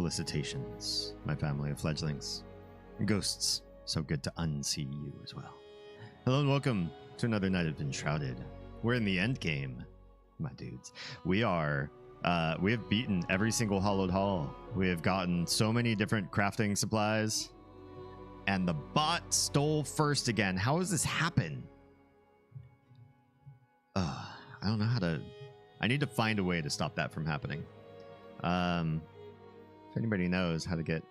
Felicitations, my family of fledglings. Ghosts, so good to unsee you as well. Hello and welcome to another night of Enshrouded. We're in the endgame, my dudes. We have beaten every single hollowed hall. We have gotten so many different crafting supplies. And the bot stole first again. How has this happened? I don't know how to... I need to find a way to stop that from happening. If anybody knows how to get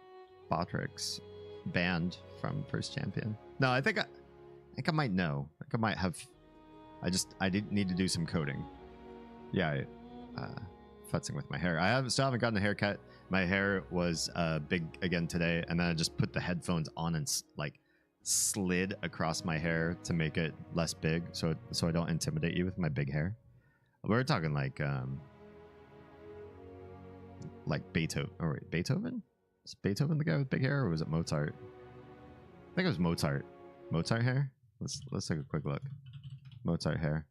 Botrix banned from First Champion. No, I think I might know. I think I might have... I didn't need to do some coding. Yeah, futzing with my hair. Still haven't gotten a haircut. My hair was big again today, and then I just put the headphones on and slid across my hair to make it less big, so I don't intimidate you with my big hair. We're talking like Beethoven. Or wait, Beethoven? Is Beethoven the guy with big hair, or was it Mozart? I think it was Mozart. Mozart hair? Let's take a quick look. Mozart hair.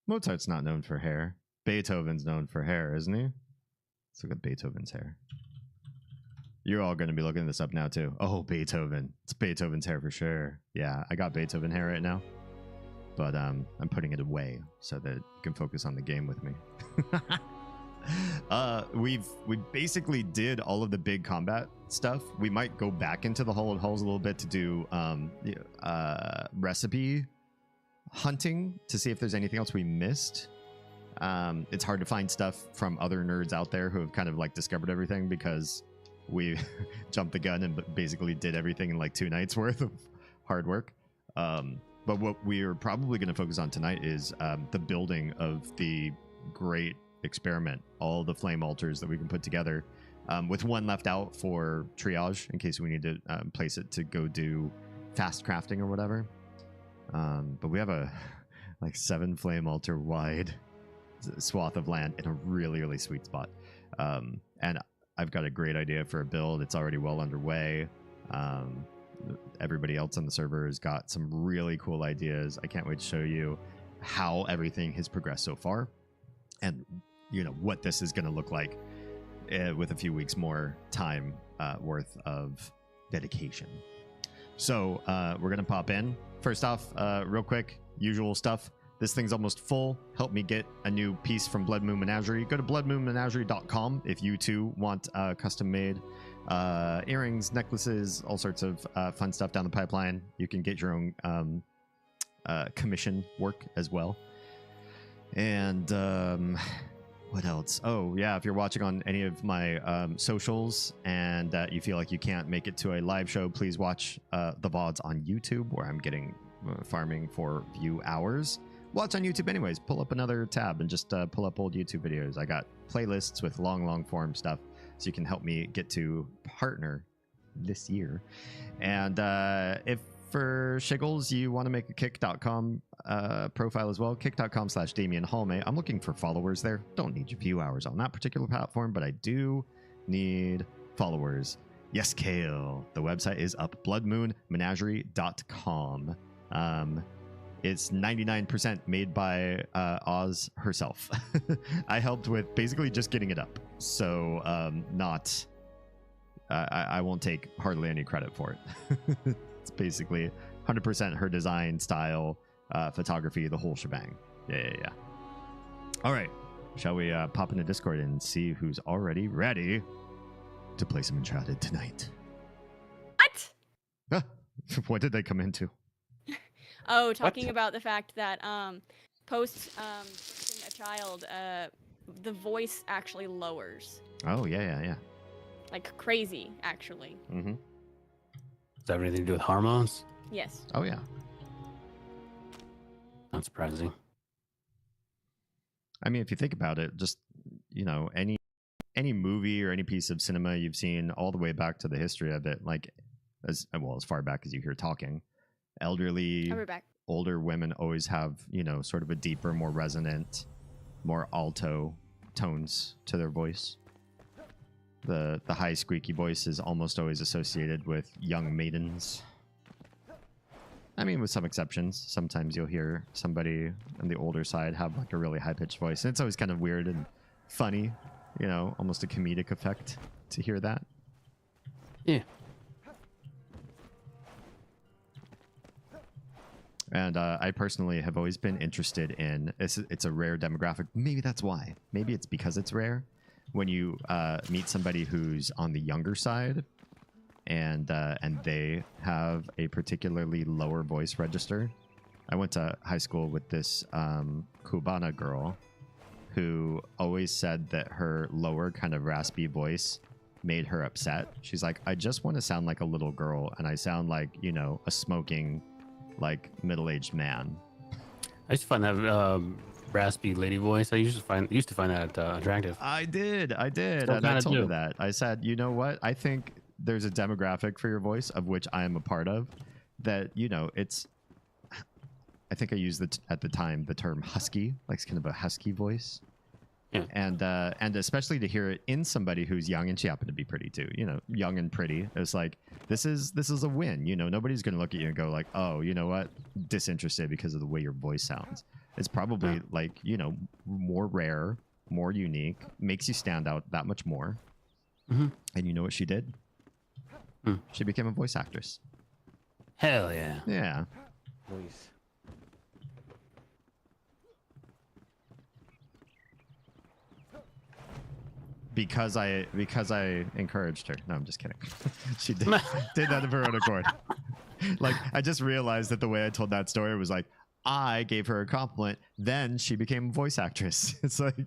Mozart's not known for hair. Beethoven's known for hair, isn't he? Let's look at Beethoven's hair. You're all going to be looking this up now too. Oh, Beethoven. It's Beethoven's hair for sure. Yeah, I got Beethoven hair right now. But I'm putting it away so that you can focus on the game with me. We basically did all of the big combat stuff. We might go back into the hollowed halls a little bit to do recipe hunting to see if there's anything else we missed. It's hard to find stuff from other nerds out there who have kind of like discovered everything, because we jumped the gun and basically did everything in like 2 nights worth of hard work. But what we're probably going to focus on tonight is the building of the great experiment, all the flame altars that we can put together, with one left out for triage in case we need to place it to go do fast crafting or whatever. But we have a like 7 flame altar wide swath of land in a really, really sweet spot. And I've got a great idea for a build. It's already well underway. Everybody else on the server has got some really cool ideas. I can't wait to show you how everything has progressed so far, and what this is going to look like with a few weeks more time worth of dedication. So we're going to pop in. First off, real quick, usual stuff. This thing's almost full. Help me get a new piece from Blood Moon Menagerie. Go to bloodmoonmenagerie.com if you too want custom made earrings, necklaces, all sorts of fun stuff down the pipeline. You can get your own commission work as well. And what else? Oh yeah, if you're watching on any of my socials and you feel like you can't make it to a live show, please watch the VODs on YouTube, where I'm getting farming for view hours. Watch on YouTube anyways. Pull up another tab and just pull up old YouTube videos. I got playlists with long form stuff, so you can help me get to partner this year. And if for shiggles you want to make a kick.com profile as well, kick.com/DamienHallmay. I'm looking for followers there. Don't need your view hours on that particular platform, but I do need followers. Yes, Kale. The website is up, bloodmoonmenagerie.com. It's 99% made by Oz herself. I helped with basically just getting it up. So I won't take hardly any credit for it. It's basically 100% her design, style, photography, the whole shebang. Yeah. All right. Shall we pop into Discord and see who's already ready to play some Enshrouded tonight? What? What did they come into? Oh, talking about the fact that post a child, the voice actually lowers. Oh, yeah. Like crazy, actually. Mm-hmm. Does that have anything to do with hormones? Yes. Oh, yeah. Not surprising. I mean, if you think about it, just, any movie or any piece of cinema you've seen all the way back to the history of it, like as far back as you hear talking, elderly, older women always have, sort of a deeper, more resonant, more alto tones to their voice. The high squeaky voice is almost always associated with young maidens. I mean, with some exceptions. Sometimes you'll hear somebody on the older side have like a really high-pitched voice. And it's always kind of weird and funny, almost a comedic effect. to hear that. Yeah. And I personally have always been interested in it's a rare demographic. Maybe that's why. Maybe it's because it's rare. When you meet somebody who's on the younger side, and they have a particularly lower voice register. I went to high school with this Cubana girl who always said that her lower kind of raspy voice made her upset. She's like, I just want to sound like a little girl, and I sound like, you know, a smoking, like, middle-aged man. I used to find that raspy lady voice. I used to find that attractive. I did. Still And I kinda told her do. that. I said, you know what? I think there's a demographic for your voice of which I am a part of that, you know, it's, I think I used at the time the term husky, like it's kind of a husky voice. Yeah. And especially to hear it in somebody who's young, and she happened to be pretty too, you know, young and pretty. It's like, this is a win. You know, nobody's going to look at you and go like, oh, you know what? Disinterested because of the way your voice sounds. It's probably like, you know, more rare, more unique, makes you stand out that much more. Mm-hmm. And you know what she did? She became a voice actress. Hell yeah. Yeah. Nice. Because I encouraged her. No, I'm just kidding. She did that of her own accord. Like, I just realized that the way I told that story was like, I gave her a compliment, then she became a voice actress. It's like,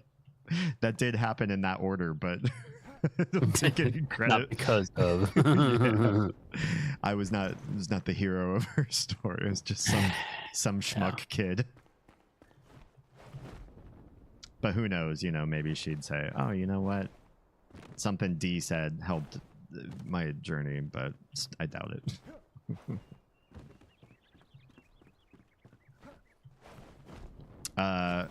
that did happen in that order, but don't take any credit. Not because of. Yeah. I was not the hero of her story. It was just some schmuck kid. But who knows? You know, maybe she'd say, "Oh, you know what? Something D said helped my journey," but I doubt it.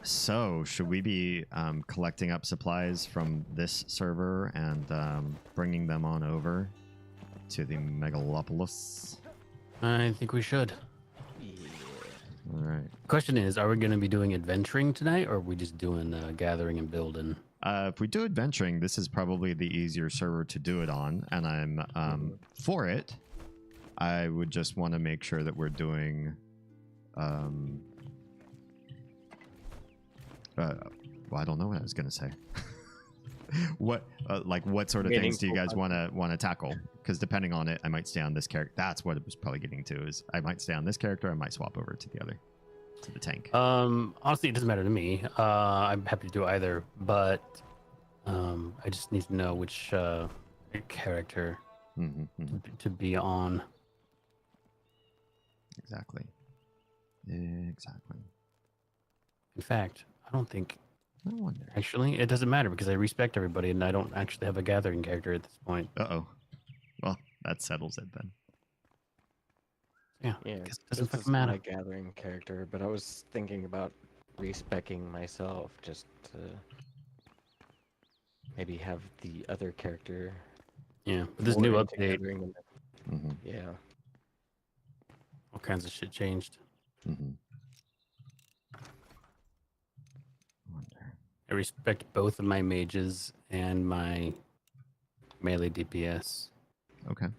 So should we be collecting up supplies from this server and bringing them on over to the Megalopolis? I think we should. Yeah. All right. Question is, are we going to be doing adventuring tonight, or are we just doing gathering and building? If we do adventuring, this is probably the easier server to do it on, and I'm for it. I would just want to make sure that we're doing well, I don't know what I was gonna say. What sort of things do you guys want to tackle? Because depending on it, I might stay on this character. That's what it was probably getting to. Is I might stay on this character. I might swap over to the other, to the tank. Honestly, it doesn't matter to me. I'm happy to do either, but I just need to know which character to be on. Exactly. In fact, I don't think. I wonder. Actually, it doesn't matter because I respect everybody, and I don't actually have a gathering character at this point. Uh-oh. Well, that settles it then. Yeah, Yeah, I guess it this doesn't is fucking matter. my gathering character, but I was thinking about respecking myself just to maybe have the other character. Yeah, with this more new into update, gathering and- Mm-hmm. Yeah. all kinds of shit changed. Mm-hmm. Wonder. I respect both of my mages and my melee DPS. Okay. I'm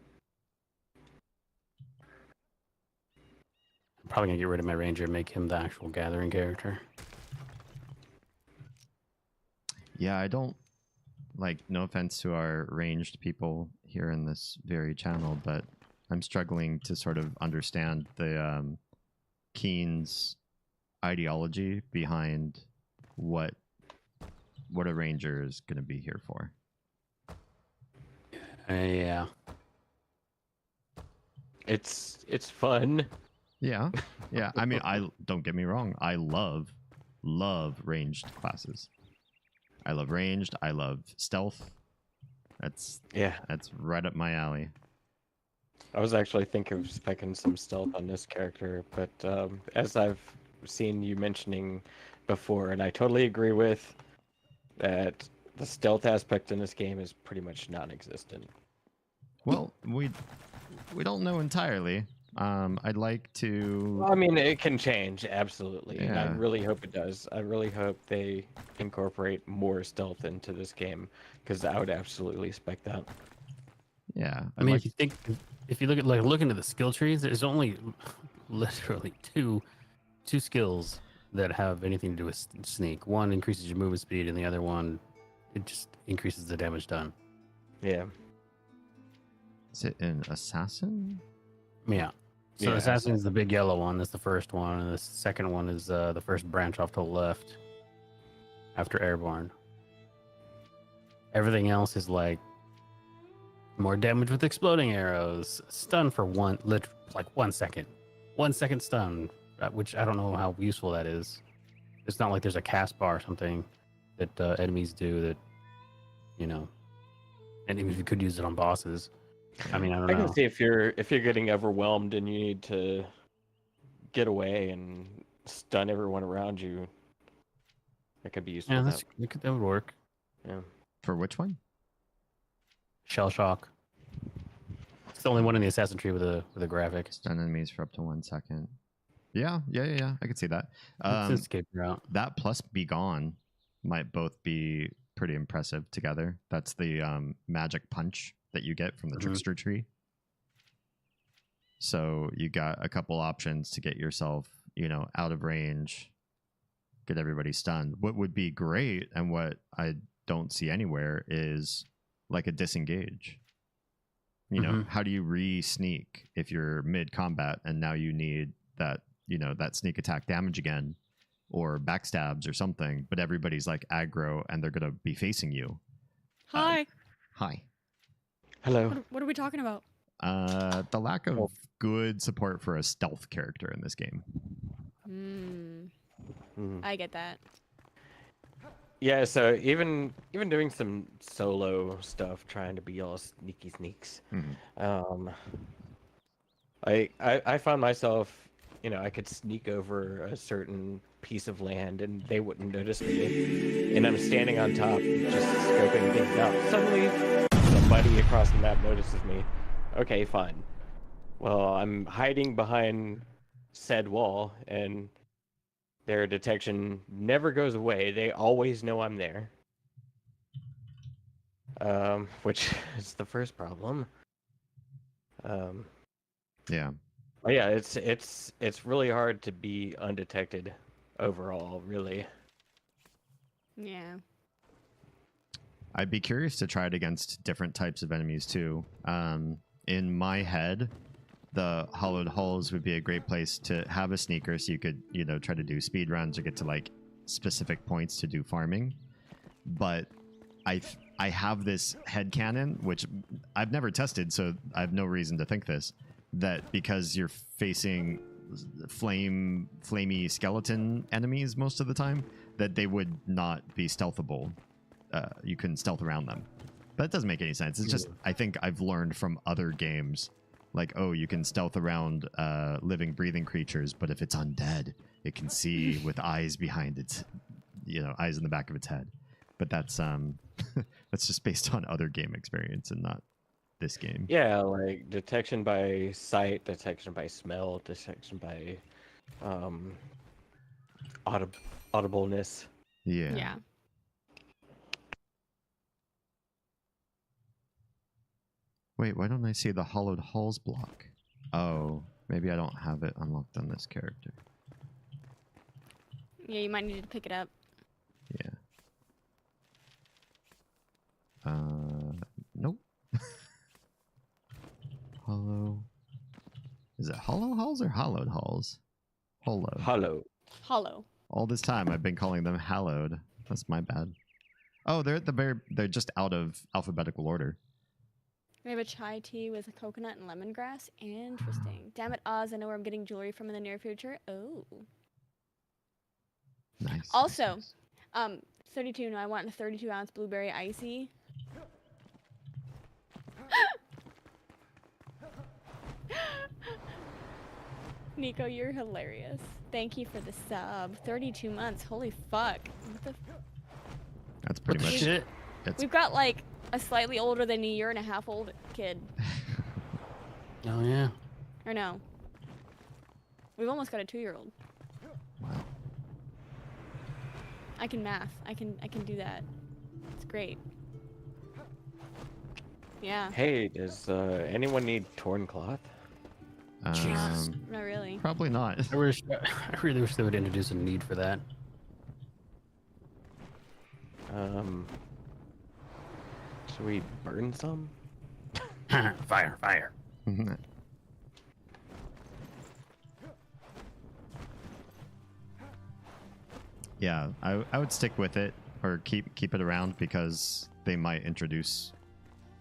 probably gonna get rid of my ranger and make him the actual gathering character. Yeah, I don't like, no offense to our ranged people here in this very channel, but I'm struggling to sort of understand the Keen's ideology behind what a ranger is going to be here for. Yeah. It's fun. Yeah. Yeah. I mean, I don't get me wrong. I love ranged classes. I love ranged. I love stealth. That's right up my alley. I was actually thinking of specking some stealth on this character, but as I've seen you mentioning before, and I totally agree with, that the stealth aspect in this game is pretty much non-existent. Well, we don't know entirely. I'd like to. Well, I mean, it can change, absolutely. And I Yeah. really hope it does. I really hope they incorporate more stealth into this game, because I would absolutely expect that. Yeah. I mean, if you look into the skill trees, there's only literally two skills that have anything to do with sneak. One increases your movement speed, and the other one, it just increases the damage done. Yeah. Is it an assassin? Yeah. So Yeah, assassin is the big yellow one. That's the first one, and the second one is the first branch off to the left after airborne. Everything else is like more damage with exploding arrows, stun for 1 second, 1 second stun, which I don't know how useful that is. It's not like there's a cast bar or something that enemies do that, and even if you could use it on bosses. I mean, I don't I know. can see if you're getting overwhelmed and you need to get away and stun everyone around you. That could be useful. Yeah, that would work. Yeah. For which one? Shell shock. It's the only one in the assassin tree with a graphic. Stun enemies for up to 1 second. Yeah. I could see that. It's an escape route. That plus Be Gone might both be pretty impressive together. That's the magic punch that you get from the trickster tree. So you got a couple options to get yourself, out of range, get everybody stunned. What would be great, and what I don't see anywhere, is like a disengage. How do you re-sneak if you're mid-combat and now you need that, that sneak attack damage again, or backstabs or something, but everybody's like aggro and they're going to be facing you. Hi. Hi. Hello. What are we talking about? The lack of good support for a stealth character in this game. I get that. Yeah, so even doing some solo stuff, trying to be all sneaky sneaks. I found myself, I could sneak over a certain piece of land and they wouldn't notice me, and I'm standing on top just scoping things out. Suddenly, somebody across the map notices me. Okay, fine. Well, I'm hiding behind said wall, and their detection never goes away. They always know I'm there. Which is the first problem. Yeah. But yeah, it's really hard to be undetected overall, really. Yeah. I'd be curious to try it against different types of enemies too. In my head, the hollowed hulls would be a great place to have a sneaker, so you could, try to do speed runs or get to like specific points to do farming. But I have this headcanon, which I've never tested, so I have no reason to think this, that because you're facing flamey skeleton enemies most of the time, that they would not be stealthable. You couldn't stealth around them. But it doesn't make any sense. It's just, I think I've learned from other games, like, oh, you can stealth around living, breathing creatures, but if it's undead, it can see with eyes behind its, eyes in the back of its head. But that's that's just based on other game experience and not this game. Yeah, like detection by sight, detection by smell, detection by audibleness. Yeah. Yeah. Wait, why don't I see the hollowed halls block? Oh, maybe I don't have it unlocked on this character. Yeah, you might need to pick it up. Yeah. Nope. Hollow. Is it hollow halls or hollowed halls? Hollow. Hollow. All this time I've been calling them hallowed. That's my bad. Oh, they're just out of alphabetical order. We have a chai tea with a coconut and lemongrass. Interesting. Damn it, Oz, I know where I'm getting jewelry from in the near future. Oh. Nice. Also, 32, no, I want a 32-ounce blueberry icy. Nico, you're hilarious. Thank you for the sub. 32 months. Holy fuck. What the That's pretty much shit. We've got like a slightly older than a year and a half old kid. Oh yeah. Or no. We've almost got a 2-year-old. Wow. I can math. I can do that. It's great. Yeah. Hey, does anyone need torn cloth? Jesus. Not really. Probably not. I really wish they would introduce a need for that. Should we burn some? Fire, fire. Yeah, I would stick with it or keep it around because they might introduce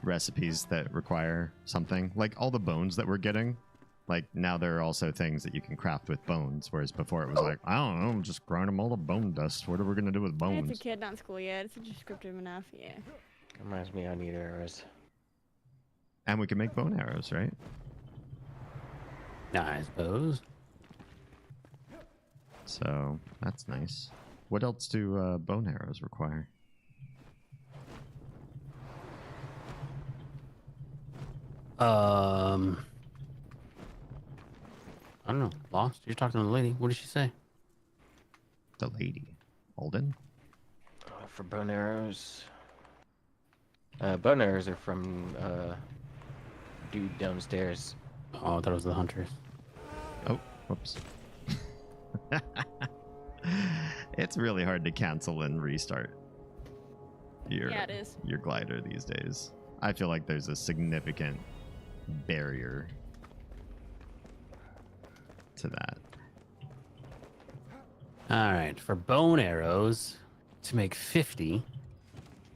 recipes that require something. Like all the bones that we're getting, like now there are also things that you can craft with bones, whereas before it was like, I don't know, just grind them all to bone dust. What are we gonna do with bones? It's a kid, not school yet. It's descriptive enough. Yeah. Reminds me I need arrows. And we can make bone arrows, right? I suppose. So that's nice. What else do bone arrows require? I don't know. Lost? You're talking to the lady. What did she say? The lady. Alden? For bone arrows. Bone arrows are from dude downstairs. Oh, I thought it was the hunters. Oh, whoops. It's really hard to cancel and restart Yeah, it is. your glider these days. I feel like there's a significant barrier to that. All right, for bone arrows, to make 50,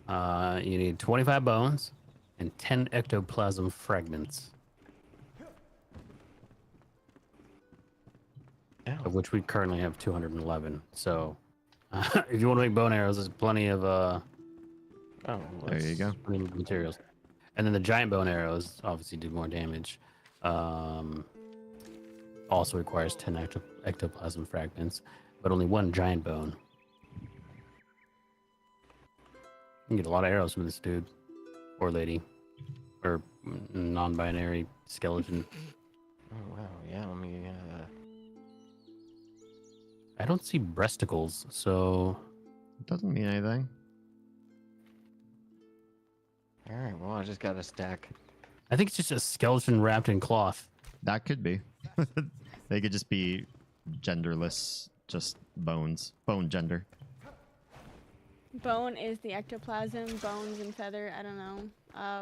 you need 25 bones and 10 ectoplasm fragments, of which we currently have 211. So, if you want to make bone arrows, there's plenty of There you go. plenty of materials. And then the giant bone arrows obviously do more damage. Also requires 10 ectoplasm fragments, but only one giant bone. You can get a lot of arrows from this dude or lady or non-binary skeleton. Oh wow, yeah. Let me. I don't see breasticles, so It doesn't mean anything. All right. Well, I just got a stack. I think it's just a skeleton wrapped in cloth. That could be. They could just be genderless, just bones. Bone gender. Bone is the ectoplasm. Bones and feather. I don't know.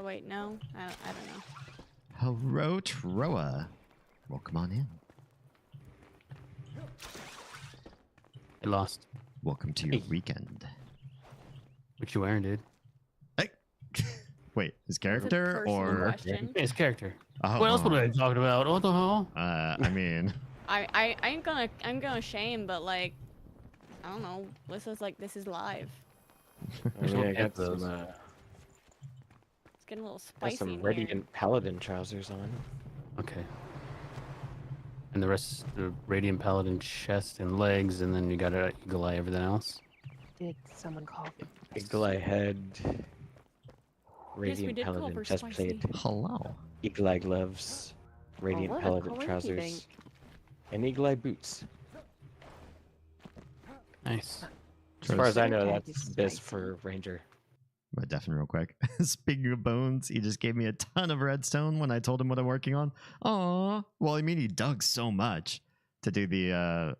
Wait, no. I don't know. Hello, Troa. Welcome on in. I lost. Welcome to your weekend. What you wearing, dude? Hey. Wait, his That's a character personal or question. His character. oh, What else would I be talking about? What the hell? I mean, I'm gonna shame, but like, I don't know. Lissa's like, this is live. I mean, I got those. some, It's getting a little got spicy. some in here. radiant paladin trousers on. Okay. And the rest, the radiant paladin chest and legs, and then you got an eagle eye, everything else. Did someone call? Eagle eye head. we Radiant did call paladin for chest spicy. plate. hello. Eagle eye gloves. Radiant what a paladin coinky trousers. dink. And eagle eye boots. Nice. As far as I know, That that's is best spicy. for ranger. My deafening real quick. Speaking of bones, he just gave me a ton of redstone when I told him what I'm working on. Aw. Well, I mean, he dug so much to do the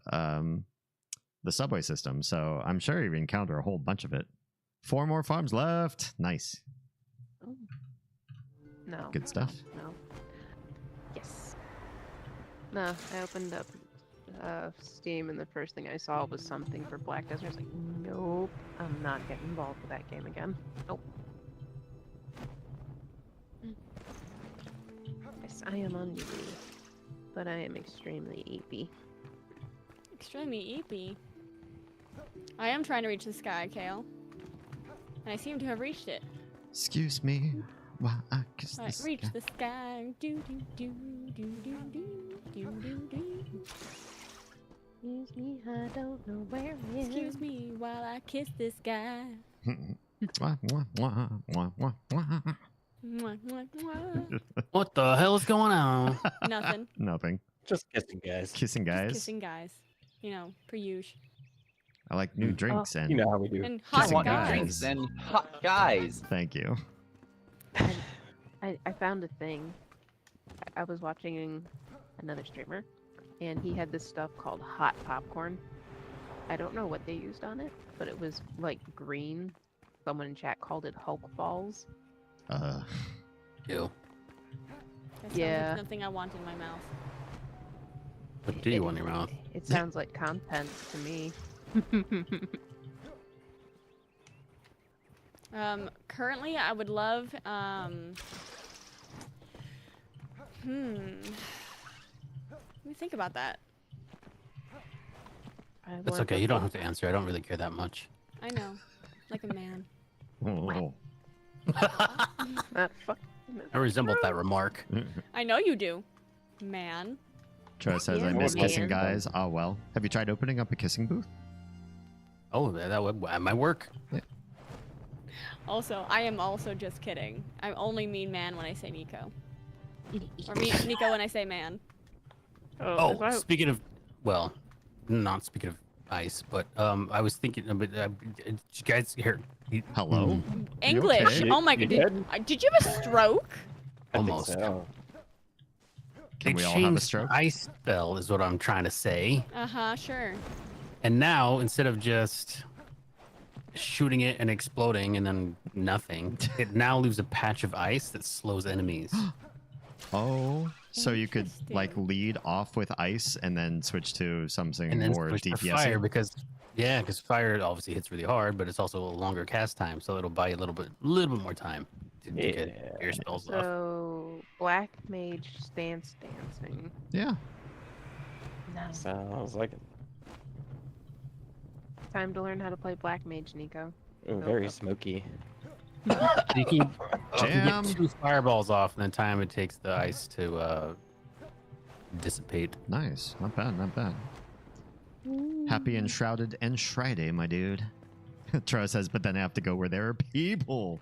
subway system, so I'm sure he encountered a whole bunch of it. 4 more farms left. Nice. Oh. No. Good stuff. No. Yes. No, I opened up Steam and the first thing I saw was something for Black Desert. I was like, nope, I'm not getting involved with that game again. Nope. Yes, I am on duty, but I am extremely eepy. Extremely eepy. I am trying to reach the sky, Kale. And I seem to have reached it. Excuse me while I kiss I this reached guy. the sky. Do do do do do do do do do. Excuse me, I don't know where I am. Excuse me while I kiss this guy. Mwah, mwah, mwah, mwah, mwah, mwah. Mwah, mwah, mwah. What the hell is going on? Nothing. Nothing. Just kissing, guys. Kissing Just guys. kissing guys. You know, per usual. I like new drinks and You know how we do. And Kissing hot want guys. drinks and hot guys. thank you. I found a thing. I was watching another streamer, and he had this stuff called hot popcorn. I don't know what they used on it, but it was like green. Someone in chat called it Hulk balls. Ew. That sounds Yeah. like something I want in my mouth. What do you want in your mouth? It sounds like content to me. Currently, I would love, Let me think about that. That's okay. You don't have to answer. I don't really care that much. I know. Like a man. Oh. Fuck. I resembled that remark. I know you do. Man. Troy says, Yeah, I miss man. kissing guys. Oh, well. Have you tried opening up a kissing booth? Oh, that might work. Also, I am also just kidding. I only mean man when I say Nico. Or Nico when I say man. Oh, speaking of, well, not speaking of ice, but I was thinking, did you guys here? Hello? English. okay? Oh my You god. Did you have a stroke? Almost. I think so. Can They we all have a changed stroke? ice spell is what I'm trying to say. Uh-huh, sure. And now, instead of just shooting it and exploding and then nothing, it now leaves a patch of ice that slows enemies. Oh, so you could like Interesting. lead off with ice and then switch to something And then more switch to DPS. fire because fire obviously hits really hard, but it's also a longer cast time, so it'll buy you a little bit more time to get your spells off. So, Black Mage stance dancing. Yeah. Nice. Sounds like it. Time to learn how to play Black Mage, Nico. Ooh, very smoky. You can Jam. get 2 fireballs off in the time it takes the ice to dissipate. Nice. Not bad. Not bad. Happy enshrouded Enshriday, my dude. Troy says, but then I have to go where there are people.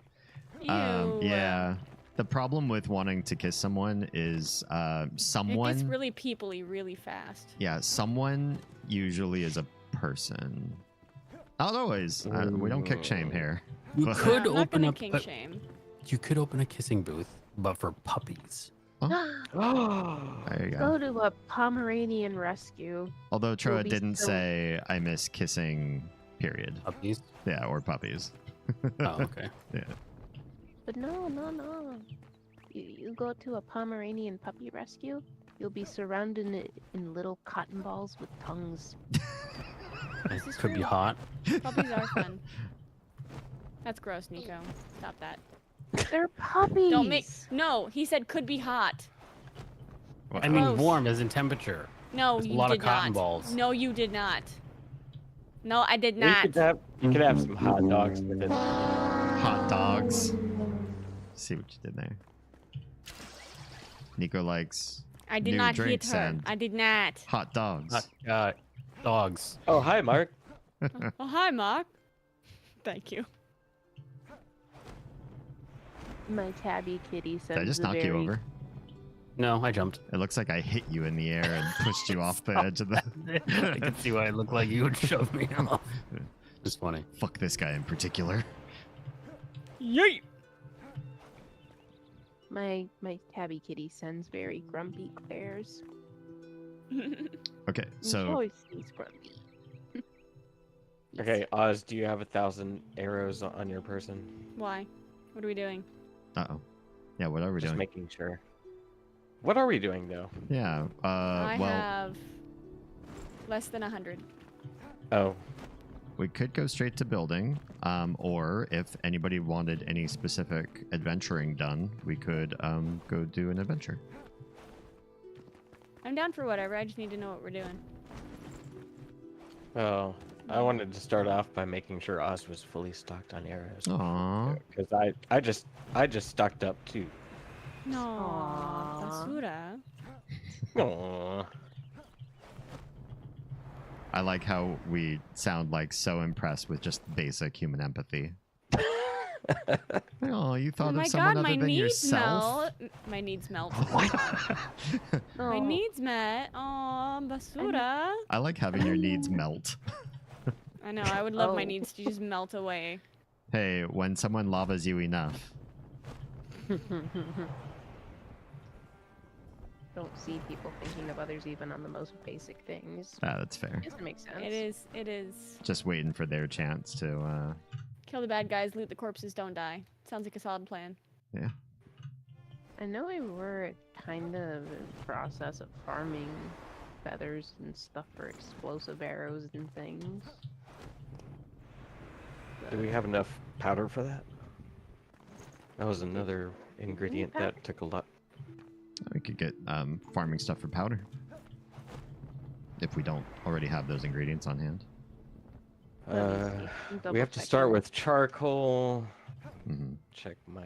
Ew. Yeah. The problem with wanting to kiss someone is It gets someone. really people-y really fast. Yeah, someone usually is a person. Not always. We don't kick shame here. You But- could I'm not open gonna up. kink shame. You could open a kissing booth, but for puppies. There you Go go. to a Pomeranian rescue. Although Troa be didn't so- say I miss kissing, period. Puppies. Yeah, or puppies. Oh, okay. But no. You go to a Pomeranian puppy rescue, you'll be surrounded in little cotton balls with tongues. It is could be true. hot. Puppies are fun. That's gross, Nico. Stop that. They're puppies! Don't make. No, he said could be hot. Well, I mean, Gross. warm as in temperature. No, There's a you lot of did cotton not. balls. No, you did not. No, I did You not. could have some hot dogs with it. hot dogs. See what you did there. Nico likes I did new not hit drinks her. and I did not. hot dogs. Dogs. Oh, hi, Mark. Oh, hi, Mark. Thank you. My tabby kitty Did I sends just a knock you very- over? No, I jumped. It looks like I hit you in the air and pushed you off the edge of the. I can see why it looked like you would shove me off. It's funny. Fuck this guy in particular. Yay! My tabby kitty sends very grumpy glares. Okay, so Always seems grumpy. Okay, Oz, do you have 1,000 arrows on your person? Why? What are we doing? oh, yeah. What are we Just doing? making sure. What are we doing, though? Yeah. I Well, have less than 100. Oh, we could go straight to building, or if anybody wanted any specific adventuring done, we could go do an adventure. I'm down for whatever. I just need to know what we're doing. well, I wanted to start off by making sure Oz was fully stocked on arrows. Aww. Because I just stocked up too. No, Aw. basura. Aww. I like how we sound like so impressed with just basic human empathy. Oh, you Oh thought my of someone god, other my than needs yourself? melt. My needs melt. What? My Oh, needs met. Oh, basura. I like having your needs melt. I know, I would love my Oh. needs to just melt away. Hey, when someone lavas you enough. Don't see people thinking of others even on the most basic things. Ah, that's fair. Yes, it makes sense. It is. Just waiting for their chance to, Kill the bad guys, loot the corpses, don't die. Sounds like a solid plan. yeah. I know we were kind of in the process of farming feathers and stuff for explosive arrows and things. Do we have enough powder for that? That was another ingredient powder? that took a lot. We could get farming stuff for powder. If we don't already have those ingredients on hand. We have to start with charcoal. Hmm. Check my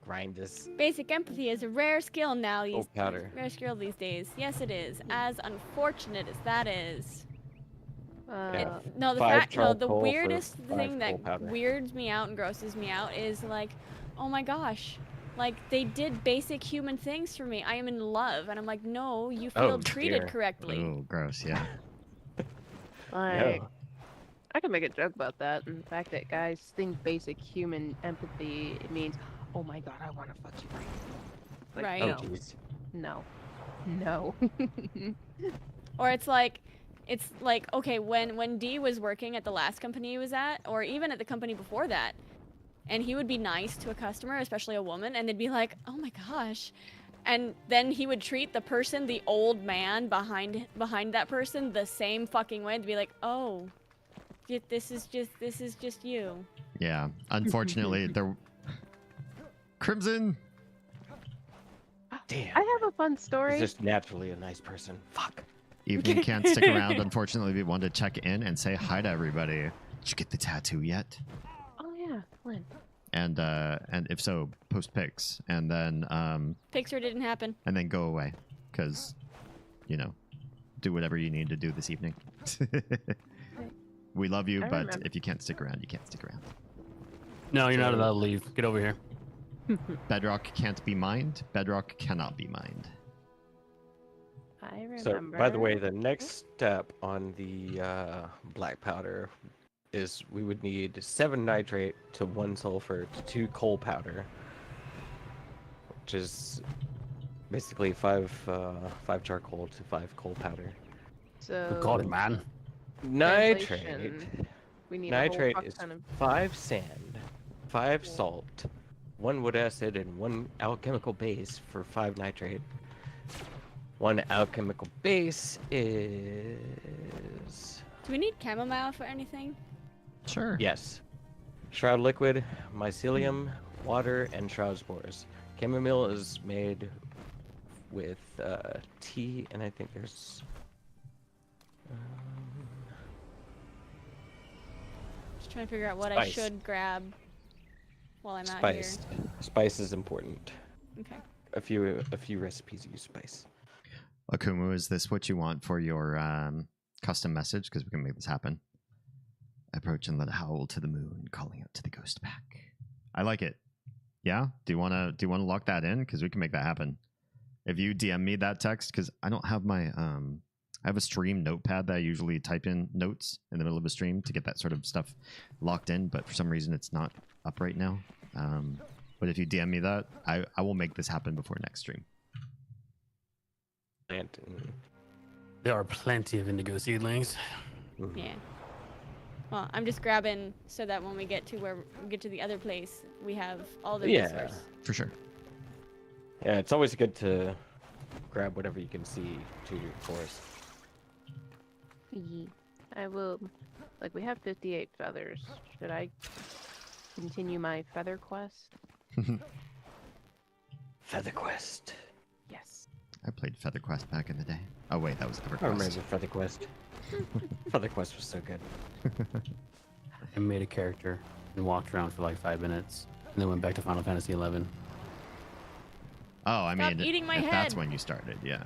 grind is Basic empathy is a rare skill now. powder. Rare skill these days. Yes, it is. As unfortunate as that is. Yeah. No, the 5 fact, no, the charcoal for weirdest 5 thing that coal powder. weirds me out and grosses me out is like, oh my gosh, like they did basic human things for me. I am in love, and I'm like, no, you feel Oh, treated dear. correctly. Oh, gross, yeah. Like, I can make a joke about that, and the fact that guys think basic human empathy it means, oh my god, I want to fuck you right. Like, Right. Oh, No, jeez. no, no. Or it's like okay, when D was working at the last company he was at, or even at the company before that, and he would be nice to a customer, especially a woman, and they'd be like, oh my gosh. And then he would treat the person, the old man behind that person, the same fucking way. They'd be like, "Oh, this is just you." Yeah. Unfortunately, there. Crimson. Damn. I have a fun story. He's just naturally a nice person. Fuck. Evening can't stick around. Unfortunately, we wanted to check in and say hi to everybody. Did you get the tattoo yet? Oh yeah, Flynn. And if so, post pics, and then Picture didn't happen. go away, because, do whatever you need to do this evening. We love you, I but remember. if you can't stick around, you can't stick around. No, you're not allowed to leave. Get over here. Bedrock can't be mined. Bedrock cannot be mined. I remember. So, by the way, the next step on the black powder is we would need 7 nitrate to 1 sulfur to 2 coal powder, which is basically 5 charcoal to 5 coal powder. So Good God, man. Nitrate. translation, we need Nitrate a whole is fuck ton of 5 sand, 5 salt, 1 wood acid, and 1 alchemical base for 5 nitrate. 1 alchemical base is Do we need chamomile for anything? Sure. yes, shroud liquid, mycelium, water, and shroud spores. Chamomile is made with tea, and I think there's Just trying to figure out what I Spice. should grab while I'm out spice. Spice is important. here. Okay. A few recipes use spice. Akumu, is this what you want for your custom message? Because we can make this happen. Approach and let it howl to the moon, calling out to the ghost pack. I like it. Yeah. Do you wanna lock that in? Because we can make that happen. If you DM me that text, because I don't have my I have a stream notepad that I usually type in notes in the middle of a stream to get that sort of stuff locked in, but for some reason it's not up right now. But if you DM me that, I will make this happen before next stream. Plant and There are plenty of indigo seedlings. Yeah. Well, I'm just grabbing so that when we get to the other place, we have all the Yeah. resources. For sure. Yeah, it's always good to grab whatever you can see to your forest. I will. Like, we have 58 feathers. Should I continue my feather quest? Feather Quest. Yes. I played Feather Quest back in the day. Oh wait, that was I remember EverQuest. Feather Quest. Feather Quest was so good. I made a character and walked around for like 5 minutes, and then went back to Final Fantasy 11. Oh, I Stop mean, eating my if that's head. when you started, yeah.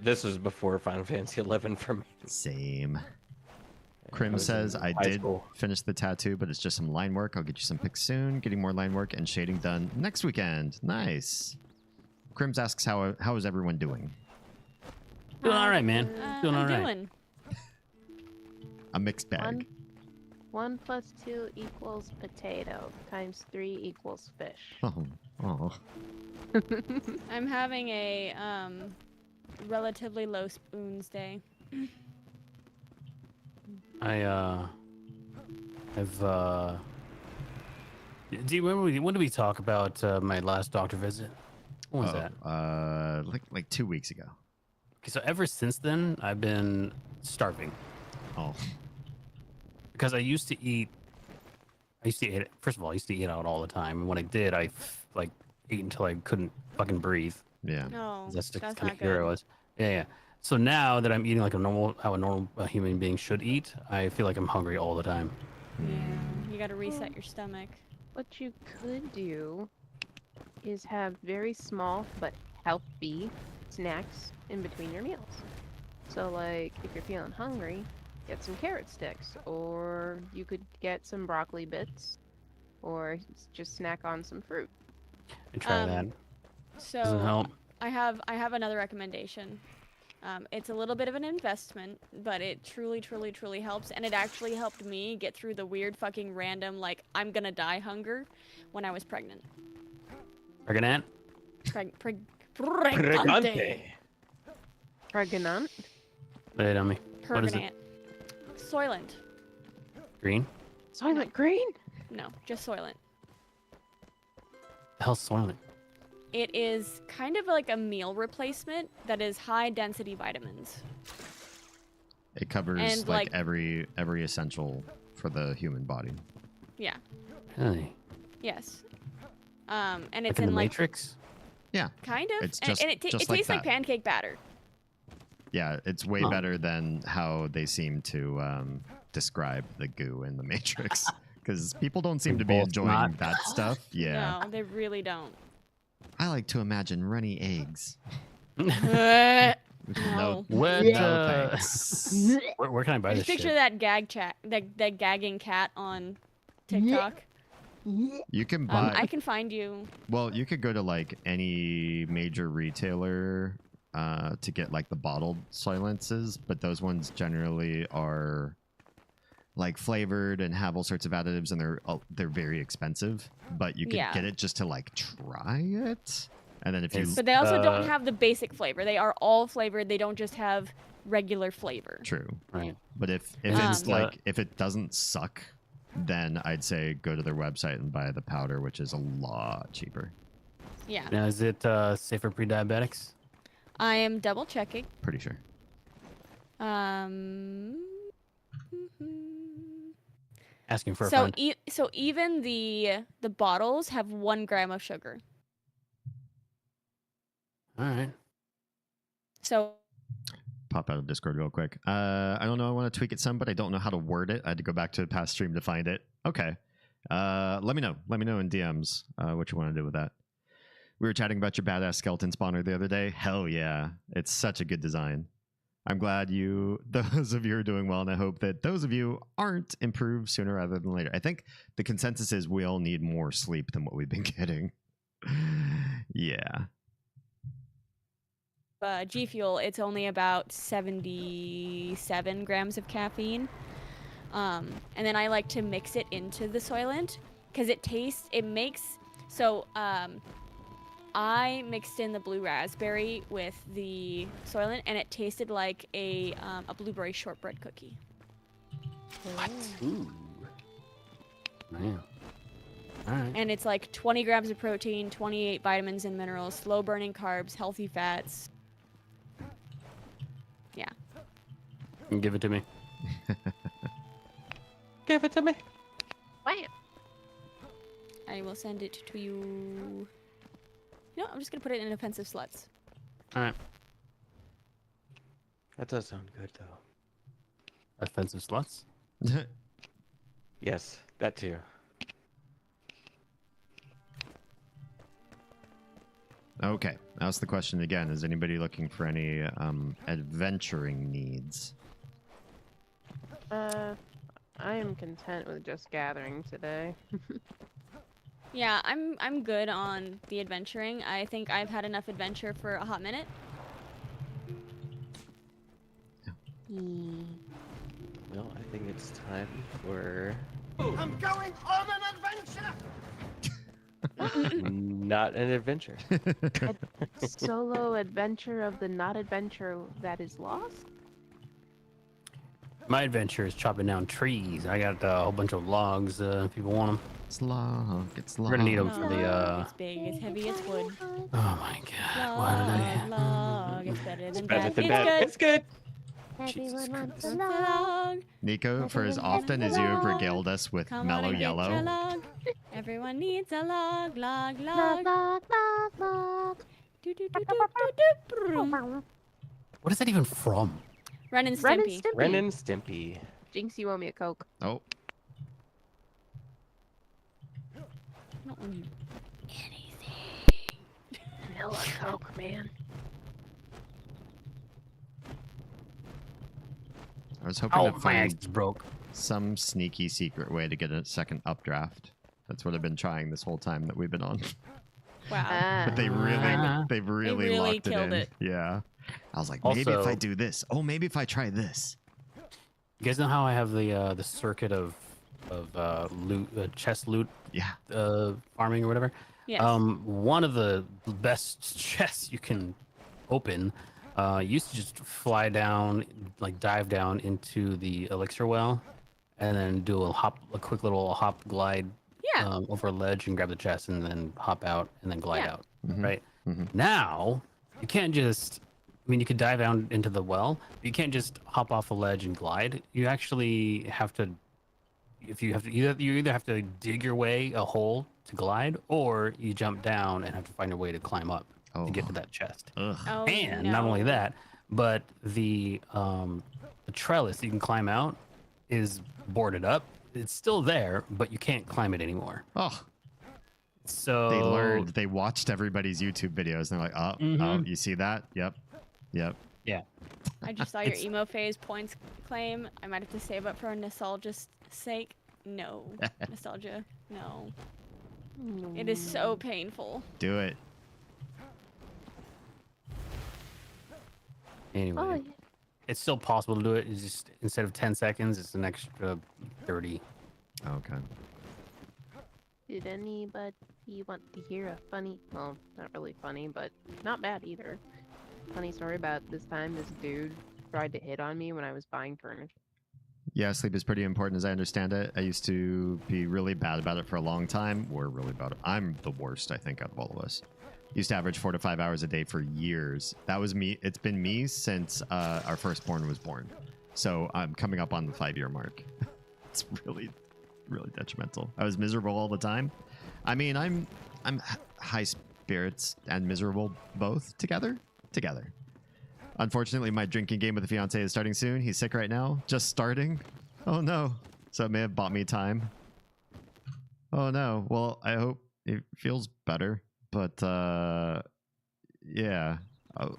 This was before Final Fantasy 11 for me. Same. Krim was says, in I high did school. finish the tattoo, but it's just some line work. I'll get you some pics soon. Getting more line work and shading done next weekend. Nice. Crims asks, how is everyone doing? Doing all right, man. Doing all I'm right. doing. A mixed bag. 1 + 2 = potato, times 3 = fish. Oh. I'm having a relatively low spoons day. I've do you remember when did we talk about my last doctor visit? When was that? Like 2 weeks ago. Okay, so ever since then, I've been starving Oh. because I used to eat. First of all, I used to eat out all the time, and when I did, I ate until I couldn't fucking breathe. Yeah. No, That's the that's kind not of hero I good. was. Yeah. So now that I'm eating like how a normal human being should eat, I feel like I'm hungry all the time. Yeah, you gotta reset your stomach. What you could do is have very small but healthy snacks in between your meals. So, like, if you're feeling hungry, get some carrot sticks, or you could get some broccoli bits, or just snack on some fruit. And try that. So Doesn't help. I have another recommendation. It's a little bit of an investment, but it truly helps, and it actually helped me get through the weird fucking random like I'm gonna die hunger when I was pregnant. Pregnant? Pregante. Pregnant. Lay it on me. What is it? Pregnant. Soylent. Green? Soylent Green? No, just Soylent. The hell's Soylent? It is kind of like a meal replacement that is high density vitamins. It covers And, like like- every essential for the human body. Yeah. Really? Yes. And Like it's in the in like Matrix? kind of. It's And- just- and it just it like tastes like that. pancake batter. Yeah, it's way Huh. better than how they seem to describe the goo in the Matrix. Because people don't seem They're to be both enjoying not. that stuff. Yeah. No, they really don't. I like to imagine runny eggs. no. No, What? no thanks. Where can I buy Just this picture shit? that that gagging cat on TikTok. You can buy. I can find you. Well, you could go to like any major retailer to get like the bottled silences, but those ones generally are like flavored and have all sorts of additives, and they're very expensive. But you can Yeah. get it just to like try it, and then if you It's- But they also don't Uh, have the basic flavor. They are all flavored. They don't just have regular flavor. true, Right. but if Um, it's like if it doesn't suck, then I'd say go to their website and buy the powder, which is a lot cheaper. Yeah. Now, is it safe for pre-diabetics? I am double checking. Pretty sure. Mhm. Asking for a So friend. so even the bottles have 1 gram of sugar. All right. So Pop out of Discord real quick. I don't know. I want to tweak it some, but I don't know how to word it. I had to go back to the past stream to find it. Okay. Let me know. Let me know in DMs what you want to do with that. We were chatting about your badass skeleton spawner the other day. Hell yeah. It's such a good design. I'm glad those of you are doing well, and I hope that those of you aren't improved sooner rather than later. I think the consensus is we all need more sleep than what we've been getting. Yeah. G Fuel, it's only about 77 grams of caffeine. And then I like to mix it into the Soylent because I mixed in the blue raspberry with the Soylent, and it tasted like a blueberry shortbread cookie. Ooh. Man. All right. And it's like 20 grams of protein, 28 vitamins and minerals, slow burning carbs, healthy fats. Yeah. Give it to me. Give it to me. Bam. I will send it to you. You know, I'm just gonna put it in offensive sluts. All right. That does sound good though. Offensive sluts. Yes, that too. Okay. Ask the question again. Is anybody looking for any adventuring needs? I am content with just gathering today. Yeah, I'm good on the adventuring. I think I've had enough adventure for a hot minute. Well, I think it's time for I'm going on an adventure! not an adventure. Solo adventure of the not adventure that is lost? My adventure is chopping down trees. I got a whole bunch of logs. If people want them, Slog, it's we're gonna need them log. for the. It's big, it's heavy, it's wood. Oh my god! Why did I? Log, it's better than Better bad. than It's bad. good. It's good. Jesus It's Christ. a log. Nico, for as often as you have regaled us with Come mellow on and get your yellow, log. Everyone needs a log, log, Log, log. log, log, log. Do, do, do, do, do, do, brum. What is that even from? Ren and Ren and Stimpy. Stimpy. Ren and Stimpy. Jinx, you owe me a Coke. oh, I don't want anything. Vanilla Coke, man. I was hoping Oh, to my axe find is broke. some sneaky secret way to get a second updraft. That's what I've been trying this whole time that we've been on. Wow. But they've really really locked killed in. it. Yeah. I was like, maybe if I Also- do this. Oh, maybe if I try this. You guys know how I have the circuit of loot, chest loot, Yeah. farming or whatever. Yes. One of the best chests you can open used to just fly down, like dive down into the elixir well, and then do a quick little hop glide Yeah. over a ledge and grab the chest, and then hop out and then glide Yeah. out. Mhm. Right Mhm. now, you can't just. I mean, you could dive down into the well, but you can't just hop off a ledge and glide. You actually have to. If you have to, you either have to dig your way a hole to glide, or you jump down and have to find your way to climb up Oh. to get to that chest. Ugh. Oh, And no. not only that, but the trellis that you can climb out is boarded up. It's still there, but you can't climb it anymore. Oh, So they learned. They watched everybody's YouTube videos and they're like, oh, Mhm. you see that? Yep. Yep. I just saw your It's- emo phase points claim. I might have to save up for nostalgia's sake. No. Nostalgia. No. It is so painful. Do it. Anyway, Oh, yeah. it's still possible to do it. It's just instead of 10 seconds, it's an extra 30. Okay. Did anybody want to hear a funny, well, not really funny, but not bad either. Funny story about this time this dude tried to hit on me when I was buying furniture. Yeah, sleep is pretty important as I understand it. I used to be really bad about it for a long time. We're really bad. I'm the worst, I think, out of all of us. Used to average 4 to 5 hours a day for years. That was me. It's been me since our firstborn was born. So I'm coming up on the 5-year mark. It's really, really detrimental. I was miserable all the time. I mean, I'm high spirits and miserable both together. Unfortunately, my drinking game with the fiance is starting soon. He's sick right now. Just starting. Oh no. So it may have bought me time. Oh no. Well, I hope it feels better. But yeah.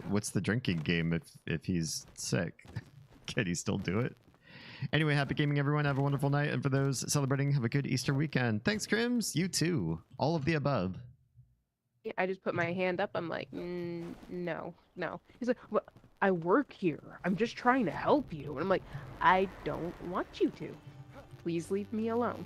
What's the drinking game if he's sick? Can he still do it? Anyway, happy gaming, everyone. Have a wonderful night. And for those celebrating, have a good Easter weekend. Thanks, Crims. You too. All of the above. Yeah, I just put my hand up. I'm like, no. He's like, well, I work here. I'm just trying to help you. And I'm like, I don't want you to. Please leave me alone.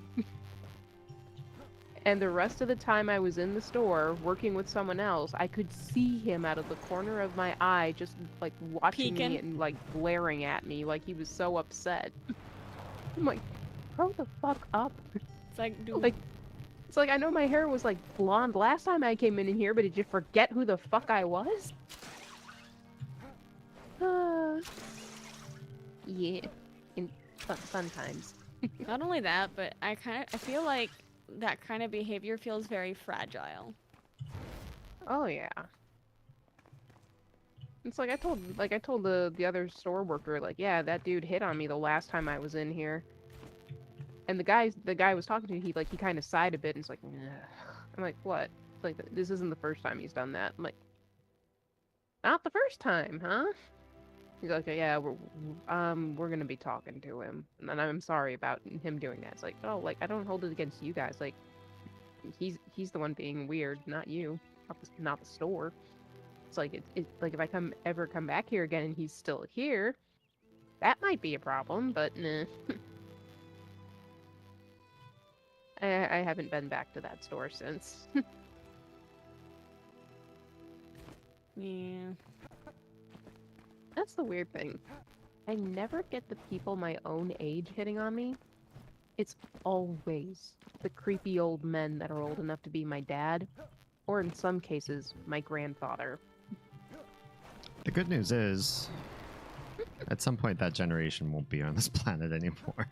And the rest of the time I was in the store working with someone else, I could see him out of the corner of my eye, just like watching me Peeking. and like glaring at me like he was so upset. I'm like, grow the fuck up. It's like, dude. Like, it's like I know my hair was like blonde last time I came in here, but did you forget who the fuck I was? Yeah, in fun times. Not only that, but I feel like that kind of behavior feels very fragile. Oh yeah. It's like I told the other store worker, like, yeah, that dude hit on me the last time I was in here. And the guy I was talking to, he kind of sighed a bit and was like, ugh. I'm like, what? Like, this isn't the first time he's done that. I'm like, not the first time, huh? He's like, yeah, we're gonna be talking to him, and I'm sorry about him doing that. It's like, oh, like I don't hold it against you guys. Like, he's the one being weird, not you, not the store. It's like it like if I ever come back here again and he's still here, that might be a problem. But nah, I haven't been back to that store since. Yeah. That's the weird thing. I never get the people my own age hitting on me. It's always the creepy old men that are old enough to be my dad, or in some cases, my grandfather. The good news is, at some point, that generation won't be on this planet anymore.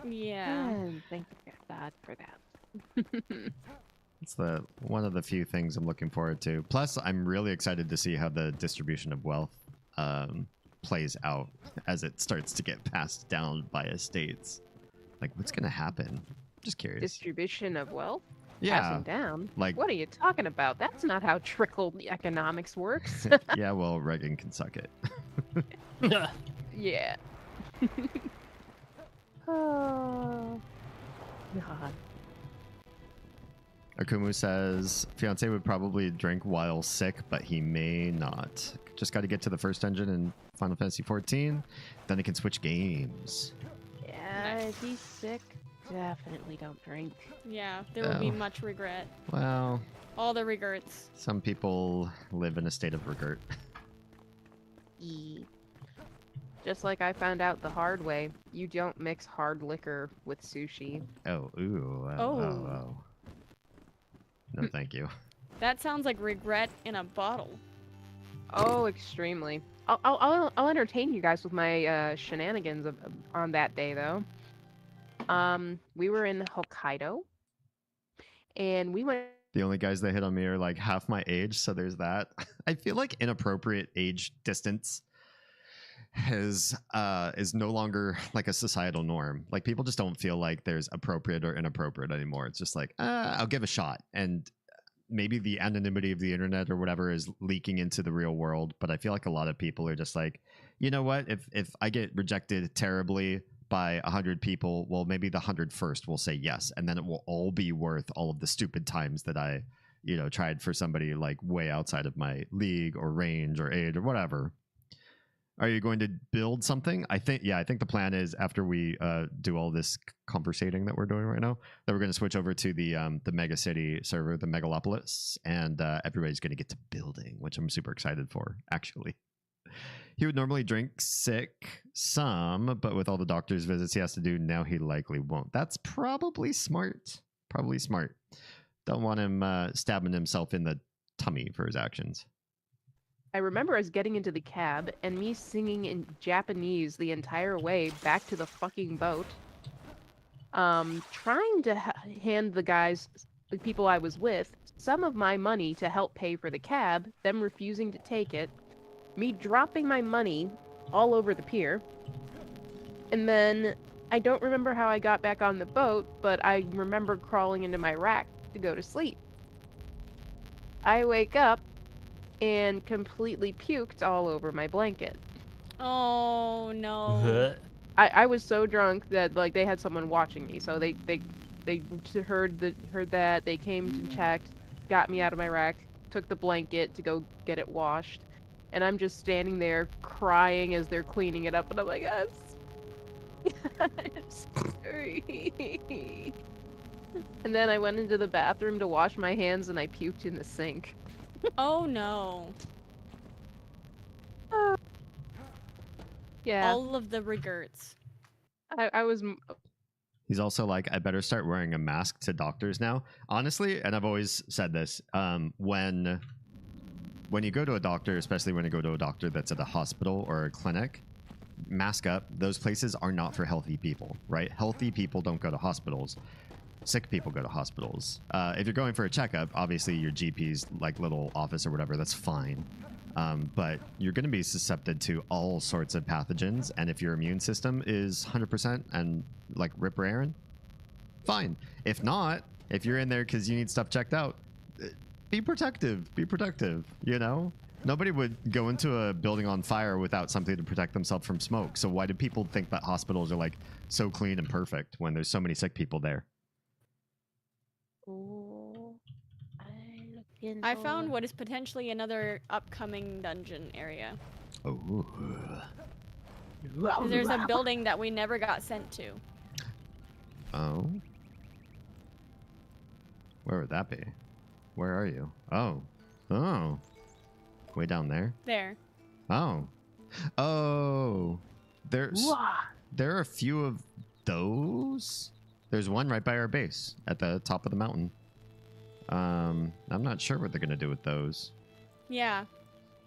Yeah. And thank God for that. It's one of the few things I'm looking forward to. Plus, I'm really excited to see how the distribution of wealth plays out as it starts to get passed down by estates. Like, what's going to happen? Just curious. Distribution of wealth? Yeah. Passing down? Like, What are you talking about? That's not how trickle economics works. yeah, well, Reagan can suck it. Yeah. Oh, God. Akumu says, fiance would probably drink while sick, but he may not. Just got to get to the first dungeon in Final Fantasy 14, then he can switch games. Yeah, if he's sick, definitely don't drink. Yeah, there will be Oh. much regret. Well, All the regrets. some people live in a state of regret. Just like I found out the hard way, you don't mix hard liquor with sushi. Oh, ooh. Oh. No, thank you. That sounds like regret in a bottle. Oh, extremely. I'll entertain you guys with my shenanigans on that day though. We were in Hokkaido, and we went. The only guys that hit on me are like half my age, so there's that. I feel like inappropriate age distance is no longer like a societal norm. Like people just don't feel like there's appropriate or inappropriate anymore. It's just like, I'll give a shot. And maybe the anonymity of the internet or whatever is leaking into the real world. But I feel like a lot of people are just like, you know what? If I get rejected terribly by 100 people, well, maybe the 101st will say yes. And then it will all be worth all of the stupid times that I, tried for somebody like way outside of my league or range or age or whatever. Are you going to build something? I think the plan is after we do all this conversating that we're doing right now, that we're going to switch over to the mega city server, the Megalopolis, and everybody's going to get to building, which I'm super excited for, actually. He would normally drink sick some, but with all the doctor's visits he has to do, now he likely won't. That's probably smart. Probably smart. Don't want him stabbing himself in the tummy for his actions. I remember us getting into the cab and me singing in Japanese the entire way back to the fucking boat. Trying to hand the people I was with, some of my money to help pay for the cab, them refusing to take it, me dropping my money all over the pier, and then I don't remember how I got back on the boat, but I remember crawling into my rack to go to sleep. I wake up and completely puked all over my blanket. Oh no. I was so drunk that like they had someone watching me, so they heard that, they came and checked, got me out of my rack, took the blanket to go get it washed, and I'm just standing there crying as they're cleaning it up, and I'm like, I'm sorry. And then I went into the bathroom to wash my hands, and I puked in the sink. Oh no. Yeah, All of the regrets. I was. He's also like, I better start wearing a mask to doctors now. Honestly, and I've always said this, when you go to a doctor, especially when you go to a doctor that's at a hospital or a clinic, mask up. Those places are not for healthy people, right? Healthy people don't go to hospitals. Sick people go to hospitals. If you're going for a checkup, obviously your GP's like little office or whatever, that's fine. But you're going to be susceptible to all sorts of pathogens. And if your immune system is 100% and like rip raring, fine. If not, if you're in there because you need stuff checked out, be protective. Be protective. Nobody would go into a building on fire without something to protect themselves from smoke. So why do people think that hospitals are like so clean and perfect when there's so many sick people there? Oh, I found what is potentially another upcoming dungeon area. Oh. 'Cause there's a building that we never got sent to. Oh. Where would that be? Where are you? Oh. Oh. Way down there. There. Oh. Oh. There are a few of those. There's one right by our base at the top of the mountain. I'm not sure what they're gonna do with those. Yeah.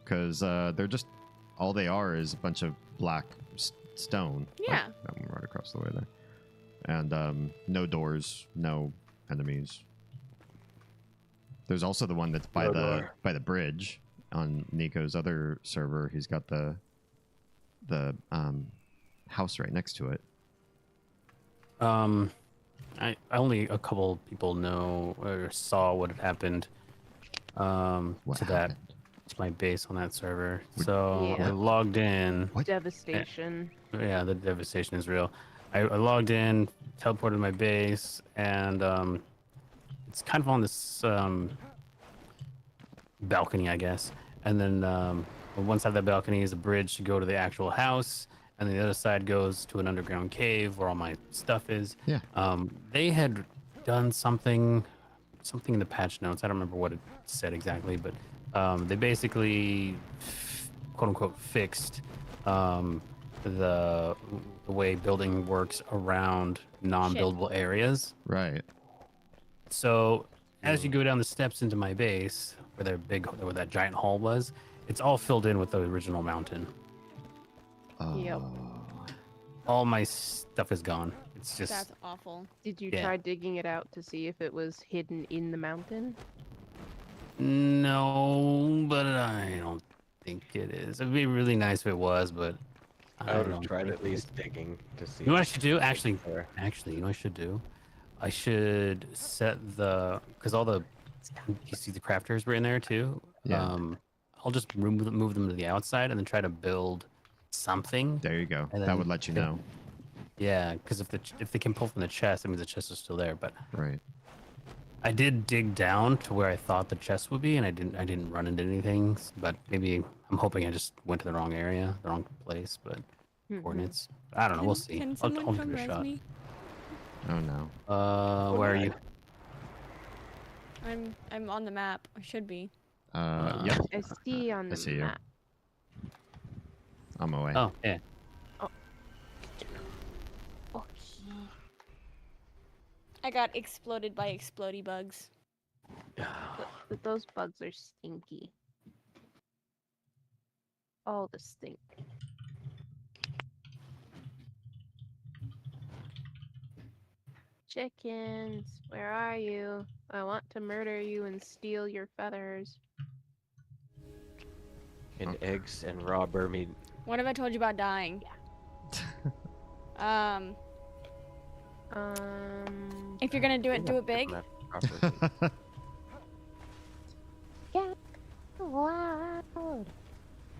Because they're just all they are is a bunch of black stone. Yeah. Like that one right across the way there. And no doors, no enemies. There's also the one that's by by the bridge on Nico's other server. He's got the house right next to it. I only a couple people know or saw what had happened What to happened? to my base on that server. What- So Yeah. I logged in. What? Devastation. Yeah, the devastation is real. I logged in, teleported to my base, and it's kind of on this balcony, I guess. And then on one side of that balcony is a bridge to go to the actual house, and then the other side goes to an underground cave where all my stuff is. Yeah. They had done something in the patch notes. I don't remember what it said exactly, but they basically quote unquote fixed the way building works around non-buildable areas. Right. So as you go down the steps into my base, where that giant hall was, it's all filled in with the original mountain. Yep. All my stuff is gone. It's just That's awful. Did you Yeah. try digging it out to see if it was hidden in the mountain? no, but I don't think it is. It'd be really nice if it was, but I would have don't tried think at it is. least digging to see. You know what I should do? Actually, there. you know what I should do? I should set because all the you see the crafters were in there too. Yeah. I'll just move them to the outside and then try to build something. There you go. And That then- would let you know. Yeah, because if they can pull from the chest, that means the chest is still there. But Right. I did dig down to where I thought the chest would be, and I didn't run into anything. But maybe I'm hoping I just went to the wrong area, the wrong place. But Mhm. coordinates, I don't know. We'll see. Can I'll someone give come it a res shot. me? Oh no. Where are you? I'm on the map. I should be. Yeah. I see on I the see you. map. I'm away. Oh, yeah. I got exploded by explodey bugs. Those bugs are stinky. All the stink. Chickens, where are you? I want to murder you and steal your feathers. And eggs and raw bear meat. What have I told you about dying? If you're gonna do it, do it big. Loud.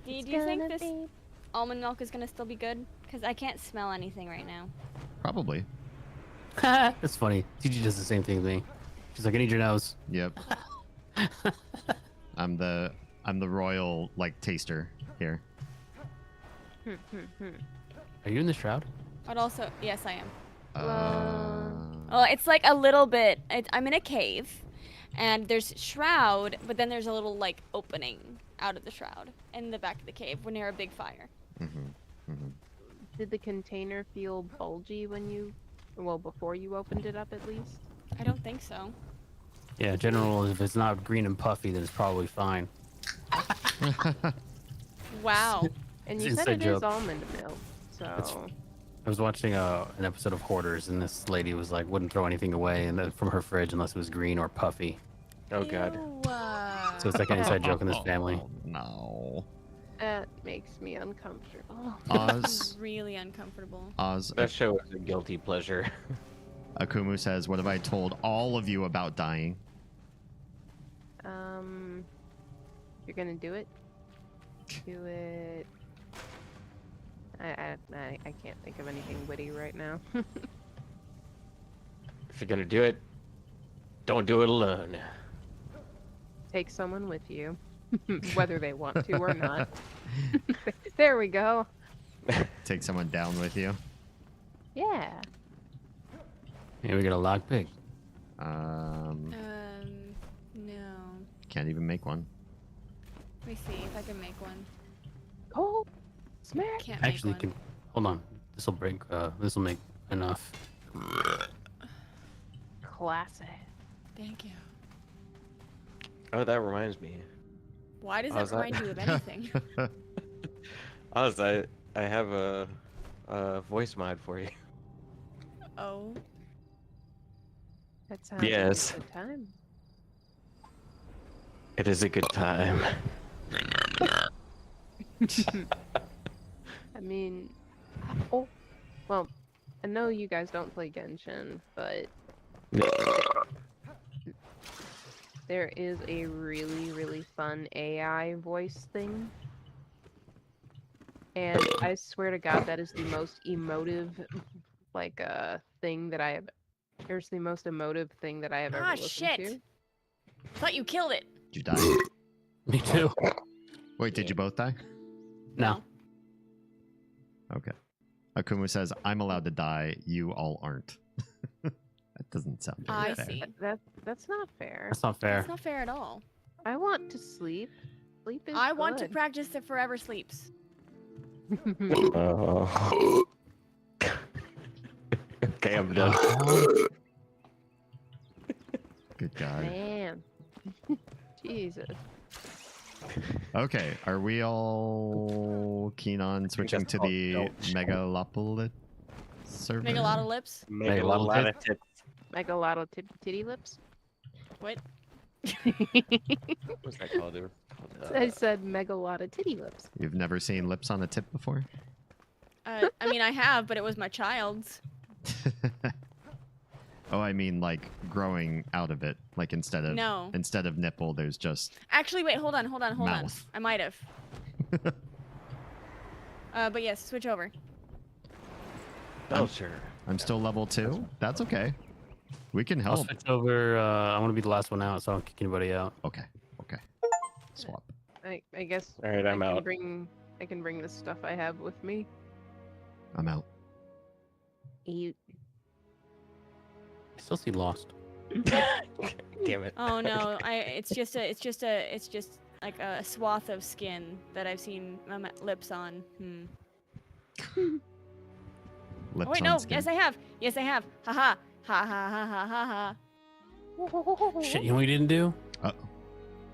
Do you think this almond milk is gonna still be good? Because I can't smell anything right now. Probably. That's funny. TG does the same thing to me. She's like, I need your nose. Yep. I'm the royal like taster here. Are you in the shroud? But also, yes, I am. Uh, Well, it's like a little bit. I'm in a cave, and there's shroud, but then there's a little like opening out of the shroud in the back of the cave when near a big fire. Did the container feel bulgy when you, well, before you opened it up at least? I don't think so. Yeah, general. If it's not green and puffy, then it's probably fine. Wow. And It's you an said inside it is joke. almond milk, It's- so I was watching an episode of Hoarders, and this lady was like, wouldn't throw anything away and from her fridge unless it was green or puffy. Oh god. Ew, So it's like an inside joke in this family. Oh, no. that makes me uncomfortable. Oz. Really uncomfortable. Oz. That show is a guilty pleasure. Akumu says, "What have I told all of you about dying?" You're gonna do it? Do it. I can't think of anything witty right now. If you're gonna do it, don't do it alone. Take someone with you, whether they want to or not. There we go. Take someone down with you. Yeah. Here we got a lockpick. No. Can't even make one. Let me see if I can make one. Oh, smack. Can't make Actually, one. can hold on. This will break. This will make enough. Classic. Thank you. Oh, that reminds me. Why does How's that that? remind you of anything? I have a voice mod for you. Oh. That sounds Yes. like a good time. It is a good time. I mean, oh, well, I know you guys don't play Genshin, but there is a really, really fun AI voice thing. And I swear to God, that is the most emotive, like, thing that I have. Here's the most emotive thing that I have ever Ah, listened shit. to. Thought you killed it. Did you die? Me too. Wait, did you both die? No. Okay. Akumu says, I'm allowed to die, you all aren't. That doesn't sound very I fair. see. That's not fair. That's not fair. That's not fair at all. I want to sleep. Sleep is I want to good. practice the forever sleeps. Oh. Okay, I'm done. Good God. Man. Jesus. Okay, are we all keen on switching that's to called the Belch. Megalopolis server? Make a lot of lips. Make a lot of lot of tits. Like a lot of titty lips. What? What's that called? They were called, I said mega lot of titty lips. You've never seen lips on a tip before? I mean, I have, but it was my child's. Oh, I mean like growing out of it. Like instead of nipple, there's just Actually, wait, hold on. Mouth. I might have. But yes, switch over. Belcher. I'm still level 2. That's okay. We can I'll help. switch over. I want to be the last one out, so I don't kick anybody out. Okay. Okay. Swap. I guess All right, I'm I can out. I can bring the stuff I have with me. I'm out. You I still see Lost. Damn it. Oh no, it's just like a swath of skin that I've seen lips on. Lips Oh wait, on no. skin. Yes, I have. Yes, I have. Haha. Ha ha ha ha ha ha. Shit, you know what we didn't do? Uh-oh.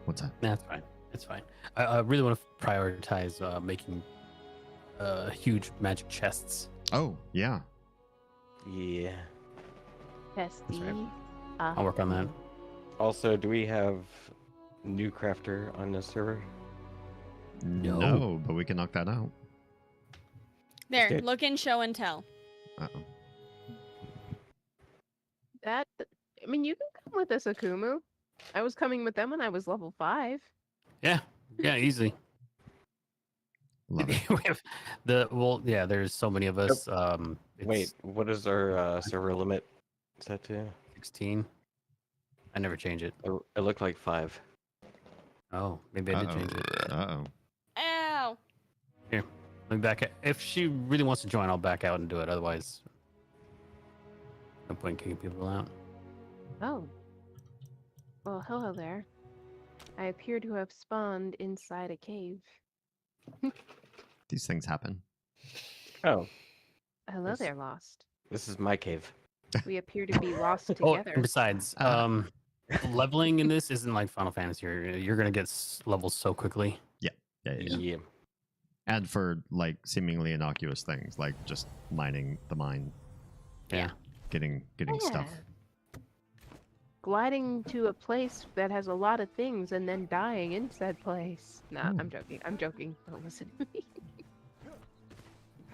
What's that? Nah, it's fine. It's fine. I really want to prioritize making huge magic chests. Oh, yeah. Yeah. Pesty. right. I'll work on that. Also, do we have new crafter on this server? No, but we can knock that out. There, Okay. look in show and tell. Uh-oh. That I mean, you can come with us, Akumu. I was coming with them when I was level 5. Yeah, easy. Love it. We have there's so many of us. It's Wait, what is our server limit set to? 16. I never change it. It looked like 5. Oh, maybe I did Uh-oh. change it. Uh-oh. Ow! Let me back. If she really wants to join, I'll back out and do it. Otherwise, no point kicking people out. Oh. Well, hello there. I appear to have spawned inside a cave. These things happen. Oh, Hello Yes. there, Lost. this is my cave. We appear to be lost Oh, together. and besides, leveling in this isn't like Final Fantasy. You're gonna get levels so quickly. Yeah, yeah. And for like seemingly innocuous things, like just mining the mine, Yeah. getting stuff. Yeah. Gliding to a place that has a lot of things and then dying in said place. Nah, Ooh. I'm joking. I'm joking. Don't listen to me.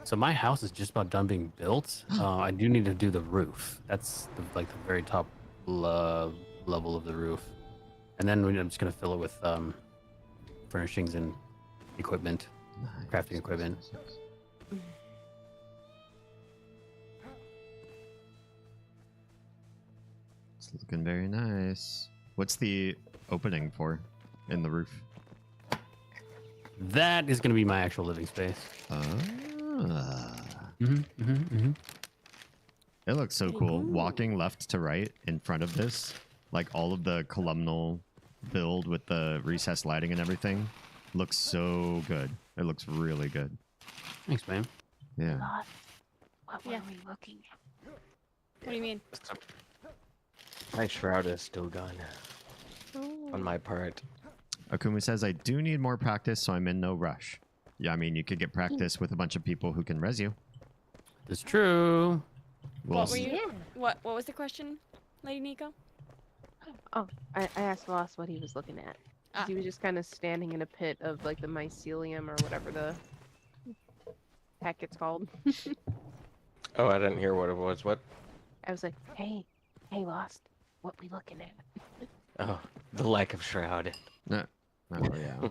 So my house is just about done being built. I do need to do the roof. That's the very top level of the roof, and then I'm just gonna fill it with furnishings and equipment, crafting equipment. It's looking very nice. What's the opening for in the roof? That is going to be my actual living space. It looks so Pretty cool. cool. Walking left to right in front of this, like all of the columnal build with the recessed lighting and everything, looks so good. It looks really good. Thanks, man. Yeah. Lost. What were Yeah. we looking at? What do you mean? My shroud is still gone on my part. Akumi says, I do need more practice, so I'm in no rush. Yeah, I mean, you could get practice with a bunch of people who can res you. It's true. We'll What were see. you? Yeah. What was the question, Lady Nico? Oh, I asked Lost what he was looking at. 'Cause Ah. He was just kind of standing in a pit of like the mycelium or whatever the heck it's called. Oh, I didn't hear what it was. What? I was like, hey, Lost, what we looking at? Oh, the lack of shroud. Oh, yeah.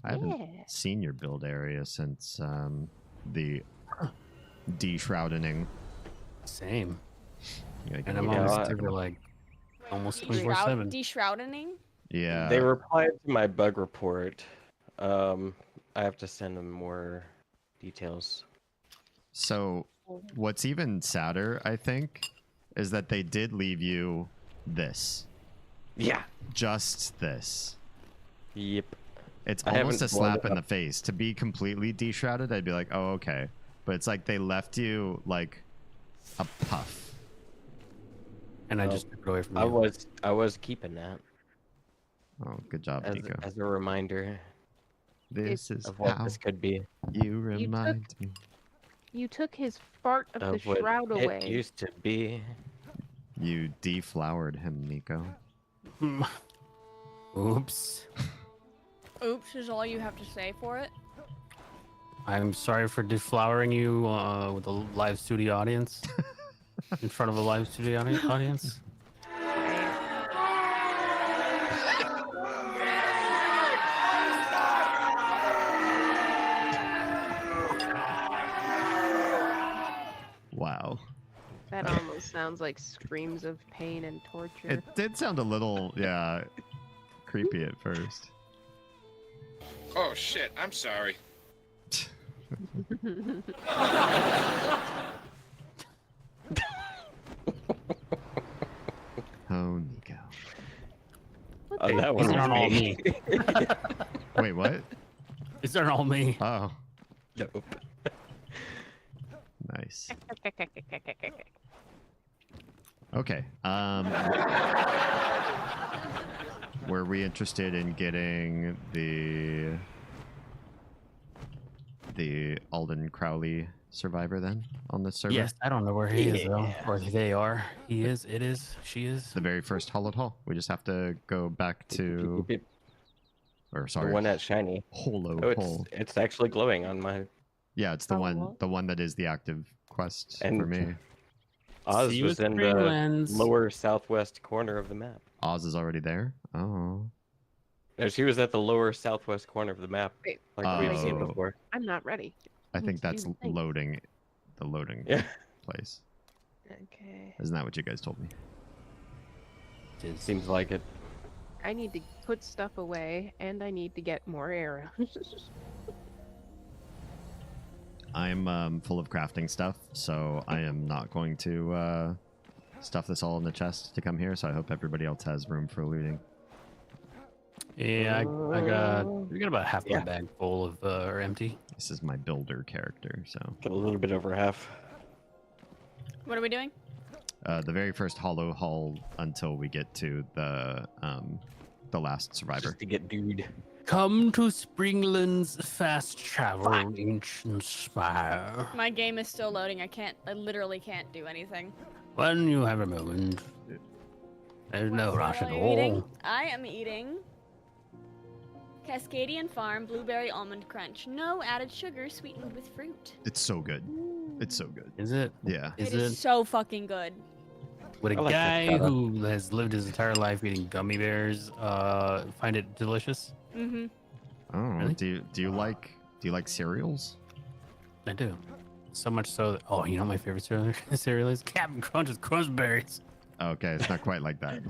I haven't Yeah. seen your build area since the de-shrouding. Same. Yeah, And I'm Yeah, always I- active like almost 24/7. Deshrouding? yeah. They replied to my bug report. I have to send them more details. So what's even sadder, I think, is that they did leave you this. Yeah. Just this. Yep. It's I almost a haven't blown slap it in up. the face. To be completely de-shrouded, I'd be like, oh, okay. But it's like they left you like a puff. And I Oh, just took it away from I you. was keeping that Oh, good job, as, Nico. as a reminder This is of what how this could be. you remind me. You took his fart of the Of what shroud it away. used to be. You deflowered him, Nico. Oops. Oops is all you have to say for it. I'm sorry for deflowering you with a live studio audience. In front of a live studio audience. Wow. That almost sounds like screams of pain and torture. It did sound a little, yeah, creepy at first. Oh shit, I'm sorry. Oh, Nico. Oh, that These one aren't all was me. me. Wait, what? These aren't all me. Oh, Nope. nice. Okay. Were we interested in getting the Alden Crowley survivor then on this server? Yes, I don't know where he is though, Yeah. or they are. He is. It is. She is. The very first hollowed hall. We just have to go back to, or The sorry, one that's shiny. hollow Oh, hole. it's actually glowing on my. Yeah, it's the Oh, one, what? the one that is the active quest And for me. Oz See you was at in the Springlands. lower southwest corner of the map. Oz is already there. Oh, No, she was at the lower southwest corner of the map, Wait, like we've seen Oh. before. I'm not ready. I Need think to do that's the thing. loading, the loading Yeah. place. Okay. Isn't that what you guys told me? It is. Seems like it. I need to put stuff away, and I need to get more arrows. I'm full of crafting stuff, so I am not going to stuff this all in the chest to come here. So I hope everybody else has room for looting. Yeah, we got about half my Yeah. bag full of or empty. This is my builder character, so Got a little bit over half. What are we doing? the very first hollow hull until we get to the last survivor. Just to get dude. Come to Springland's fast travel ancient spire. My game is still loading. I literally can't do anything. When you have a moment. There's no What rush at are you eating? all. I am eating Cascadian Farm Blueberry Almond Crunch. No added sugar, sweetened with fruit. It's so good. It's so good. Is it? Yeah. Is It it? is so fucking good. Would a I like that guy feta. who has lived his entire life eating gummy bears find it delicious? Mm-hmm. Oh, Really? do you like cereals? I do. So much so that, oh, you know what my favorite cereal is? Captain Crunch with Crunch Berries. Okay, it's not quite like that.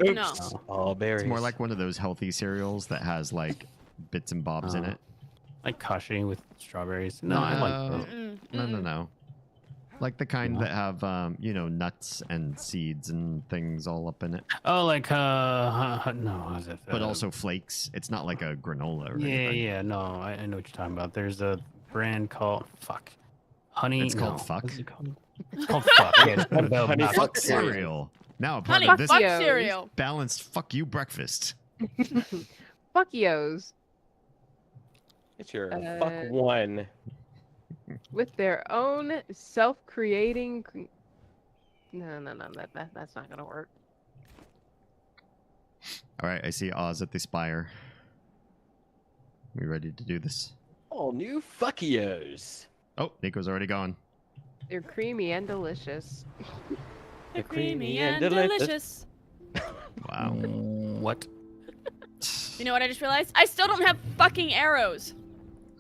No. Oh, All berries. It's more like one of those healthy cereals that has like bits and bobs in Oh. it. like Kashi with strawberries. No, I like those. No. Like the kind No? that have nuts and seeds and things all up in it, Oh, like no, what is it? but also flakes. It's not like a granola or yeah, anything. yeah. No, I know what you're talking about. There's a brand called Honey. It's called no, Fuck? What's it called? It's called Fuck. Yeah, it's called Honey not Fuck Fuck cereal. Now a part Honey, of this fuck Yo. cereal. balanced fuck you breakfast. Fuck yos. It's your Uh, fuck one. With their own self-creating. No, that's not gonna work. All right, I see Oz at the spire. We ready to do this? All new fuckios. Oh, Nico's already gone. They're creamy and delicious. They're creamy creamy and and delicious. delicious. Wow. What? You know what I just realized? I still don't have fucking arrows.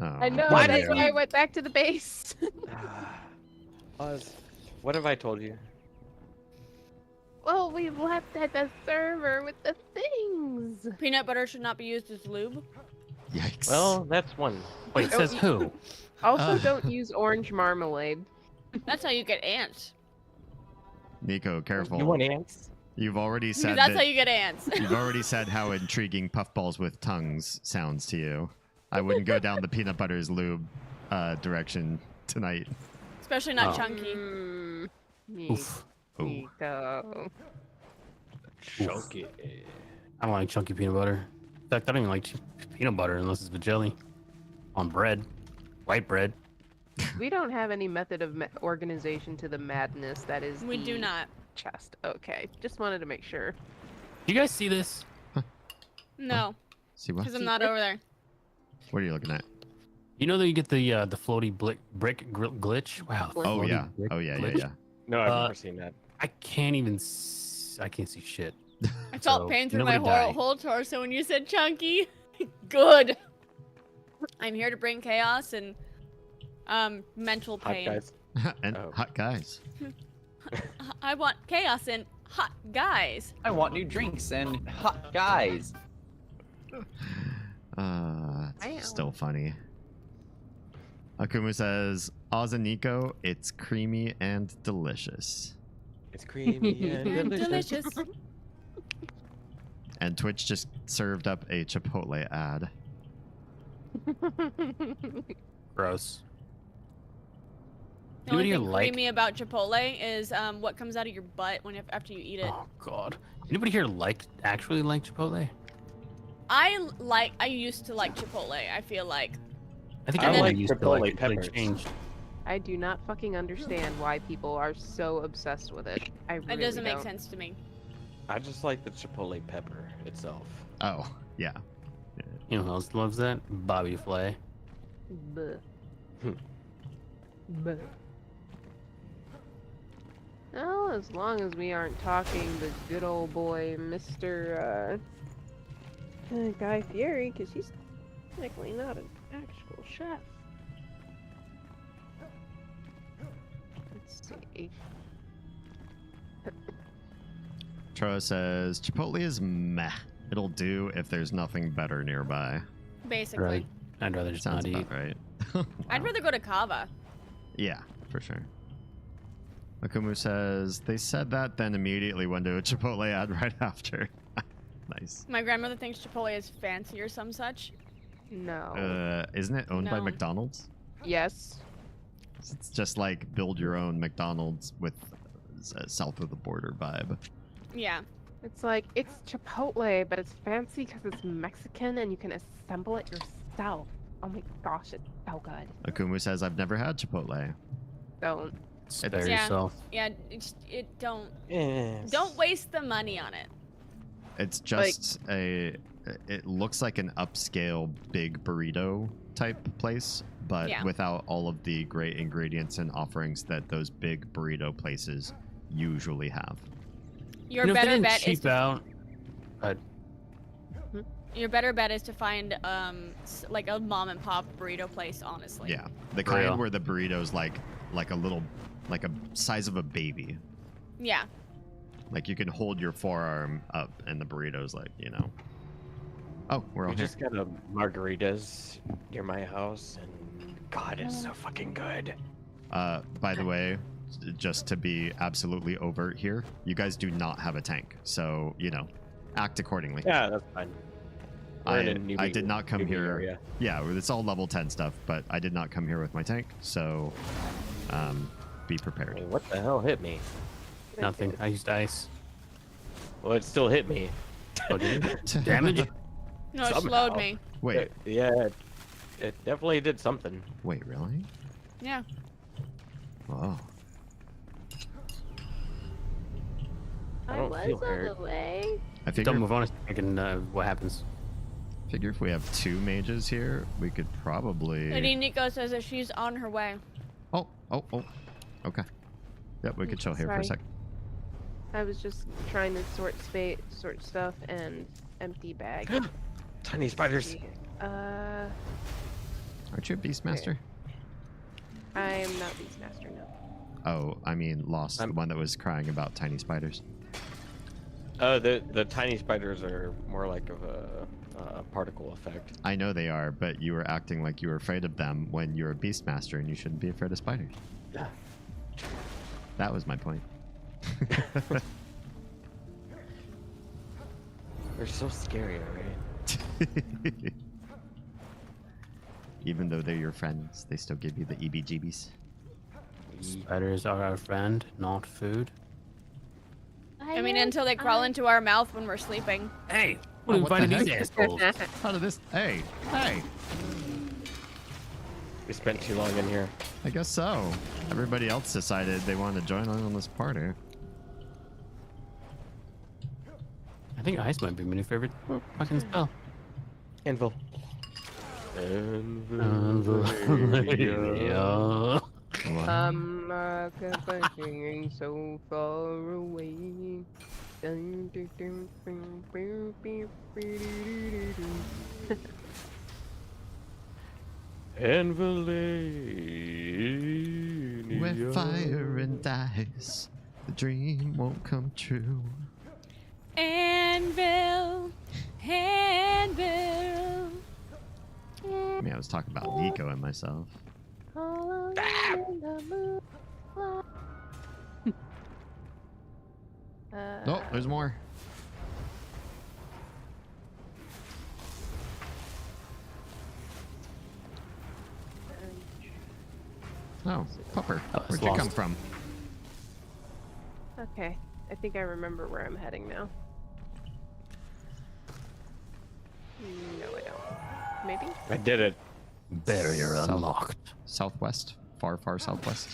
Oh, I know. Why That's did why I went back to the base. Oz, what have I told you? Well, we left at the server with the things. Peanut butter should not be used as lube. Yikes. Well, that's one. Wait, it says who? Also, don't use orange marmalade. That's how you get ants. Nico, careful. You want ants? You've already Because said that's that, how you get ants. you've already said how intriguing puffballs with tongues sounds to you. I wouldn't go down the peanut butter's lube direction tonight. Especially not Oh. chunky. Oof. Ooh. Nico. Chunky. I don't like chunky peanut butter. In fact, I don't even like peanut butter unless it's with jelly on bread, white bread. We don't have any method of organization to the madness that is. We do the not. Chest. Okay, just wanted to make sure. You guys see this? No, See what? because I'm not over there. What are you looking at? You know that you get the floaty brick glitch? Wow. Oh floaty yeah. brick Oh yeah. glitch? Yeah. No, I've Uh, never seen that. I can't even. I can't see shit. I felt So, pain through my nobody die. whole torso when you said chunky. Good. I'm here to bring chaos and mental Hot pain. guys. And Oh. hot guys. I want chaos and hot guys. I want new drinks and hot guys. It's still funny. Akumu says, Oz and Nico, it's creamy and delicious. It's creamy and And delicious. delicious. And Twitch just served up a Chipotle ad. Gross. The only Anybody thing here like? creamy about Chipotle is what comes out of your butt after you eat it. Oh God. Anybody here actually like Chipotle? I used to like Chipotle. I feel like I think I everybody like used to Chipotle like it until peppers. it changed. I do not fucking understand why people are so obsessed with it. I really it doesn't make don't. sense to me. I just like the Chipotle pepper itself. Oh, yeah. You know who else loves that? Bobby Flay. Bleh. Hmm. Bleh. Well, as long as we aren't talking the good old boy, Mr. Guy Fieri, because he's technically not an actual chef. Let's see. Troa says, Chipotle is meh. It'll do if there's nothing better nearby. Basically, Right. I'd rather just Sounds not eat. about right. I'd Wow. rather go to Kava. Yeah, for sure. Akumu says, they said that, then immediately went to a Chipotle ad right after. Nice. My grandmother thinks Chipotle is fancy or some such. No. Isn't it owned by No. McDonald's? Yes. It's just like build your own McDonald's with a south of the border vibe. Yeah. It's like, it's Chipotle, but it's fancy because it's Mexican and you can assemble it yourself. Oh my gosh, it's so good. Akumu says, I've never had Chipotle. Don't. Spare Yeah. yourself. Yeah. It don't Yes. waste the money on it. It's just it looks like an upscale big burrito type place, but Yeah. without all of the great ingredients and offerings that those big burrito places usually have. Your You know, if they better didn't bet is cheap out. Your better bet is to find like a mom and pop burrito place, honestly. Yeah, the For real. kind where the burrito's like a little, like a size of a baby. Yeah. Like you can hold your forearm up, and the burrito's like, you know. Oh, we're all We here. just got a margaritas near my house, and God, it's so fucking good. By the way, just to be absolutely overt here, you guys do not have a tank, so you know, act accordingly. Yeah, that's fine. We're in a I newbie- did not come newbie here. area. Yeah, it's all level 10 stuff, but I did not come here with my tank, so be I prepared. mean, what the hell hit me? Nothing. I used ice. Well, it still hit me. Oh, did it? Damage? No, it Somehow. slowed me. Wait, Yeah, it definitely did something. wait, really? Yeah. Whoa. I I don't was feel on hurt. the way. I Don't figure, move on. Thinking what happens. figure if we have 2 mages here, we could probably. Lady Nico says that she's on her way. Oh. Okay. Yep, we could chill here for a Sorry. sec. I was just trying to sort stuff and empty bag. Tiny spiders. Uh, Aren't you a Beastmaster? I am not Beastmaster, no. Oh, I mean, Lost, the I'm- one that was crying about tiny spiders. The tiny spiders are more like of a particle effect. I know they are, but you were acting like you were afraid of them when you're a Beastmaster, and you shouldn't be afraid of spiders. Yeah. That was my point. They're so scary, right? Even though they're your friends, they still give you the EBGBs. Spiders are our friend, not food. I mean, until they crawl into our mouth when we're sleeping. Hey, Oh, what what the invited these heck? assholes? How did this? Hey! We spent too long in here. I guess so. Everybody else decided they wanted to join on this party. I think ice might be my new favorite fucking spell. Anvil. Yeah. What? Singing so far away. With fire and ice, the dream won't come true. Anvil. Anvil. I mean, I was talking about Nico and myself. Oh, there's more. Oh, Pupper. Oh, it's Where'd you come lost. from? Okay, I think I remember where I'm heading now. No, I don't. Maybe? I did it. Barrier South- unlocked. Southwest. Far, far southwest.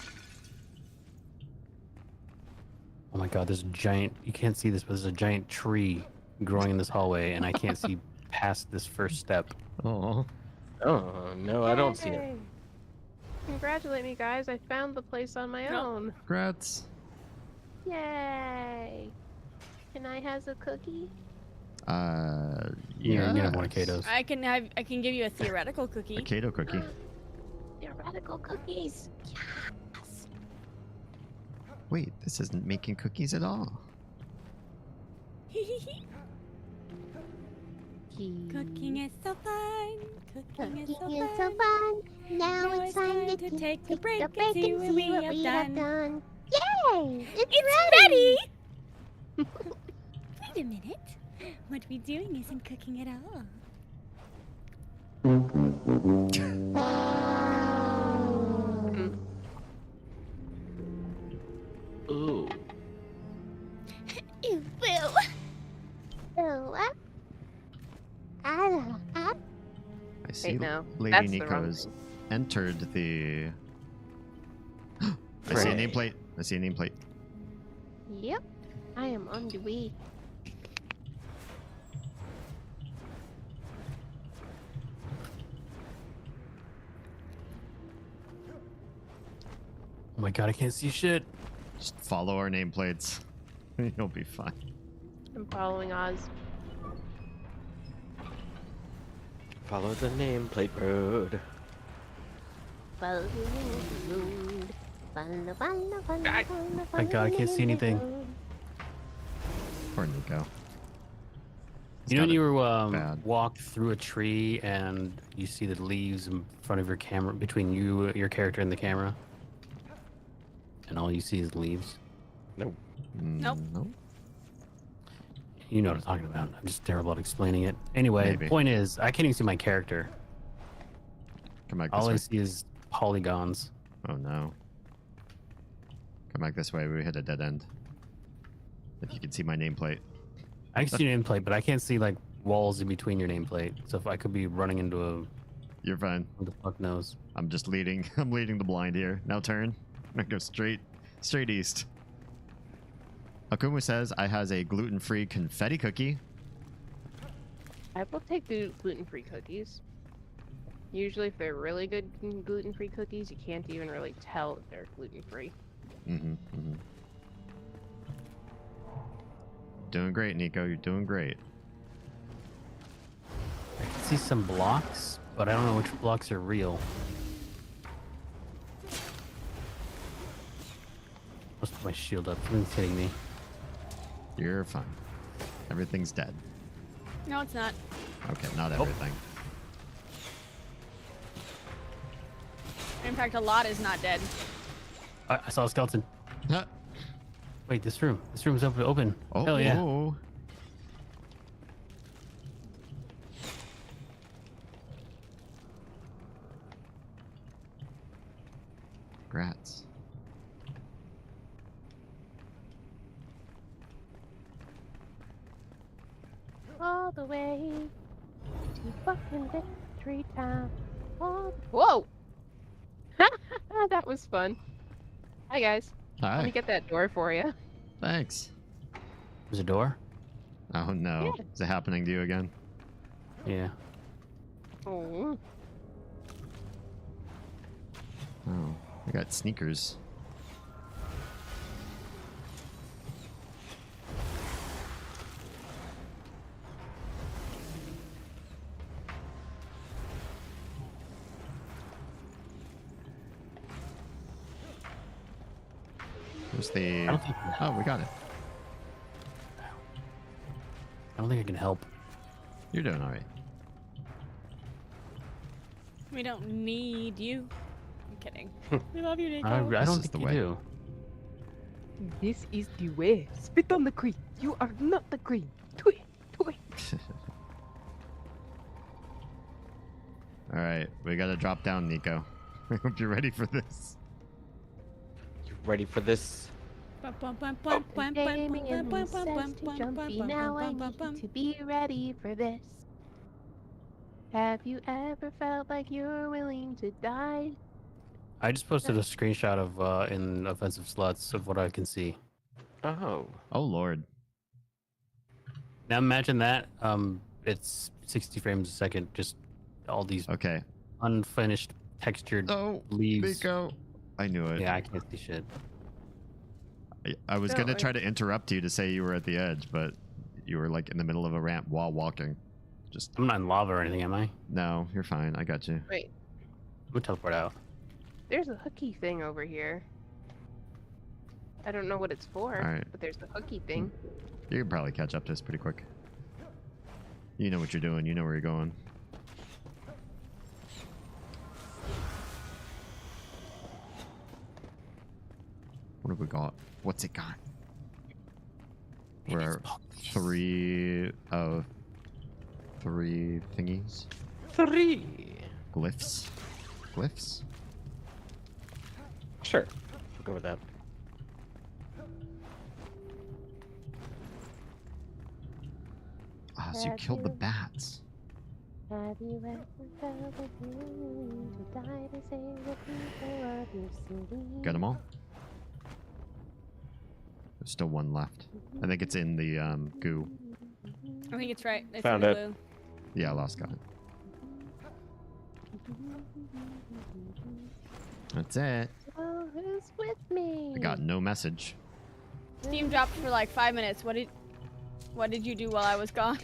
Oh my god, there's a giant. You can't see this, but there's a giant tree growing in this hallway, and I can't see past this first step. Oh. Oh, no, I don't see it. Yay! Congratulate me, guys. I found the place on my own. Congrats. Yay! Can I have a cookie? Yeah. You can have one of Kato's. I can give you a theoretical cookie. A Kato cookie. They're radical cookies. Yes! Wait, this isn't making cookies at all. Cooking is so fun. Cooking is so Cooking is so fun. fun. Now Now it's time to take a take break a and break see and what see we what have we have done. done. Yay! It's ready! Wait a minute. What we're doing isn't cooking at all. Ooh. Ew, boo. So, I see Wait, no. Lady That's the Nico wrong has thing. entered the... I see a Right. nameplate. I see a nameplate. yep. I am on the way. Oh my god, I can't see shit. Just follow our nameplates. You'll be fine. I'm following Oz. Follow the nameplate road. Follow the road. Follow, follow, follow, Ah. follow, My God, I can't see anything. Poor Nico. He's You know when got you it were bad. walk through a tree and you see the leaves in front of your camera, between you, your character, and the camera, and all you see is leaves? Nope. No. You know what I'm talking about. I'm just terrible at explaining it. Anyway, Maybe. the point is, I can't even see my character. Come back All this I way. see is polygons. Oh no. Come back this way. We hit a dead end. If you can see my nameplate. I can see your nameplate, but I can't see like walls in between your nameplate. So if I could be running into a, You're fine. who the fuck knows? I'm just leading. I'm leading the blind here. Now turn. I'm gonna go straight east. Akumu says I has a gluten-free confetti cookie. I will take the gluten-free cookies. Usually, if they're really good gluten-free cookies, you can't even really tell if they're gluten-free. Doing great, Nico. You're doing great. I can see some blocks, but I don't know which blocks are real. Let's put my shield up. Something's hitting me. You're fine. Everything's dead. No, it's not. Okay, not Oh. everything. In fact, a lot is not dead. I saw a skeleton. Huh. Wait, this room. This room's open. Oh, Hell yeah. oh. Grats. All the way to fucking Victory Town. Whoa! That was fun. Hi guys. Let me Hi. get that door for you. Thanks. There's a door? Oh no. Yeah. Is it happening to you again? Yeah. Oh. Oh. I got sneakers. Where's I the... don't think Oh, we got it. I can help. You're doing all right. We don't need you. I'm kidding. We love you, Nico. I This don't is think the you way. do. This is the way. Spit on the cream. You are not the cream. Do it. Do it. All right, we gotta drop down, Nico. I hope you're ready for this. You ready for this? Gaming and says to Jumpy, now I need you to be ready for this. Have you ever felt like you're willing to die? I just posted a screenshot of in Offensive Sluts of what I can see. Oh. Oh Lord. Now imagine that. It's 60 frames a second. Just all these Okay. unfinished textured Oh, leaves. Nico. I knew it. Yeah, I can't see shit. I was No, gonna I- try to interrupt you to say you were at the edge, but you were like in the middle of a ramp while walking. Just I'm not in lava or anything, am I? I'm no, you're fine. I got you. Wait. gonna teleport out. There's a hooky thing over here. I don't know what it's for, Alright. but there's the hooky thing. You can probably catch up to us pretty quick. You know what you're doing. You know where you're going. What have we got? What's it got? Maybe it's We're Pokemon. three thingies. 3. Glyphs. Glyphs? Sure. We'll go with that. Ah, so you killed the bats. Have you ever felt like you're willing to die to save the people of your city? Got them all? There's still one left. I think it's in the goo. I think it's right. It's Found in it. the blue. Yeah, Lost got it. That's it. Oh, who's with me? I got no message. Steam dropped for like 5 minutes. What did you do while I was gone?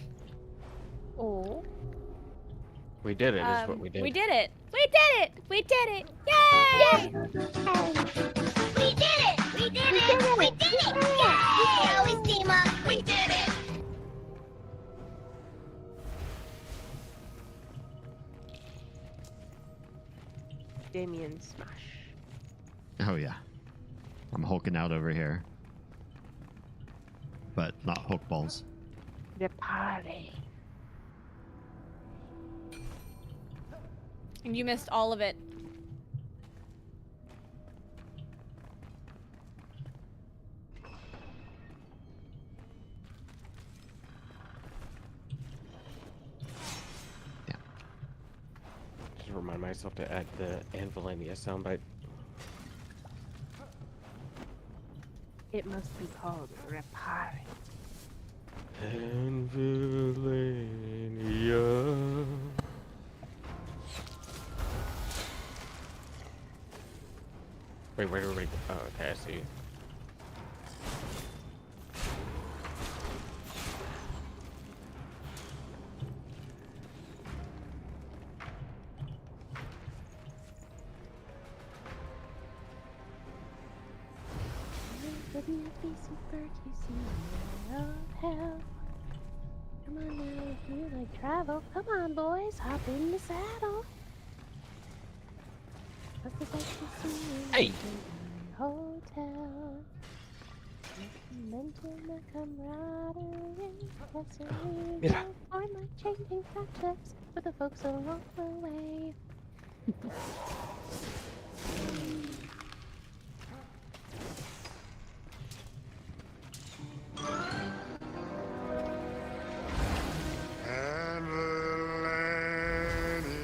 Oh, We did it, is what we did. We did it! We did it! We did it! Yay! We did it! We did it! We did it! Yay! Always team up! We did it! Damien smash. Oh yeah, I'm hulking out over here, but not Hulk balls. The party. And you missed all of it. Just remind myself to add the Anvilania soundbite. It must be called Repari. Anvilania. Wait. Oh, okay, I see. Wouldn't it be super juicy of hell? Come on now, if you like travel. Come on, boys, hop in the saddle. What's the best to see in Hey. the hotel? Mention the camaraderie. That's a Mira. for my changing friendships with the folks along the way.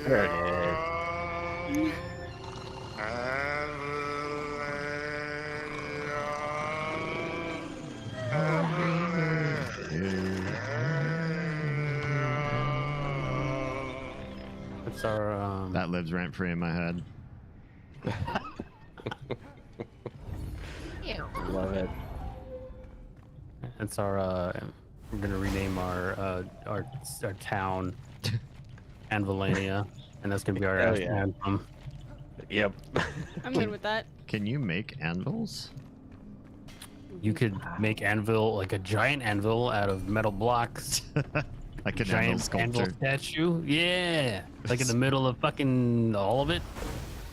There it is. It's our That lives rent free in my head. Love it. it's our we're gonna rename our town Anvilania, and that's gonna be our Hell yeah. anthem. Yep. I'm good with that. Can you make anvils? You could make anvil, like a giant anvil out of metal blocks. Like an anvil Giant anvil sculptor. statue. Yeah. Like in the middle of fucking all of it.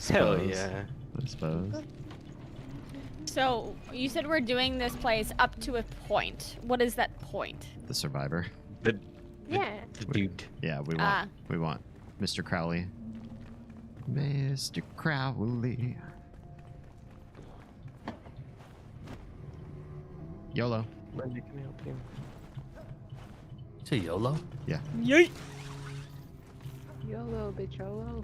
Hell Suppose. yeah. I suppose. So, you said we're doing this place up to a point. What is that point? The survivor. Yeah. Dude. Yeah, Ah. we want Mr. Crowley. Mr. Crowley. YOLO. Wendy, can I help you? Say YOLO. Yeet! YOLO, bitch, YOLO.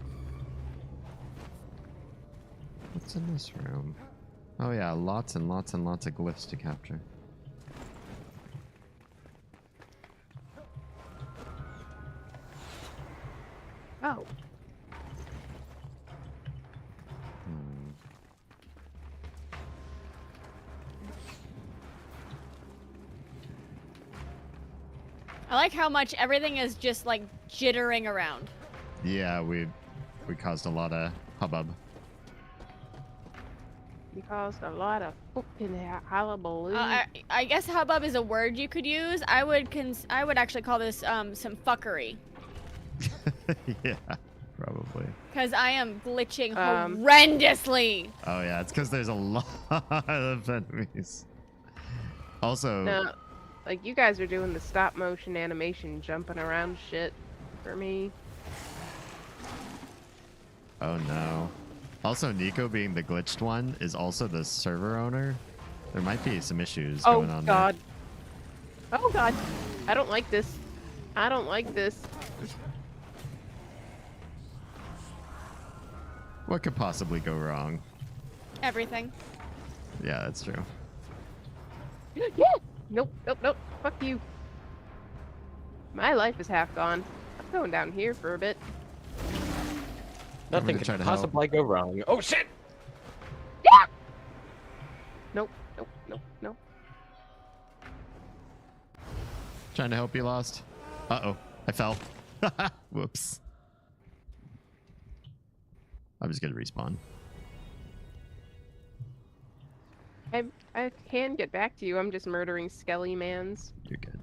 What's in this room? Oh yeah, lots and lots and lots of glyphs to capture. Oh. Hmm. I like how much everything is just like jittering around. Yeah, we caused a lot of hubbub. You caused a lot of fucking hullabaloo. I guess hubbub is a word you could use. I would actually call this some fuckery. Yeah, probably. Because I am glitching Um, horrendously. Oh yeah, it's because there's a lot of enemies. Also, No, like you guys are doing the stop motion animation jumping around shit for me. oh no. Also, Nico being the glitched one is also the server owner. There might be some issues Oh going on god. Oh god. I don't like this. I don't like this. there. What could possibly go wrong? Everything. Yeah, that's true. Yeah. Nope. Fuck you. My life is half gone. I'm going down here for a bit. Nothing gonna try could to help. possibly go wrong. Oh shit! Yeah. Nope. Trying to help you, Lost. Uh-oh, I fell. Whoops. I'm just gonna respawn. I can get back to you. I'm just murdering Skelly Mans. You're good.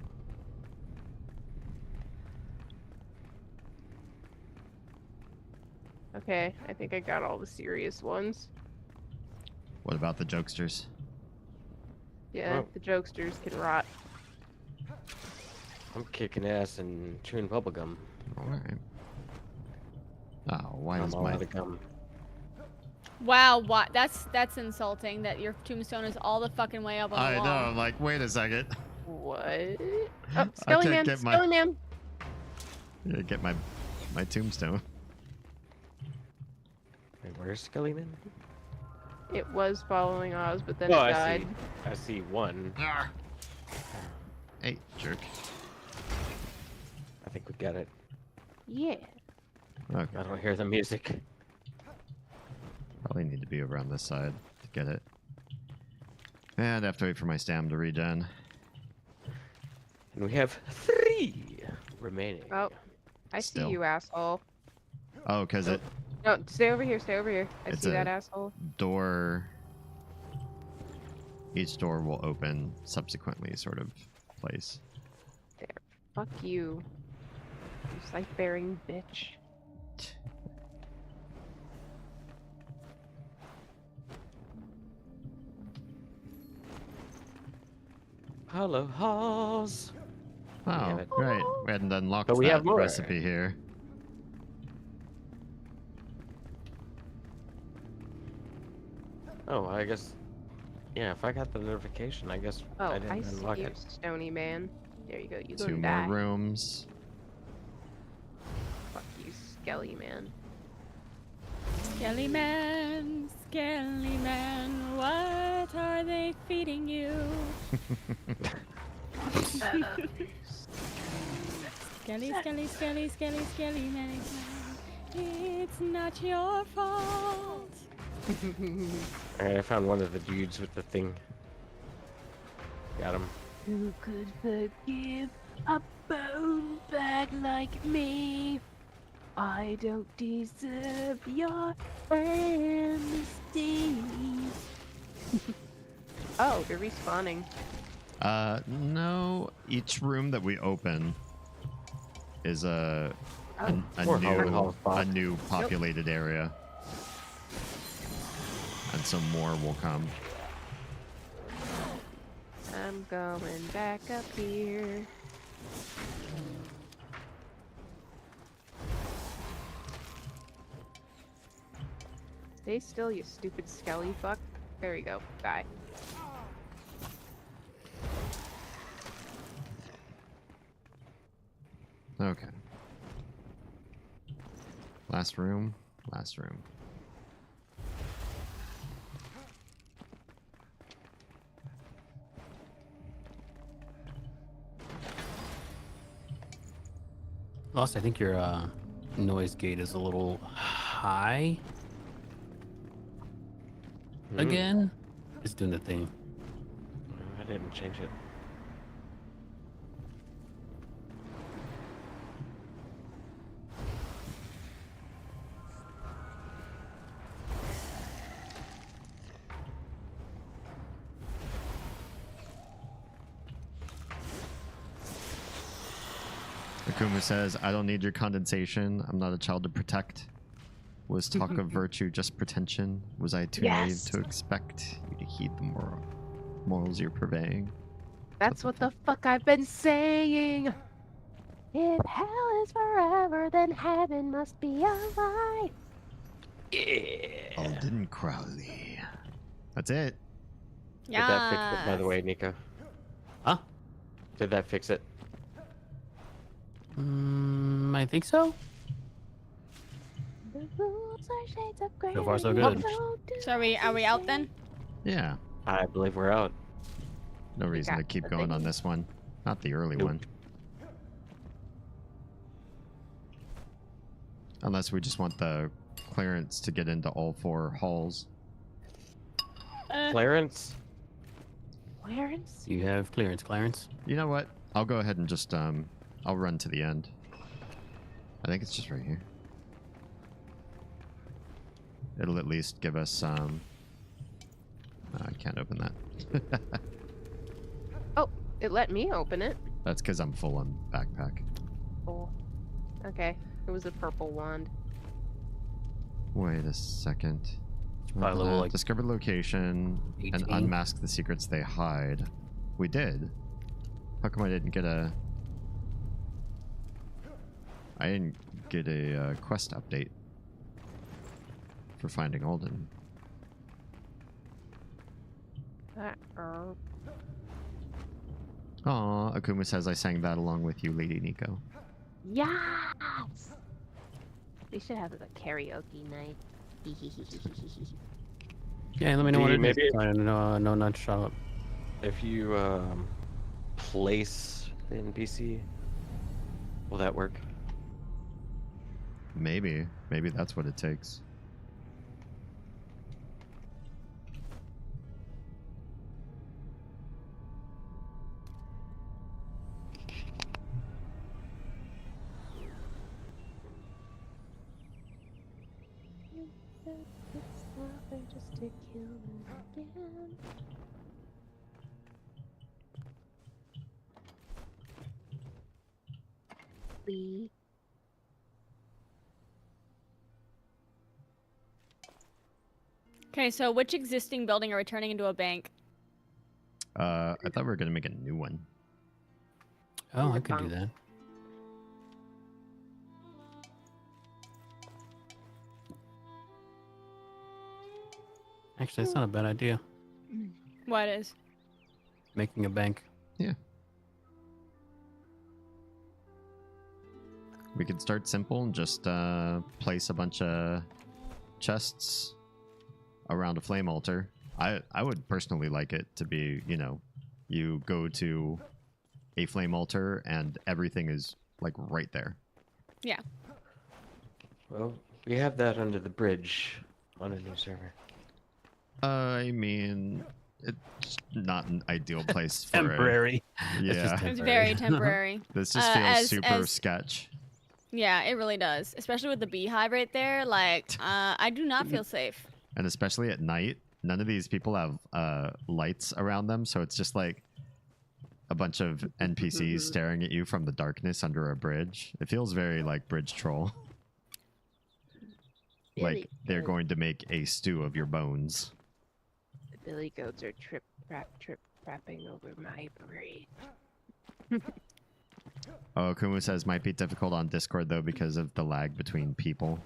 Okay, I think I got all the serious ones. What about the jokesters? Yeah, Oh. the jokesters can rot. I'm kicking ass and chewing bubblegum. All right. Oh, why I'm does all my out of gum. Wow, what? That's insulting. That your tombstone is all the fucking way up on the I wall. know. I'm like, wait a second. What? Oh, I Skelly can't Man! get my- Skelly Man! Yeah, get my tombstone. Wait, where's Skelly Man? It was following Oz, but then Oh, it I died. see. I see one. Hey, jerk. I think we got it. Yeah. Okay. I don't hear the music. Probably need to be over on this side to get it. And I have to wait for my stam to regen. And we have 3 remaining. Oh, I Still. see you, asshole. Oh, because it No, stay over here. Stay over here. I It's see that a- asshole. door. Each door will open subsequently, sort of place. Fuck you. You sight-bearing bitch. Hollow halls. Oh, have it. right. We hadn't unlocked But we that have more. recipe here. Oh, I guess. Yeah, if I got the notification, I guess Oh, I I didn't see unlock you, it. Stony Man. There you go. You 2 gonna more die. rooms. Fuck you, Skelly Man. Skelly man, what are they feeding you? Skelly man. It's not your fault. Alright, I found one of the dudes with the thing. Got him. Who could forgive a bone bag like me? I don't deserve your amnesty. Oh, they're respawning. No. Each room that we open is a More Hollow Halls, a Bob. new populated area, and some more will come. I'm going back up here. Stay still, you stupid skelly fuck. There we go. Die. Okay. Last room. Last room. Lost, I think your noise gate is a little high. Again? It's doing the thing. I didn't change it. Akuma says, I don't need your condensation. I'm not a child to protect. Was talk of virtue just pretension? Was I too naive to expect you to heed the morals you're purveying? That's what the fuck I've been saying. If hell is forever, then heaven must be a lie. Yeah. Alden Crowley. That's it. Did that fix it, by the way, Nico? Huh? Did that fix it? I think so. The rules are shades of gray. So far, so and good. don't do So are we out then? Yeah. I believe we're out. No reason to got keep the going on thing. this one. Not the early Nope. one. Unless we just want the clearance to get into all 4 halls. Clarence? Clarence? You have clearance, Clarence. You know what? I'll go ahead and just I'll run to the end. I think it's just right here. It'll at least give us some. I can't open that. Oh, it let me open it. That's because I'm full on backpack. Oh. Okay. It was a purple wand. Wait a second. Probably level, like, Discover location and 18. unmask the secrets they hide. We did. How come I didn't get a... I didn't get a quest update for finding Alden. Aw, Akuma says I sang that along with you, Lady Nico. Yes! We should have a karaoke night. Yeah, let me know what it is. Maybe- No, not shut up. If you place the NPC, will that work? Maybe. Maybe that's what it takes. Just to kill them again. Lee. Okay, so which existing building are we turning into a bank? I thought we were gonna make a new one. Oh, I could do that. Actually, that's not a bad idea. What is? Making a bank. Yeah. We could start simple and just place a bunch of chests around a flame altar. I would personally like it to be, you know, you go to a flame altar and everything is like right there. Yeah. Well, we have that under the bridge on a new server. I mean, it's not an ideal place for Temporary. Yeah. It's just It's very temporary. This just feels as- super as- sketch. Yeah, it really does. Especially with the beehive right there. Like, I do not feel safe. And especially at night, none of these people have lights around them, so it's just like a bunch of NPCs staring at you from the darkness under a bridge. It feels very like Bridge Troll. Like they're going to make a stew of your bones. The billy goats are trip crapping over my bridge. Oh, Kumu says might be difficult on Discord though because of the lag between people.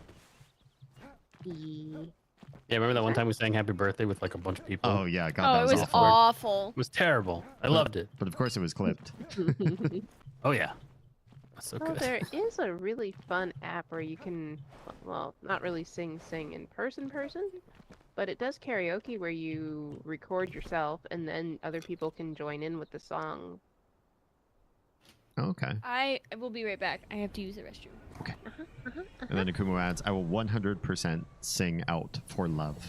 Yeah, remember that one time we sang Happy Birthday with like a bunch of people? Oh yeah, God, Oh, that it was was awful. awful. It was terrible. I loved it. But of course it was clipped. Oh yeah. That's so Oh, good. there is a really fun app where you can, well, not really sing in person, but it does karaoke where you record yourself and then other people can join in with the song. Okay. I will be right back. I have to use the restroom. Okay. And then Akumu adds, I will 100% sing out for love.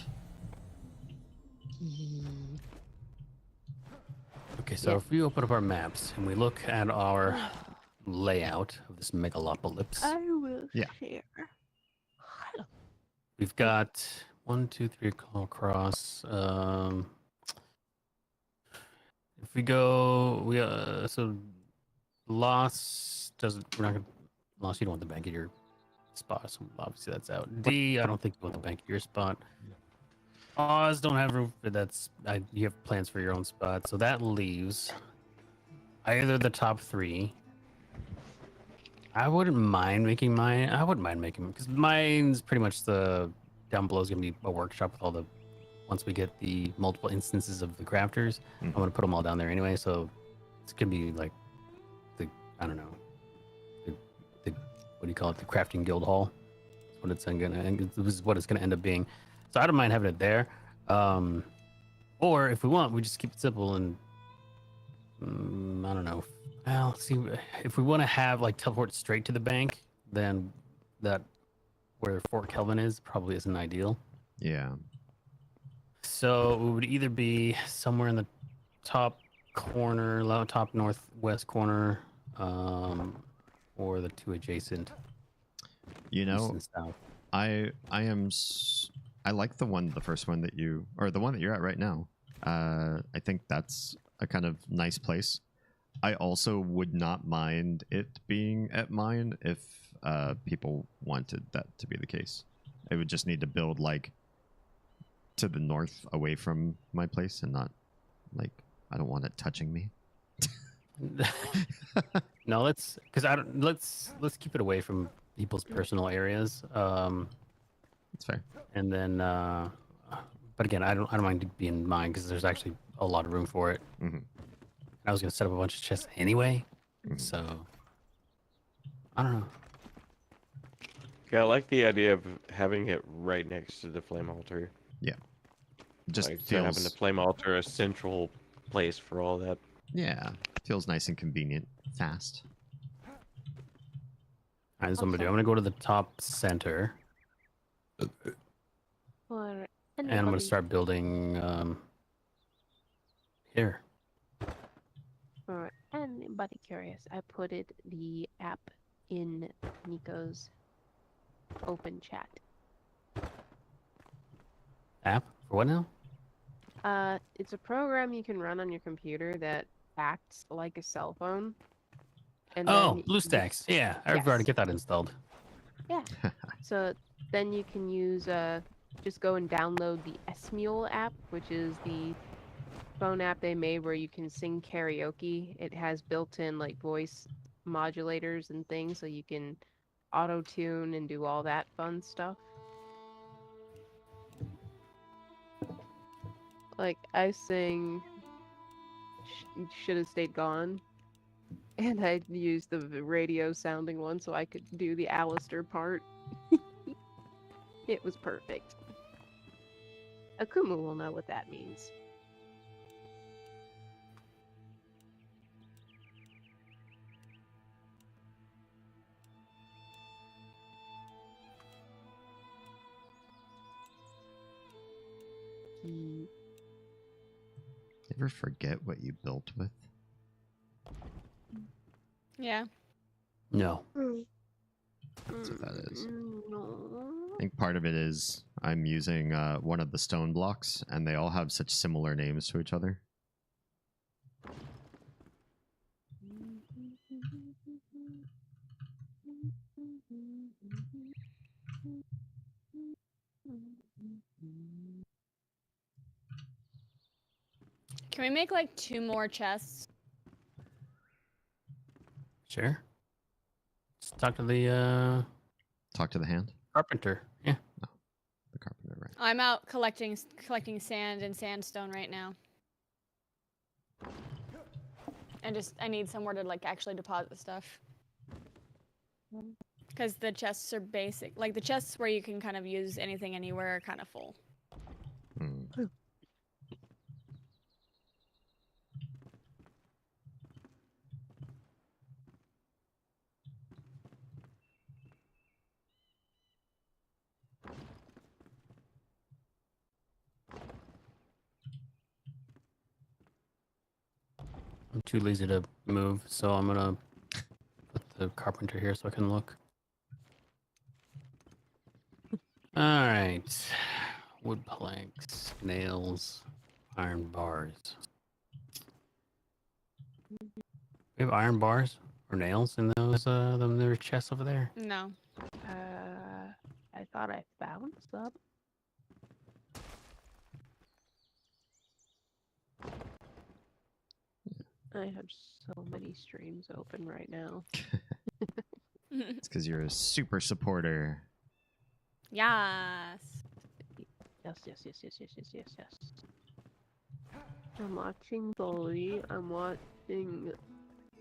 Okay, so if we open up our maps and we look at our layout of this megalopolis, I will Yeah. share. we've got 1, 2, 3 all across. If we go, so Lost doesn't. We're not gonna. Lost, you don't want the bank at your spot, so obviously that's out. D, I don't think you want the bank at your spot. Oz don't have room for that's. You have plans for your own spot, so that leaves either the top 3. I wouldn't mind making mine. I wouldn't mind making because mine's pretty much the down below is gonna be a workshop with all the. Once we get the multiple instances of the crafters, I'm gonna put them all down there anyway. So it's gonna be like the I don't know the what do you call it, the crafting guild hall. That's what it's gonna. This is what it's gonna end up being. So I don't mind having it there. Or if we want, we just keep it simple and I don't know. Well, see, if we want to have like teleport straight to the bank, then that where Fort Kelvin is probably isn't ideal. Yeah. So it would either be somewhere in the top corner, top northwest corner, or the 2 adjacent. You know, east and south. I am I like the first one that you, or the one that you're at right now. I think that's a kind of nice place. I also would not mind it being at mine if people wanted that to be the case. I would just need to build like to the north away from my place and not like I don't want it touching me. No, let's keep it away from people's personal areas. That's fair. And then, but again, I don't mind it being mine because there's actually a lot of room for it. Mm-hmm. I was gonna set up a bunch of chests anyway, so I don't know. Yeah, I like the idea of having it right next to the flame altar. Yeah. Just Like, so having feels the flame altar a central place for all that. yeah, feels nice and convenient, fast. All right, this is what I'm gonna do. I'm gonna go to the top center, For and I'm gonna anybody, start building here. for anybody curious, I put the app in Nico's open chat. App for what now? It's a program you can run on your computer that acts like a cell phone. And Oh, then BlueStacks. Yeah, I've already Yes. get that installed. So then you can use just go and download the S-Mule app, which is the phone app they made where you can sing karaoke. It has built-in like voice modulators and things, so you can auto-tune and do all that fun stuff. Like I sing "Should Have Stayed Gone," and I used the radio sounding one so I could do the Alistair part. It was perfect. Akumu will know what that means. Ever forget what you built with? Yeah. No. That's what that is. No. I think part of it is I'm using one of the stone blocks, and they all have such similar names to each other. Can we make like 2 more chests? Sure. Let's talk to the Talk to the hand. carpenter. Yeah. The carpenter, right? I'm out collecting sand and sandstone right now. And I need somewhere to like actually deposit stuff. Because the chests are basic. Like the chests where you can kind of use anything anywhere are kind of full. Hmm. I'm too lazy to move, so I'm gonna put the carpenter here so I can look. All right. Wood planks, nails, iron bars. We have iron bars or nails in those them there chests over there. No. I thought I found some. I have so many streams open right now. It's because you're a super supporter. Yes. Yes. I'm watching Bully. I'm watching.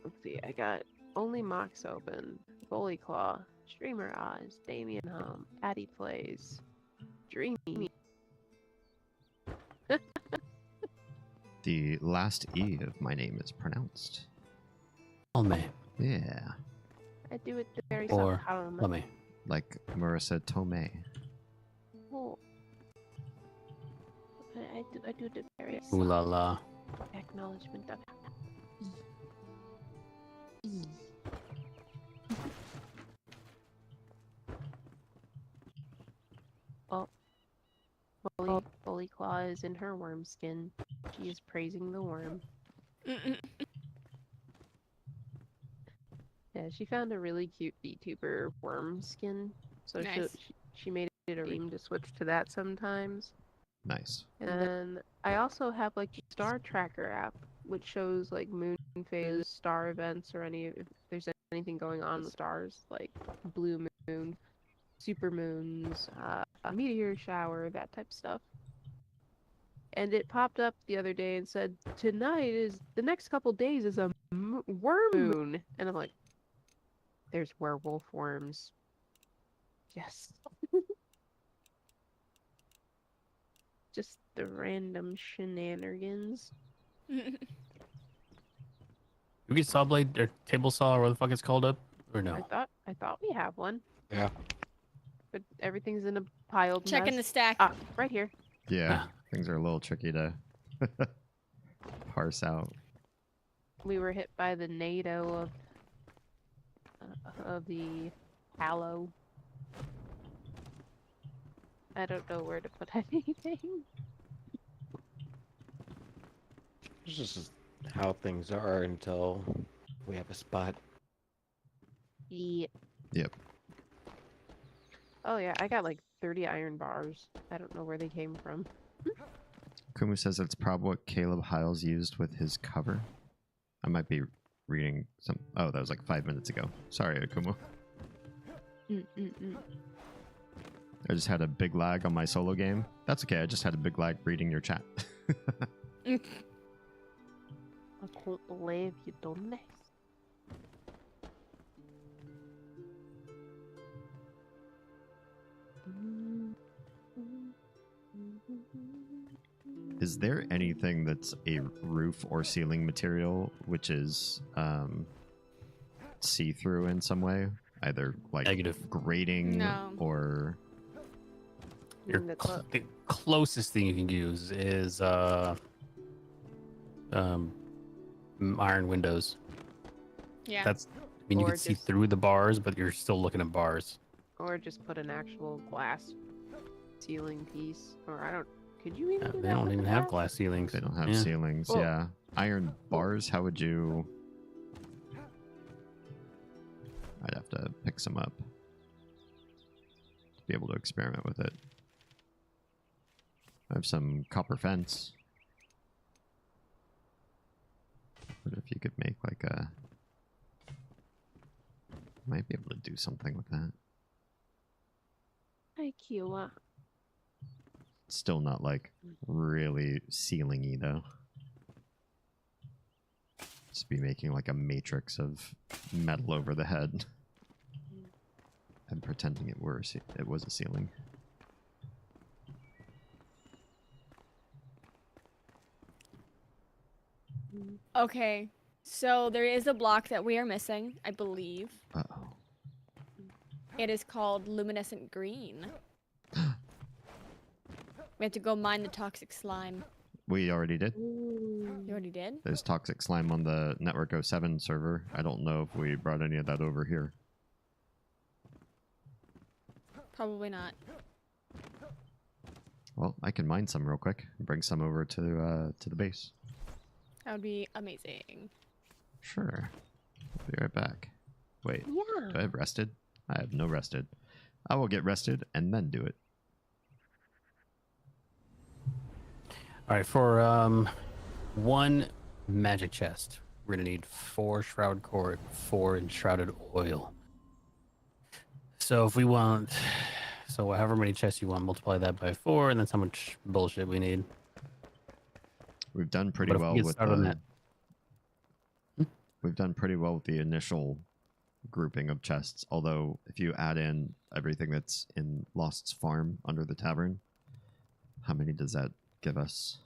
Let's see. I got Only Mox open. Bully Claw. Streamer Oz. Damien Hum. Patty Plays. Dreamy. The last E of my name is pronounced. Tome. Yeah. I do it the very Or sometime. Tome. Like Marissa Tomei. Oh. I do the very Ooh la la. acknowledgement of Oh. Bully Claw is in her worm skin. She is praising the worm. Yeah, she found a really cute VTuber worm skin, so Nice. she made it a ream to switch to that sometimes. Nice. And then I also have like the Star Tracker app, which shows like moon phases, star events, or if there's anything going on with stars, like blue moon, super moons, a meteor shower, that type of stuff. And it popped up the other day and said, "Tonight is the next couple days is a worm moon," and I'm like, "There's werewolf worms." Yes. Just the random shenanigans. You get saw blade or table saw or what the fuck it's called up or no? I thought we have one, Yeah. but everything's in a piled Checking the mess. stack. Ah, right here. Yeah, things are a little tricky to parse out. We were hit by the NATO of the Hallow. I don't know where to put anything. It's just how things are until we have a spot. Yeah. Yep. Oh yeah, I got like 30 iron bars. I don't know where they came from. Kumu says it's probably what Caleb Hiles used with his cover. I might be reading some. Oh, that was like 5 minutes ago. Sorry, Akumu. I just had a big lag on my solo game. That's okay. I just had a big lag reading your chat. I can't believe you done this. Is there anything that's a roof or ceiling material which is see-through in some way? Either like Negative. grating No. or The closest thing you can use is iron windows. Yeah. That's I mean you Or can see just- through the bars, but you're still looking at bars. Or just put an actual glass ceiling piece. Or I don't. Could you even? do They that don't with even the have glass? glass ceilings. they don't have Yeah. ceilings. Well- Yeah. Iron bars, how would you... I'd have to pick some up to be able to experiment with it. I have some copper fence. What if you could make like a... Might be able to do something with that. Hi, Kiowa. Still not like really ceiling-y though. Just be making like a matrix of metal over the head and pretending it was a ceiling. Okay. So there is a block that we are missing, I believe. Uh-oh. It is called luminescent green. We have to go mine the toxic slime. We already did. You already did? There's toxic slime on the Network 07 server. I don't know if we brought any of that over here. Probably not. Well, I can mine some real quick and bring some over to the base. That would be amazing. Sure. I'll be right back. Wait, Yeah. do I have rested? I have no rested. I will get rested and then do it. All right, for one magic chest, we're gonna need 4 shroud cord, 4 enshrouded oil. So if we want, so however many chests you want, multiply that by 4, and that's how much bullshit we need. We've done pretty But if we well get with started on the... that- We've done pretty well with the initial grouping of chests, although if you add in everything that's in Lost's farm under the tavern, how many does that give us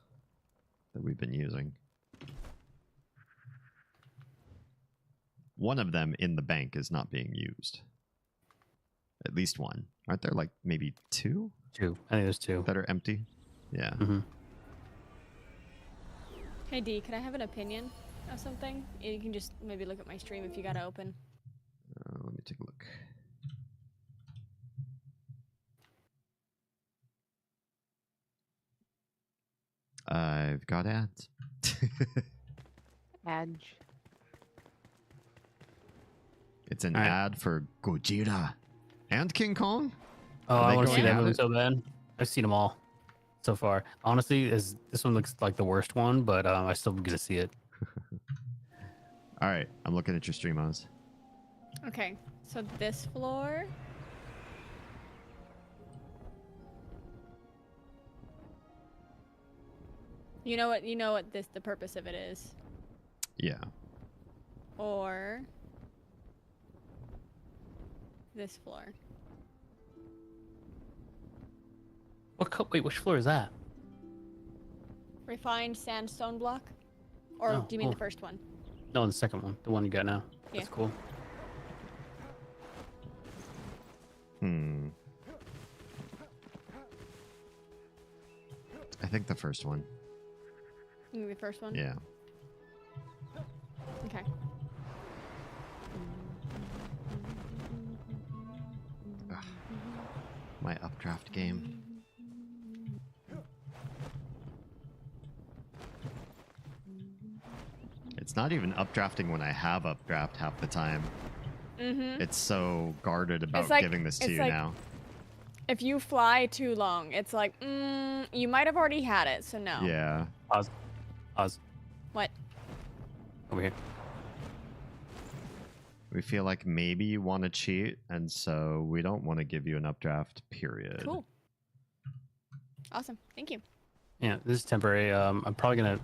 that we've been using? One of them in the bank is not being used. At least one. Aren't there like maybe 2 2. I think there's 2. that are empty? Yeah. Mm-hmm. Hey D, can I have an opinion of something? You can just maybe look at my stream if you got it open. Let me take a look. I've got ads. Edge. It's an Alright. ad for Gojira and King Kong. Oh, Are I they want to see going that at movie it? so bad. I've seen them all so far. Honestly, this one looks like the worst one, but I still get to see it. All right, I'm looking at your stream Oz. Okay, so this floor. You know what the purpose of it is. Yeah. Or this floor. Wait, which floor is that? Refined sandstone block? Or Oh, do you mean the cool. first one? No, the second one, the one you got now. Yeah. That's cool. I think the first one. You mean the first one? Yeah. Okay. Ugh. My updraft game. It's not even updrafting when I have updraft half the time. Mm-hmm. It's so guarded about like- giving this to it's you like- now. If you fly too long, it's like, you might have already had it, so no. Yeah. Oz, What? over here. We feel like maybe you want to cheat, and so we don't want to give you an updraft, period. Cool. Awesome. Thank you. Yeah, this is temporary. I'm probably gonna.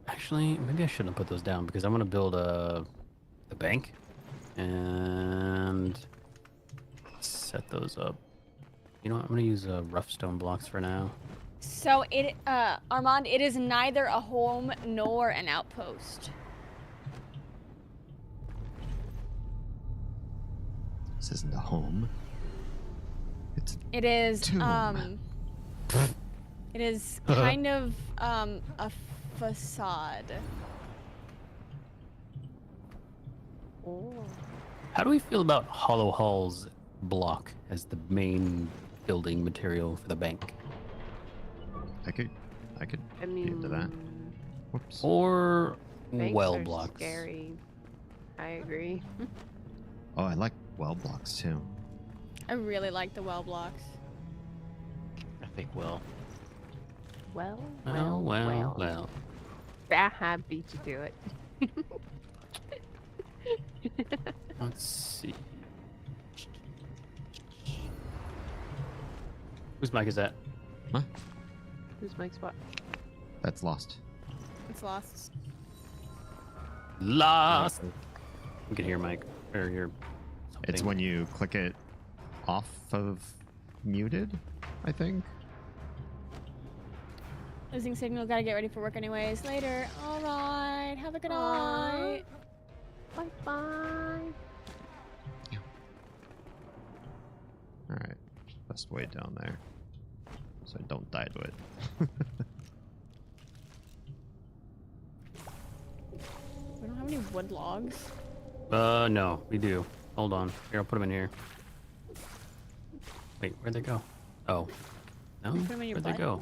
Actually, maybe I shouldn't put those down because I'm gonna build the bank and set those up. You know what? I'm gonna use rough stone blocks for now. So Armand, it is neither a home nor an outpost. This isn't a home. It's It is Tomb. it is kind of a facade. Oh. How do we feel about Hollow Hall's block as the main building material for the bank? I could I be mean, into that. Whoops. Or banks well are blocks? scary. I agree. Oh, I like well blocks too. I really like the well blocks. I think well. Well. I beat you to it. Let's see. Whose mic is that? Who's Mike's what? That's lost. It's lost. Lost. You can hear Mike or hear something. It's when you click it off of muted, I think. Losing signal, gotta get ready for work anyways. Later. Alright, have a good Aw. night. Bye. All right, best way down there, so I don't die to it. We don't have any wood logs. No, we do. Hold on. Here, I'll put them in here. Wait, where'd they go? Oh. No? Put 'em in your Where'd they butt? go?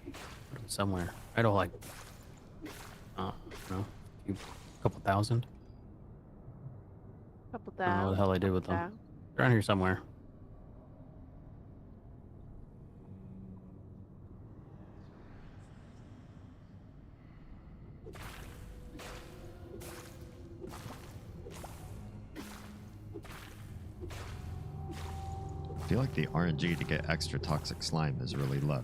Put 'em somewhere. I don't like. No. A couple thousand. Couple I don't know what the hell I did with them. thousand. They're around here somewhere. I feel like the RNG to get extra toxic slime is really low,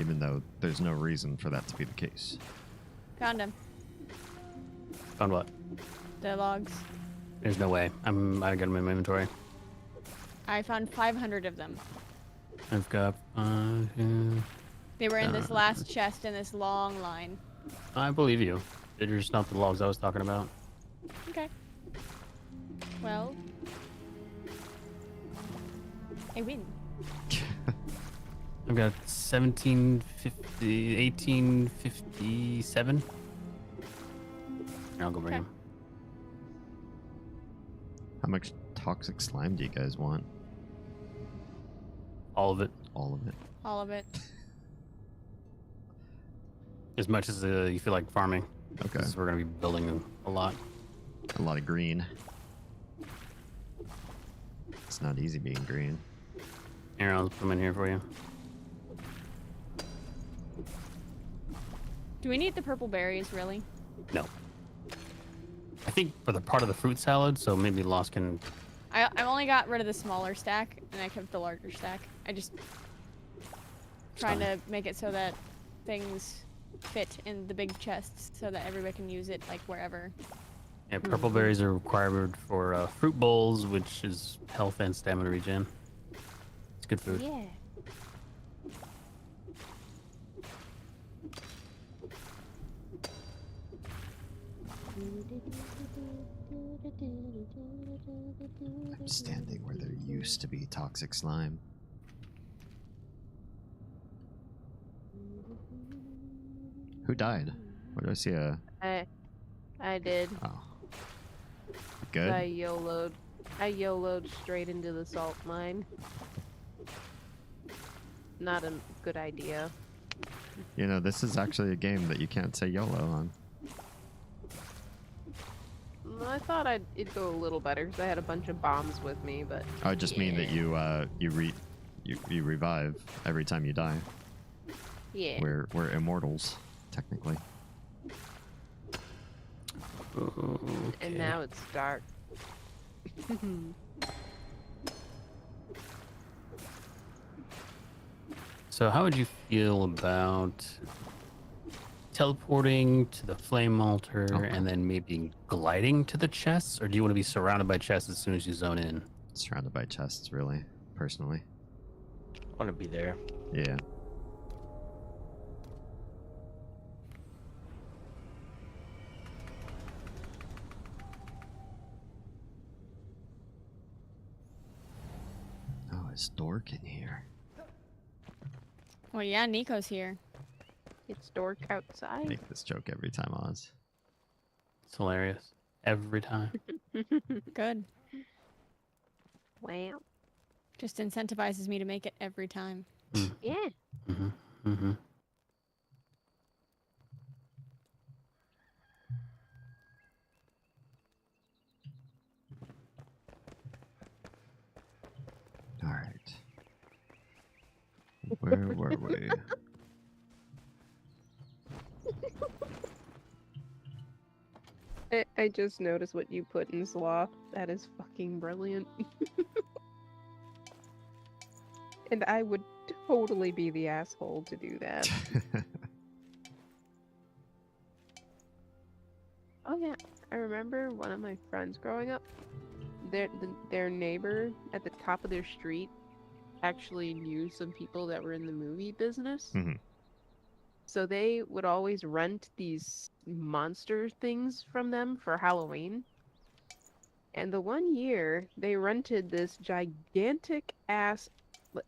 even though there's no reason for that to be the case. Found him. Found what? The logs. There's no way. I got them in my inventory. I found 500 of them. I've got. They were in this last chest in this long line. I believe you. They're just not the logs I was talking about. Okay. Well, I win. I've got 1750, 1857. Here, I'll go bring Okay. them. How much toxic slime do you guys want? All of it. All of it. All of it. As much as you feel like farming. Okay. Because we're going to be building a lot. A lot of green. It's not easy being green. Here, I'll put them in here for you. Do we need the purple berries, really? No. I think for the part of the fruit salad, so maybe Lost can... I only got rid of the smaller stack, and I kept the larger stack. I just... trying to make it so that things fit in the big chests so that everybody can use it, like, wherever. Yeah, purple berries are required for fruit bowls, which is health and stamina regen. It's good food. Yeah. I'm standing where there used to be toxic slime. Who died? Where do I see a... I did. Oh. Good? I YOLO'd straight into the salt mine. Not a good idea. You know, this is actually a game that you can't say YOLO on. I thought it'd go a little better because I had a bunch of bombs with me, but I would just mean that you revive every time you die. yeah. We're immortals, technically. And now it's dark. So how would you feel about teleporting to the flame altar and then maybe gliding to the chests? Or do you want to be surrounded by chests as soon as you zone in? Surrounded by chests, really, personally. I want to be there. Yeah. Oh, it's dark in here. Well, yeah, Nico's here. It's dark I outside. make this joke every time, Oz. It's hilarious. Every time. Good. Wow. Just incentivizes me to make it every time. Yeah. Mm-hmm. Mm-hmm. All right. Where were we? I just noticed what you put in Sloth. That is fucking brilliant. And I would totally be the asshole to do that. Oh yeah, I remember one of my friends growing up. Their neighbor at the top of their street actually knew some people that were in the movie business. Mhm. So they would always rent these monster things from them for Halloween. And the one year they rented this gigantic ass,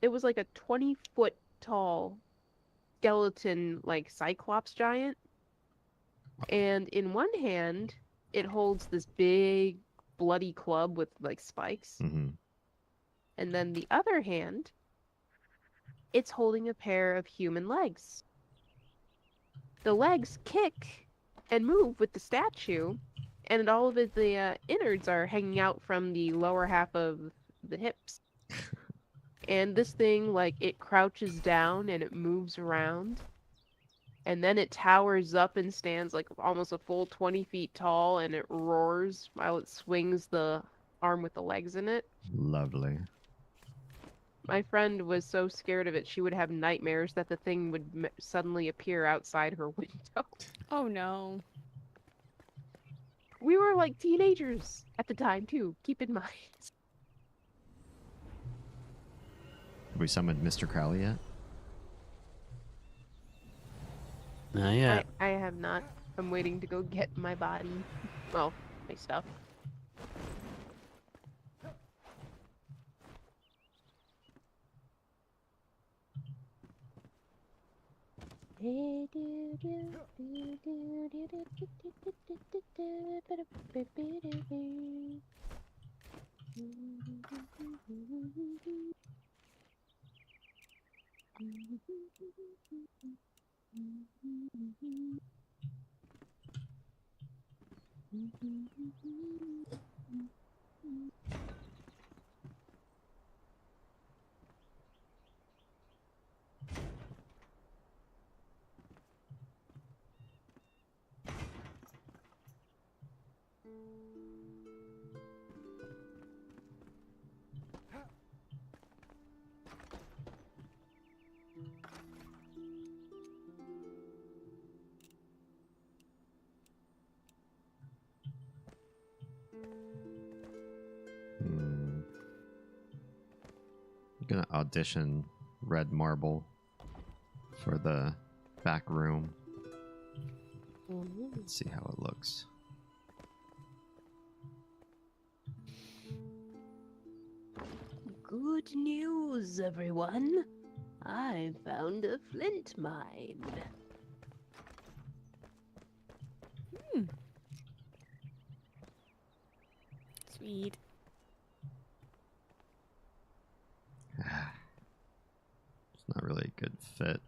it was like a 20-foot tall skeleton, like Cyclops giant. And in one hand, it holds this big bloody club with like spikes. Mm-hmm. And then the other hand, it's holding a pair of human legs. The legs kick and move with the statue, and all of the innards are hanging out from the lower half of the hips. And this thing, like, it crouches down and it moves around. And then it towers up and stands like almost a full 20 feet tall, and it roars while it swings the arm with the legs in it. Lovely. My friend was so scared of it, she would have nightmares that the thing would suddenly appear outside her window. Oh no. We were like teenagers at the time, too. Keep in mind. Have we summoned Mr. Crowley yet? Yeah. I have not. I'm waiting to go get my body. Well, my stuff. I'm gonna audition Red Marble for the back room. Let's see how it looks. Good news, everyone. I found a flint mine. Sweet. It's not really a good fit.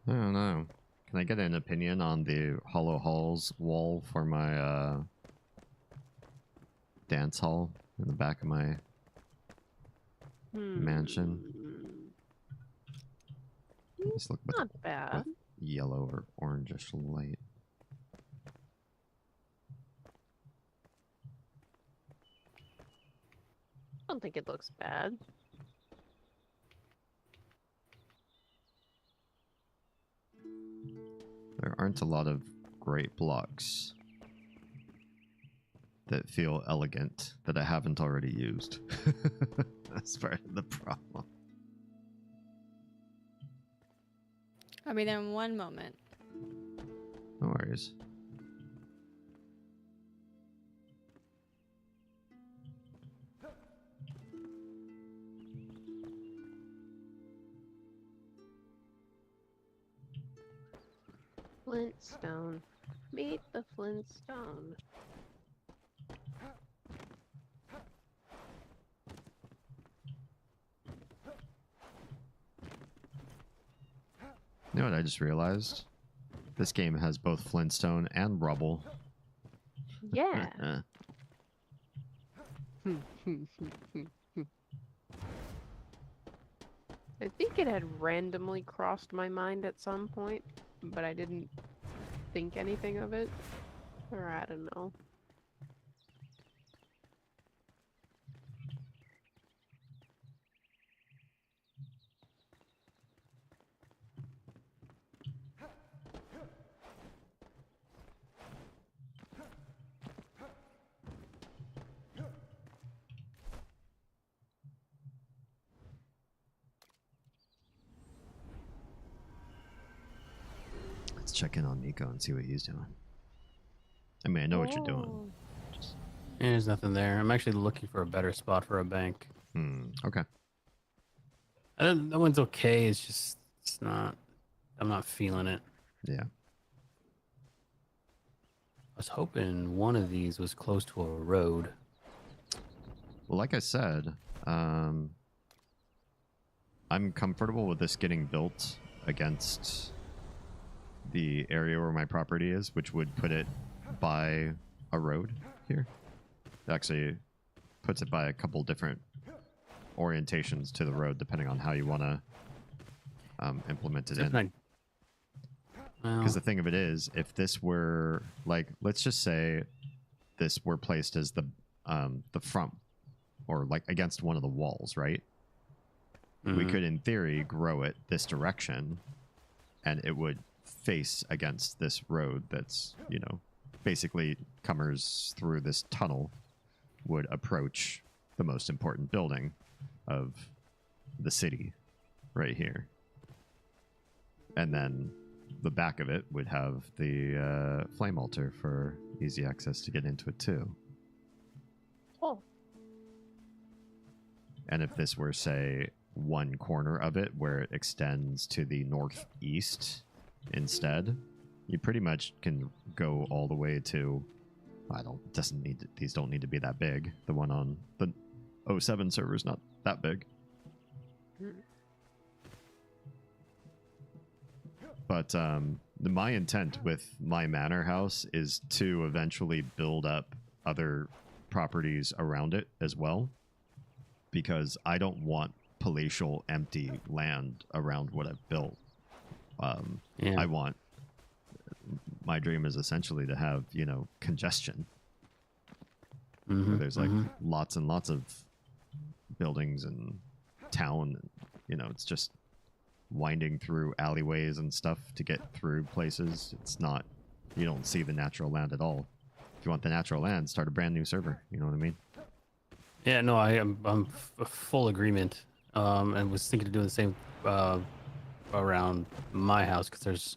I don't know. Can I get an opinion on the Hollow Halls wall for my dance hall in the back of my mansion? Just look with, Not bad. with yellow or orangish light. I don't think it looks bad. There aren't a lot of great blocks that feel elegant that I haven't already used. That's part of the problem. I'll be there in one moment. No worries. Flintstone. Meet the Flintstone. You know what I just realized? This game has both Flintstone and Rubble. Yeah. I think it had randomly crossed my mind at some point, but I didn't think anything of it. Or I don't know. Let's check in on Nico and see what he's doing. I mean, I know what you're doing. Just... There's nothing there. I'm actually looking for a better spot for a bank. Okay. That one's okay. It's just, it's not, I'm not feeling it. Yeah. I was hoping one of these was close to a road. Well, like I said, I'm comfortable with this getting built against the area where my property is, which would put it by a road here. It actually puts it by a couple different orientations to the road, depending on how you want to implement it in. Because the thing of it is, if this were like, let's just say this were placed as the front or like against one of the walls, right? We Mhm. could, in theory, grow it this direction, and it would face against this road that's, you know, basically comers through this tunnel, would approach the most important building of the city right here. And then the back of it would have the flame altar for easy access to get into it too. Oh. And if this were, say, one corner of it where it extends to the northeast instead, you pretty much can go all the way to, these don't need to be that big. The one on the 07 server is not that big. But my intent with my manor house is to eventually build up other properties around it as well, because I don't want palatial empty land around what I've built. Yeah. My dream is essentially to have, you know, congestion where Mhm, there's like mhm. lots and lots of buildings and town. You know, it's just winding through alleyways and stuff to get through places. It's not, you don't see the natural land at all. If you want the natural land, start a brand new server. You know what I mean? Yeah, no, I'm full agreement. And was thinking of doing the same around my house because there's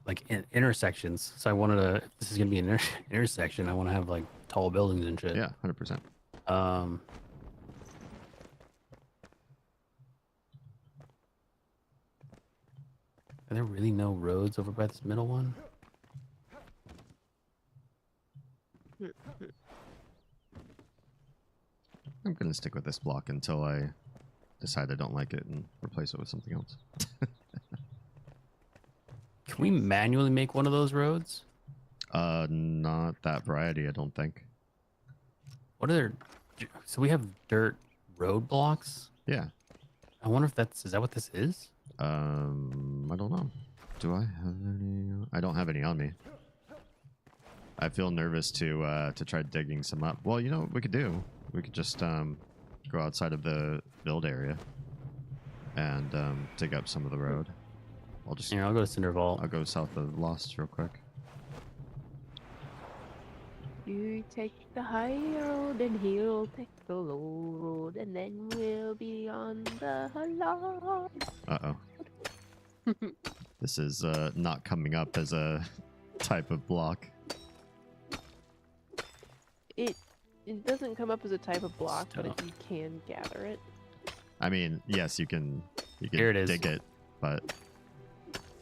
like intersections. So I wanted to. If this is gonna be an intersection, I want to have like tall buildings and shit. Yeah, 100%. Um. Are there really no roads over by this middle one? I'm going to stick with this block until I decide I don't like it and replace it with something else. Can we manually make one of those roads? Not that variety, I don't think. What are there? So we have dirt road blocks. Yeah. I wonder if is that what this is? I don't know. Do I have any? I don't have any on me. I feel nervous to try digging some up. Well, you know what we could do? We could just go outside of the build area and dig up some of the road. I'll go to Cinder Vault. I'll go south of Lost real quick. You take the high road and he'll take the low road, and then we'll be on the lawn. Uh-oh. This is not coming up as a type of block. It doesn't come up as a type of block, but you can gather it. I mean, yes, you can Here it is. dig it, but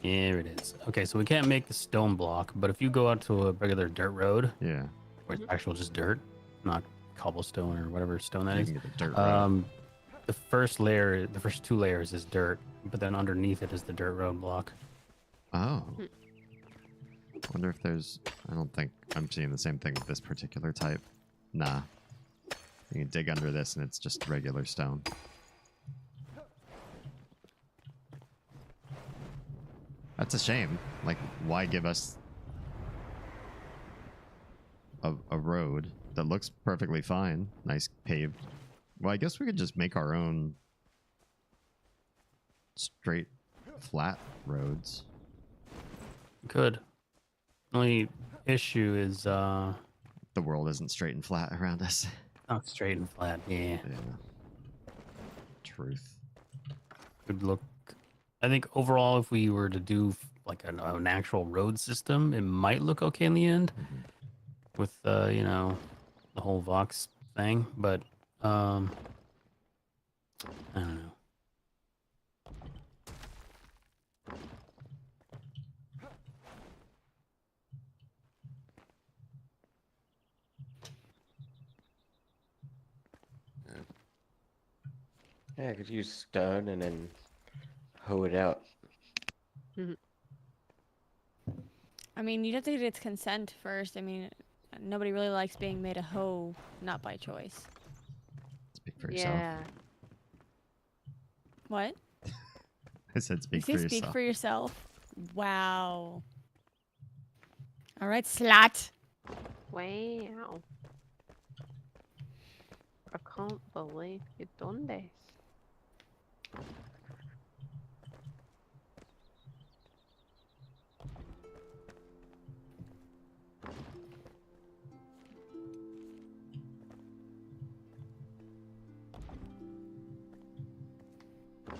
Here it is. Okay, so we can't make the stone block, but if you go out to a regular dirt road, yeah, where it's actual just dirt, not cobblestone or whatever stone that you is. can get a dirt road. The first layer, the first two layers is dirt, but then underneath it is the dirt road block. Oh. Wonder if there's... I don't think I'm seeing the same thing with this particular type. Nah. You can dig under this and it's just regular stone. That's a shame. Like, why give us a road that looks perfectly fine? Nice paved. Well, I guess we could just make our own straight, flat roads. Good. Only issue is The world isn't straight and flat around us. not straight and flat. Yeah. Yeah. Truth. Would look. I think overall, if we were to do like an actual road system, it might look okay in the end, with you know, the whole Vox thing. But I don't know. Yeah, I could use stone and then hoe it out. I mean, you'd have to get its consent first. I mean, nobody really likes being made a hoe, not by choice. Speak for yourself. Yeah. What? I said speak You for say speak yourself. for yourself? Wow. All right, slut. Wow. I can't believe you've done this.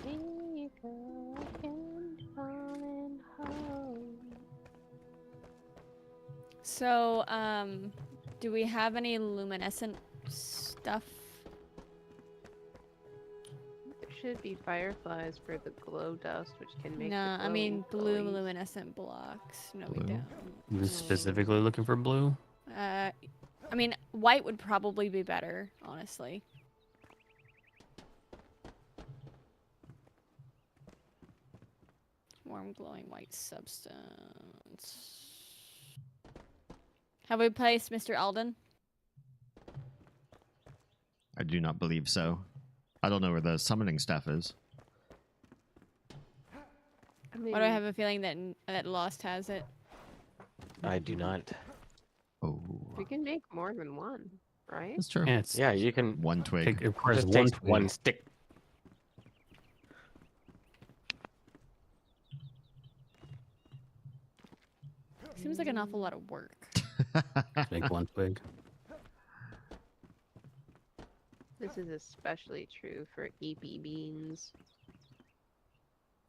We go again, falling home. So, do we have any luminescent stuff? There should be fireflies for the glow dust, which can make No, the I mean blue glowies. luminescent blocks. No, we Blue? don't. You're specifically looking for blue? I mean, white would probably be better, honestly. Warm glowing white substance. Have we placed Mr. Alden? I do not believe so. I don't know where the summoning staff is. I mean, Why do I have a feeling that Lost has it? I do not. Oh, we can make more than one, right? that's true. Yeah, it's Yeah, you can. One twig. it requires Just one takes one twig. stick. Seems like an awful lot of work. Make one twig. This is especially true for EP beans.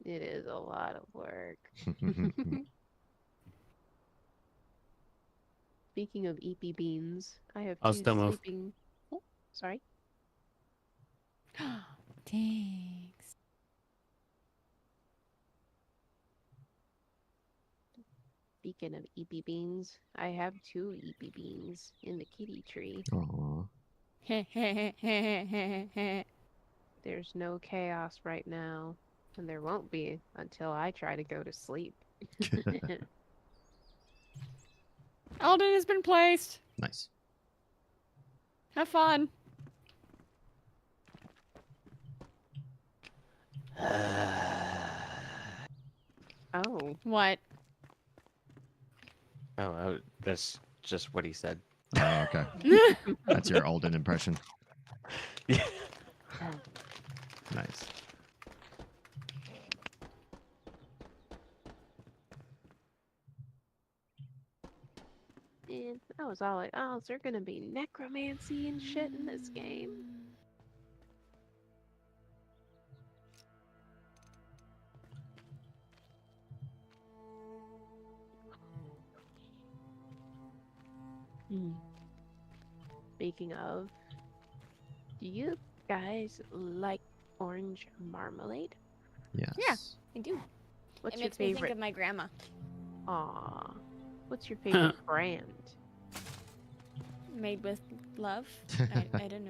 It is a lot of work. Speaking of EP beans, I have I'll two still move. sleeping. Oh, sorry. Thanks. Speaking of EP beans, I have two EP beans in the kitty tree. Aw. There's no chaos right now, and there won't be until I try to go to sleep. Alden has been placed. Nice. Have fun. Oh, What? Oh, that's just what he said. Oh, okay. That's your Alden impression. Yeah. Nice. and I was all like, oh, is there gonna be necromancy and shit in this game? Speaking of, do you guys like orange marmalade? Yes. Yeah. I do. What's It your makes me think favorite? of my grandma. Aw, what's your favorite brand? Made with love. I don't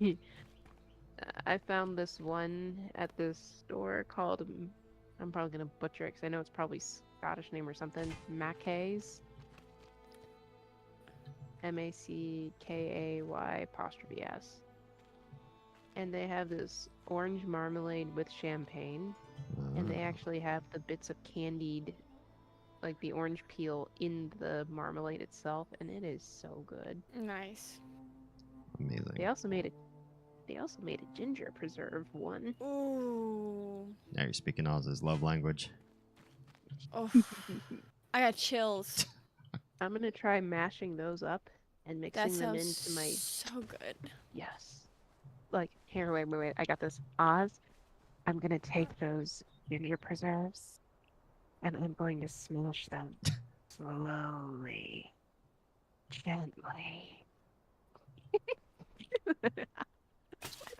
know. I found this one at this store called, I'm probably gonna butcher it because I know it's probably Scottish name or something. Mackay's. Mackay''s. And they have this orange marmalade with champagne, and they actually have the bits of candied, like the orange peel, in the marmalade itself, and it is so good. Nice. Amazing. They also made a ginger preserve one. Ooh. Now you're speaking Oz's love language. Oh. I got chills. I'm gonna try mashing those up and That mixing them sounds into my so good. yes. Like here, wait. I got this. Oz, I'm gonna take those ginger preserves and I'm going to smash them slowly, gently.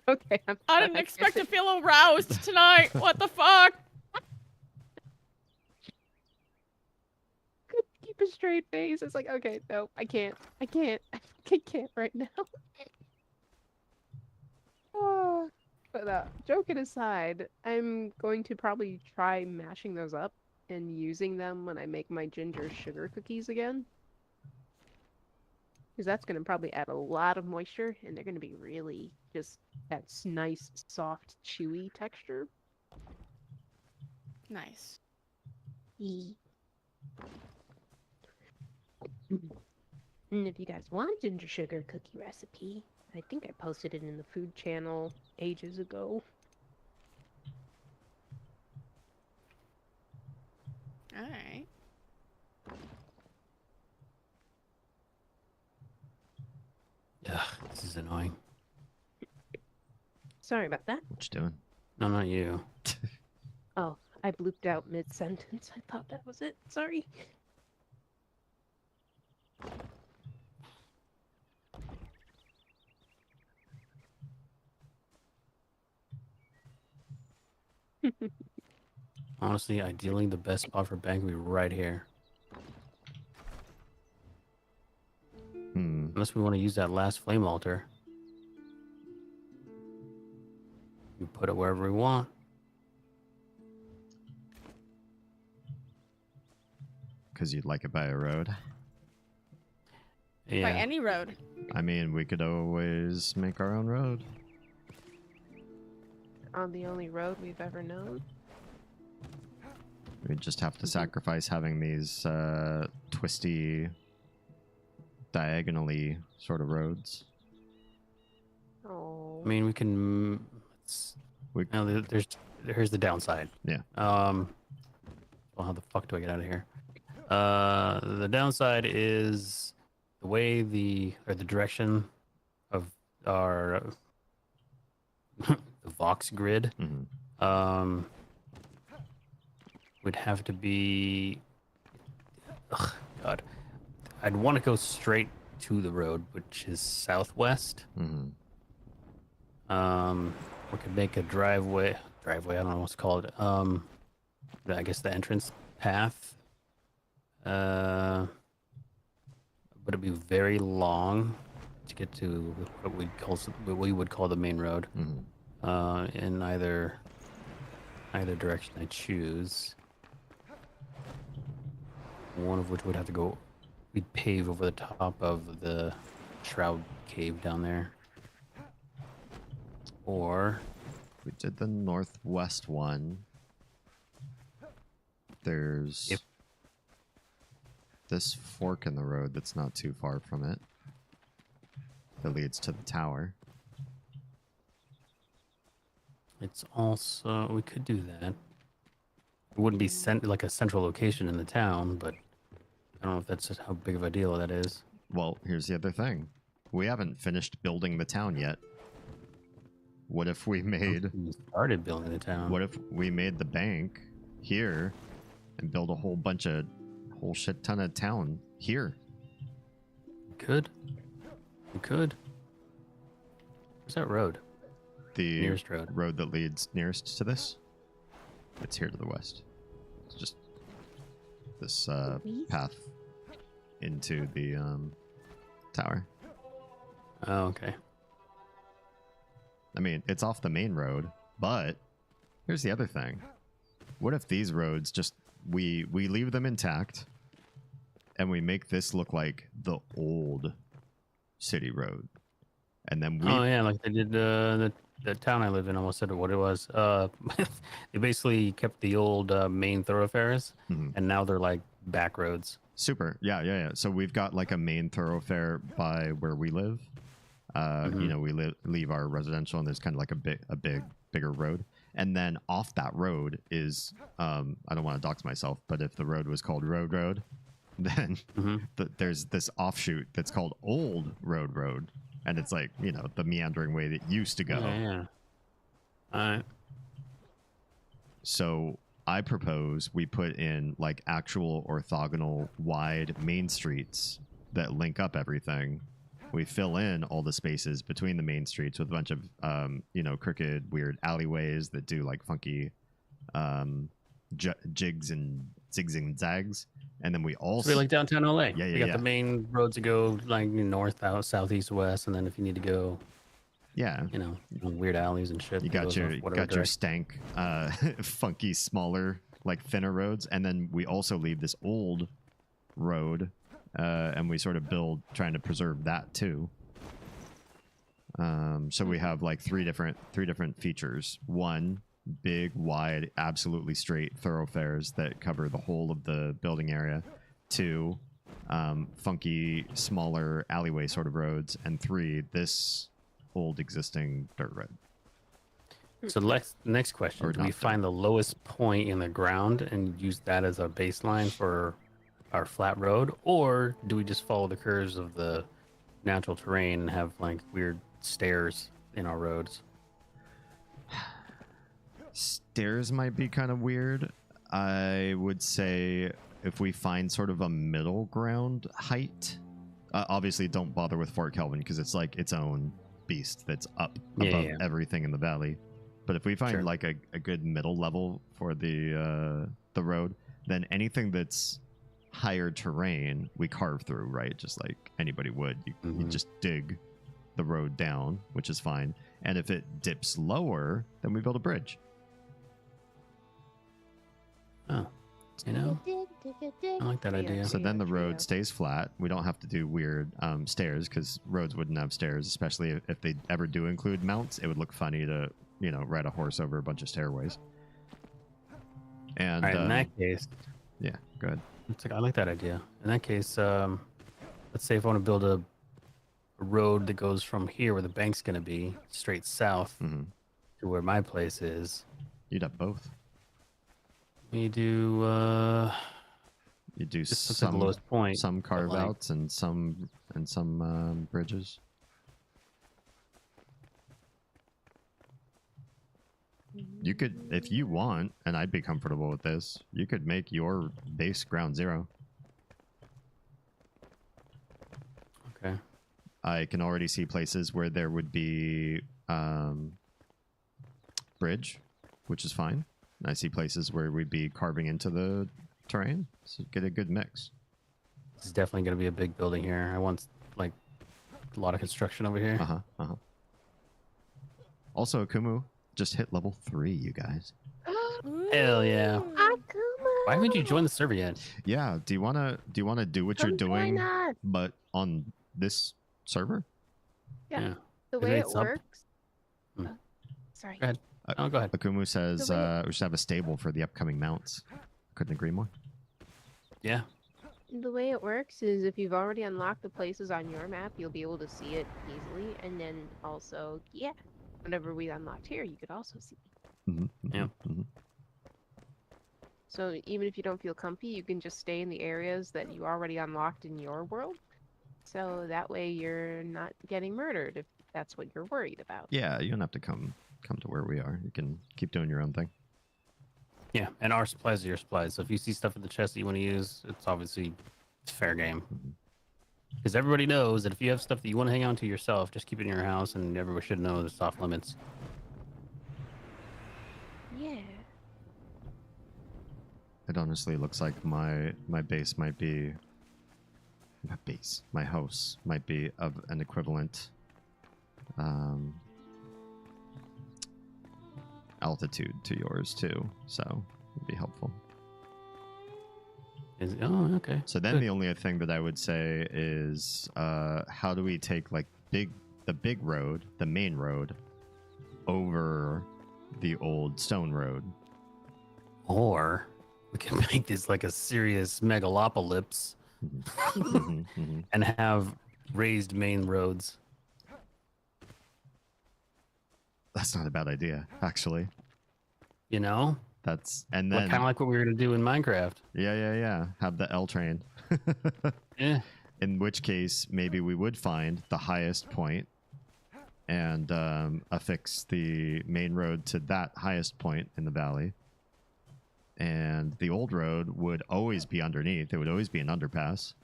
Okay, I didn't expect to feel aroused tonight. What the fuck? Keep a straight face. It's like, okay, no, I can't right now. But joking aside, I'm going to probably try mashing those up and using them when I make my ginger sugar cookies again. Because that's going to probably add a lot of moisture, and they're going to be really just that nice, soft, chewy texture. Nice. And if you guys want ginger sugar cookie recipe, I think I posted it in the food channel ages ago. All right. Ugh, this is annoying. Sorry about that. What you doing? No, not you. Oh, I blooped out mid-sentence. I thought that was it. Sorry. Honestly, ideally, the best spot for bank would be right here. Unless we want to use that last flame altar. We put it wherever we want. Because you'd like it by a road. Yeah. By any road. I mean, we could always make our own road. On the only road we've ever known. We'd just have to sacrifice having these twisty, diagonally sort of roads. Oh. I mean, we can. No, here's the downside. Yeah. Well, how the fuck do I get out of here? The downside is the way the direction of our the Vox grid. Would have to be. Ugh, God, I'd want to go straight to the road, which is southwest. We could make a driveway. I don't know what's called. I guess the entrance path. But it'd be very long to get to what we would call the main road. In either direction I choose. One of which would have to go. We'd pave over the top of the Shroud Cave down there. Or we did the northwest one. There's this fork in the road that's not too far from it. That leads to the tower. it's also, we could do that. It wouldn't be like a central location in the town, but I don't know if that's how big of a deal that is. Well, here's the other thing. We haven't finished building the town yet. What if we made... We started building the town. What if we made the bank here and build a whole shit ton of town here? We could. We could. Where's that road? The nearest road that leads nearest to this? It's here to the west. It's just this path into the tower. Oh, okay. I mean, it's off the main road, but here's the other thing. What if these roads just, we leave them intact and we make this look like the old city road? And then we... Oh, yeah, like they did the town I live in, almost said what it was. They basically kept the old main thoroughfares, and now they're like back roads. Super. Yeah. So we've got like a main thoroughfare by where we live. You know, we leave our residential, and there's kind of like a bigger road. And then off that road is, I don't want to dox myself, but if the road was called Road, then there's this offshoot that's called Old Road. And it's like, you know, the meandering way that used to go. Yeah. All right. So I propose we put in like actual orthogonal wide main streets that link up everything. We fill in all the spaces between the main streets with a bunch of, you know, crooked, weird alleyways that do like funky jigs and zigs and zags. And then we also... So like downtown LA. Yeah. You got the main roads that go like north, south, east, west, and then if you need to go... Yeah. You know, weird alleys and shit. You got your stank, funky, smaller, like thinner roads. And then we also leave this old road, and we sort of build, trying to preserve that too. So we have like three different features. One, big, wide, absolutely straight thoroughfares that cover the whole of the building area. Two, funky, smaller alleyway sort of roads, and 3, this old existing dirt road. So next question: Or do we not find the lowest point in the ground and use that as a baseline for our flat road, or do we just follow the curves of the natural terrain and have like weird stairs in our roads? Stairs might be kind of weird. I would say if we find sort of a middle ground height, obviously don't bother with Fort Kelvin because it's like its own beast that's up above everything in the valley. But if we find like a good middle level for the road, then anything that's higher terrain we carve through, right? Just like anybody would. You just dig the road down, which is fine. And if it dips lower, then we build a bridge. Oh, you know, I like that idea. So then the road stays flat. We don't have to do weird stairs because roads wouldn't have stairs, especially if they ever do include mounts. It would look funny to, you know, ride a horse over a bunch of stairways. And all right, in that case, yeah, go ahead. I like that idea. In that case, let's say if I want to build a road that goes from here where the bank's going to be straight south to where my place is. You'd have both. You do some the lowest point, some carve outs and some bridges. You could, if you want, and I'd be comfortable with this, you could make your base ground zero. Okay. I can already see places where there would be bridge, which is fine. I see places where we'd be carving into the terrain, so get a good mix. This is definitely going to be a big building here. I want like a lot of construction over here. Also, Akumu just hit level 3, you guys. Hell yeah! Akuma. Why haven't you joined the server yet? Yeah, do you wanna do what you're doing, but on this server? Yeah. The way it works. Sorry. Go ahead. Go ahead. Akumu says we should have a stable for the upcoming mounts. Couldn't agree more. Yeah. The way it works is if you've already unlocked the places on your map, you'll be able to see it easily. And then also, whenever we unlocked here, you could also see. Yeah. So even if you don't feel comfy, you can just stay in the areas that you already unlocked in your world. So that way you're not getting murdered if that's what you're worried about. Yeah, you don't have to come to where we are. You can keep doing your own thing. Yeah, and our supplies are your supplies. So if you see stuff in the chest that you want to use, it's obviously fair game. Because everybody knows that if you have stuff that you want to hang on to yourself, just keep it in your house, and everybody should know there's off limits. Yeah. It honestly looks like my base might be my house might be of an equivalent altitude to yours too, so it'd be helpful. Okay. So then the only thing that I would say is how do we take like the big road, the main road, over the old stone road? Or we can make this like a serious megalopolis and have raised main roads. That's not a bad idea, actually. You know? And then kind of like what we were going to do in Minecraft. Yeah. Have the L train. Yeah. In which case, maybe we would find the highest point and affix the main road to that highest point in the valley. And the old road would always be underneath. It would always be an underpass,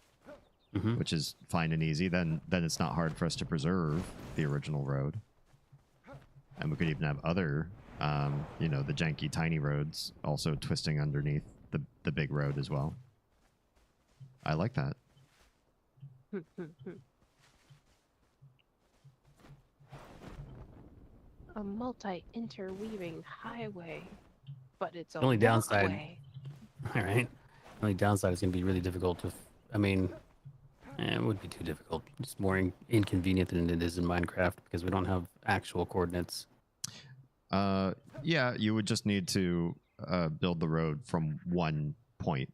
which is fine and easy. Then it's not hard for us to preserve the original road. And we could even have other, the janky tiny roads also twisting underneath the big road as well. I like that. A multi-interweaving highway, but it's only downside. walkway. All right. The only downside is going to be really difficult to. It would be too difficult. It's more inconvenient than it is in Minecraft because we don't have actual coordinates. Yeah, you would just need to build the road from one point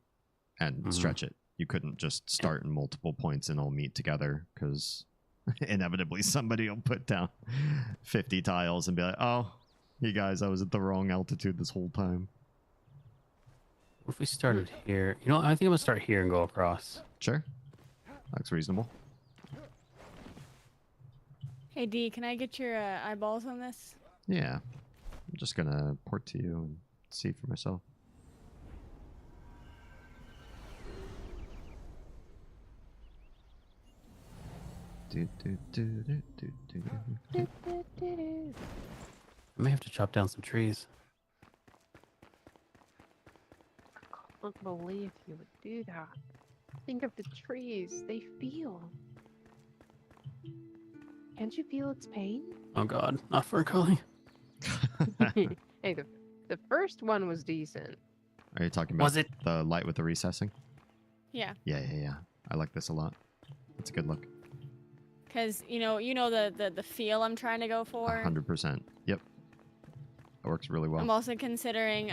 and stretch it. you couldn't just start in multiple points and all meet together, because inevitably somebody will put down 50 tiles and be like, oh, you guys, I was at the wrong altitude this whole time. What if we started here? You know, I think I'm gonna start here and go across. Sure. Looks reasonable. Hey D, can I get your eyeballs on this? Yeah. I'm just gonna port to you and see for myself. I may have to chop down some trees. I can't believe you would do that. Think of the trees. They feel. Can't you feel its pain? Oh God, not fur culling. Hey, the first one was decent. Are you talking about Was it? the light with the recessing? Yeah, Yeah. I like this a lot. It's a good look. because you know the feel I'm trying to go for. 100%. Yep. That works really well. I'm also considering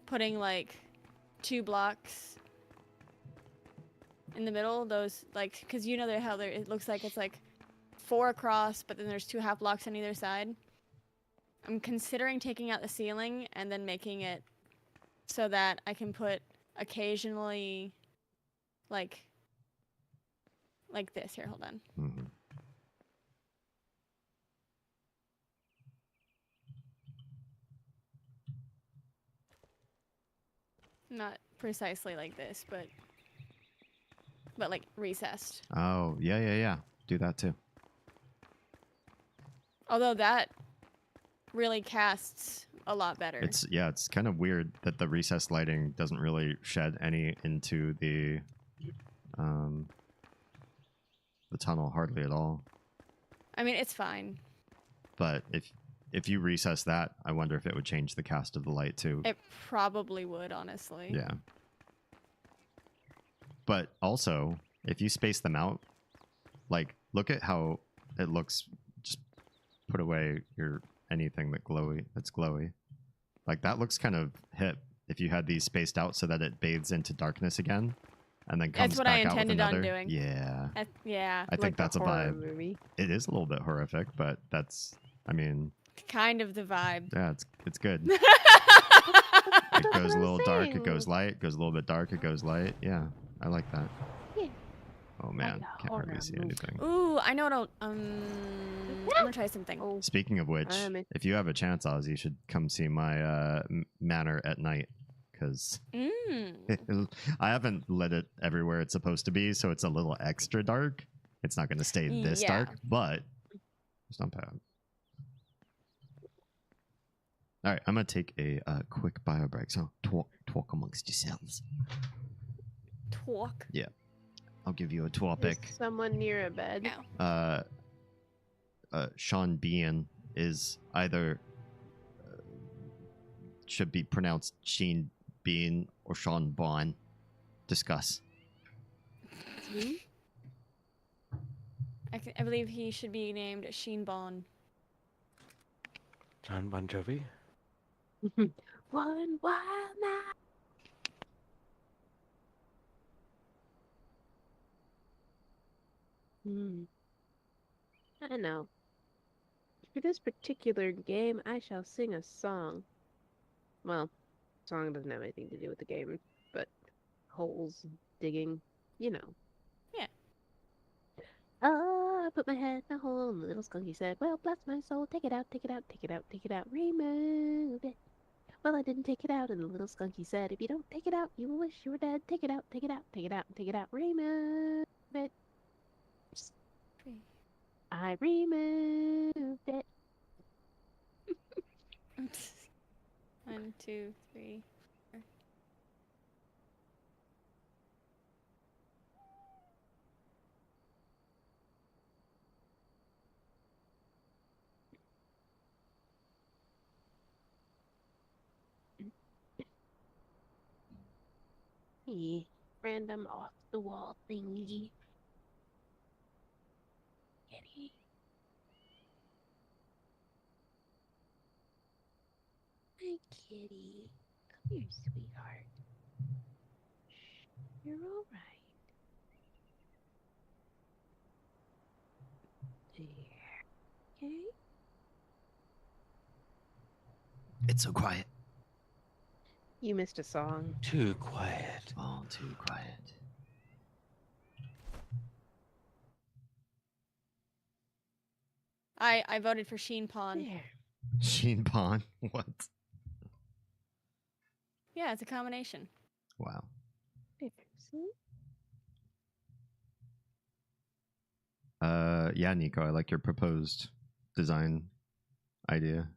putting like 2 blocks in the middle. Those like because you know how it looks like it's like 4 across, but then there's 2 half blocks on either side. I'm considering taking out the ceiling and then making it so that I can put occasionally like this. Here, hold on. Mm-hmm. Not precisely like this, but like recessed. Oh, yeah. Do that too. Although that really casts a lot better. It's kind of weird that the recessed lighting doesn't really shed any into the tunnel hardly at all. I mean, it's fine. But if you recess that, I wonder if it would change the cast of the light too. It probably would, honestly. Yeah. But also, if you space them out, like look at how it looks. Just put away anything that's glowy. Like that looks kind of hip if you had these spaced out so that it bathes into darkness again and then comes That's what back I intended out with on another. doing. Yeah. Yeah. I think that's a horror vibe. movie. It is a little bit horrific, but I mean, Kind of the vibe. yeah, it's good. It goes a little dark, it goes light, goes a little bit dark, it goes light. Yeah, I like that. Yeah. Oh man, a can't hardly horror see movie. anything. Ooh, I know what I'm gonna try something. Oh, Speaking of which, if you have a chance, Oz, you should come see my manor at night, because I haven't lit it everywhere it's supposed to be, so it's a little extra dark. It's not going to stay this Yeah. dark, but it's not bad. All right, I'm going to take a quick bio break, so talk amongst yourselves. Talk. Yeah, I'll give you a is topic. someone near a bed? No. Sean Bean is either should be pronounced Sheen Bean or Sean Bon. Discuss. I believe he should be named Sheen Bon. John Bon Jovi. One wild night. I know. For this particular game, I shall sing a song. Well, song doesn't have anything to do with the game, but holes, digging, you know. Yeah. Oh, I put my head in a hole, and the little skunky said, well, bless my soul, take it out, take it out, take it out, take it out, remove it. Well, I didn't take it out, and the little skunky said, if you don't take it out, you will wish you were dead. Take it out, take it out, take it out, take it out, remove it. I removed it. 1, 2, 3. Yeah, random off the wall thingy. Kitty. Hi, kitty. Come here, sweetheart. Shh. You're all right. There. Okay. It's so quiet. You missed a song. Too quiet. All too quiet. I voted for Sheen Pawn. There. Sheen Pawn. What? Yeah, it's a combination. Wow. There. See? Yeah, Nico, I like your proposed design idea.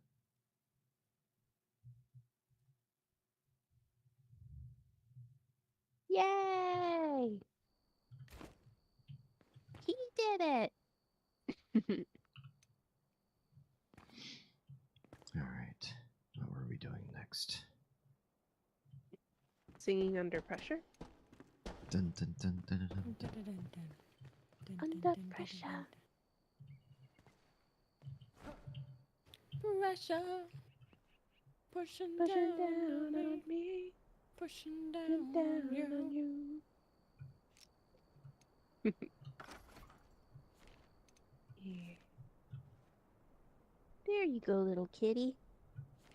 Yay! He did it. All right. What were we doing next? Singing under pressure. Dun, dun, dun, dun, dun, dun. Under pressure. Pressure. Pushing Pushing down down on me. Pushing Down down on you. you. Yeah. There you go, little kitty.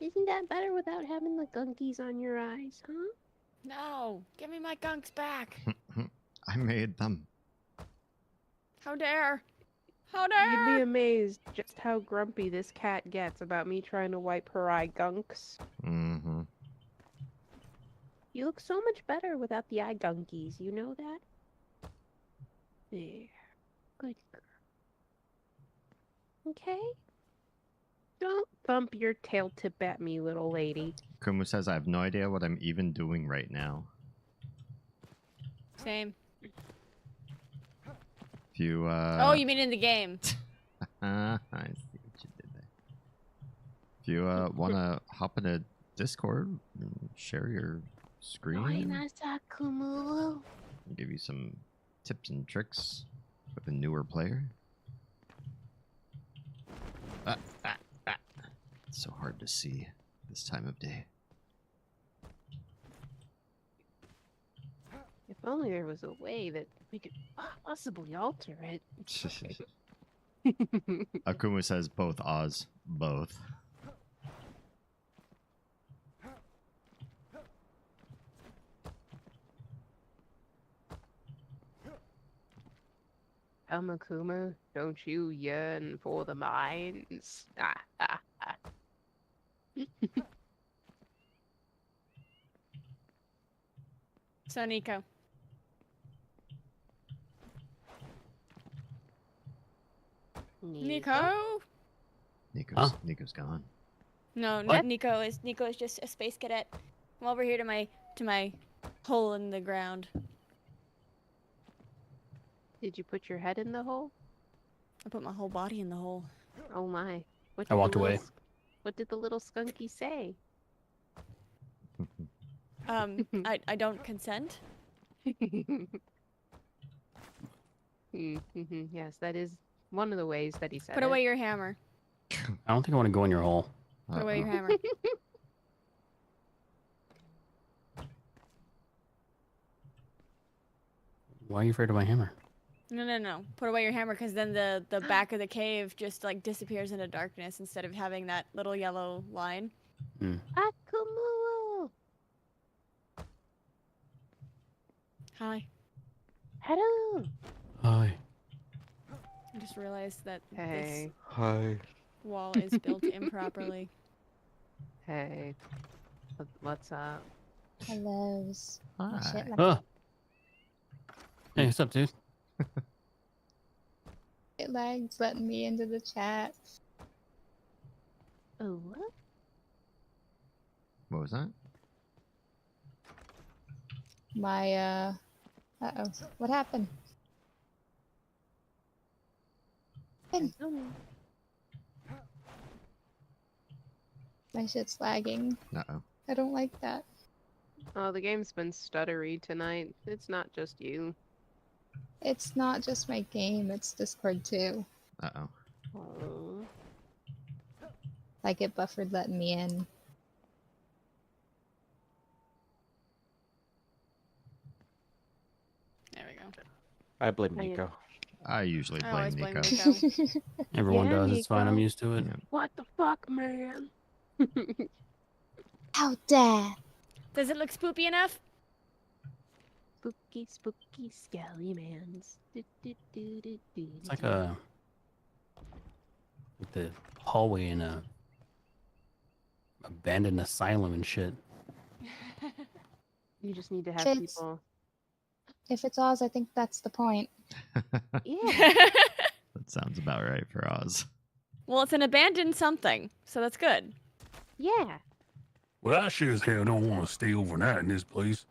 Isn't that better without having the gunkies on your eyes, huh? No, give me my gunks back. I made them. How dare? How You'd be dare? amazed just how grumpy this cat gets about me trying to wipe her eye gunks. Mm-hmm. You look so much better without the eye gunkies, you know that? There. Good girl. Okay? Don't thump your tail tip at me, little lady. Kumu says I have no idea what I'm even doing right now. Same. If you Oh, you mean in the game? I see what you did there. If you wanna hop in a Discord and share your screen, Kumu. I'll give you some tips and tricks with a newer player. It's so hard to see this time of day. If only there was a way that we could possibly alter it. Akumu says both Oz. Both. Amakuma, don't you yearn for the mines? So Nico. Nico? Nico's gone. No, What? Nico is just a space cadet. Come over here to my hole in the ground. Did you put your head in the hole? I put my whole body in the hole. Oh my. What I did walked the little away. What did the little skunky say? I don't consent. Yes, that is one of the ways that he said Put it. away your hammer. I don't think I want to go in your hole. Put away your Uh-oh. hammer. Why are you afraid of my hammer? No. Put away your hammer, because then the back of the cave just like disappears into darkness instead of having that little yellow line. Akumu. Hi. Hello. Hi. I just realized that Hey, Hi. this wall is built improperly. hey. What's up? Hellos. Oh, Hi. shit, Oh. Hey, what's up, dude? It lags letting me into the chat. Oh, what? What was that? My, uh-oh. What happened? My shit's lagging. Uh-oh. I don't like that. Oh, the game's been stuttery tonight. It's not just you. It's not just my game, it's Discord too. Uh-oh. Oh. Like it buffered letting me in. I blame I- Nico. I usually I blame always blame Nico. Nico. Everyone Yeah, does. It's fine. I'm Nico. used to it. Yeah. What the fuck, man? How dare! Does it look spoopy enough? Spooky, spooky, skelly mans. It's like the hallway in a abandoned asylum and shit. You just need to have Kids. people. If it's Oz, I think that's the point. Yeah. That sounds about right for Oz. Well, it's an abandoned something, so that's good. Yeah. Well, I sure as hell don't want to stay overnight in this place.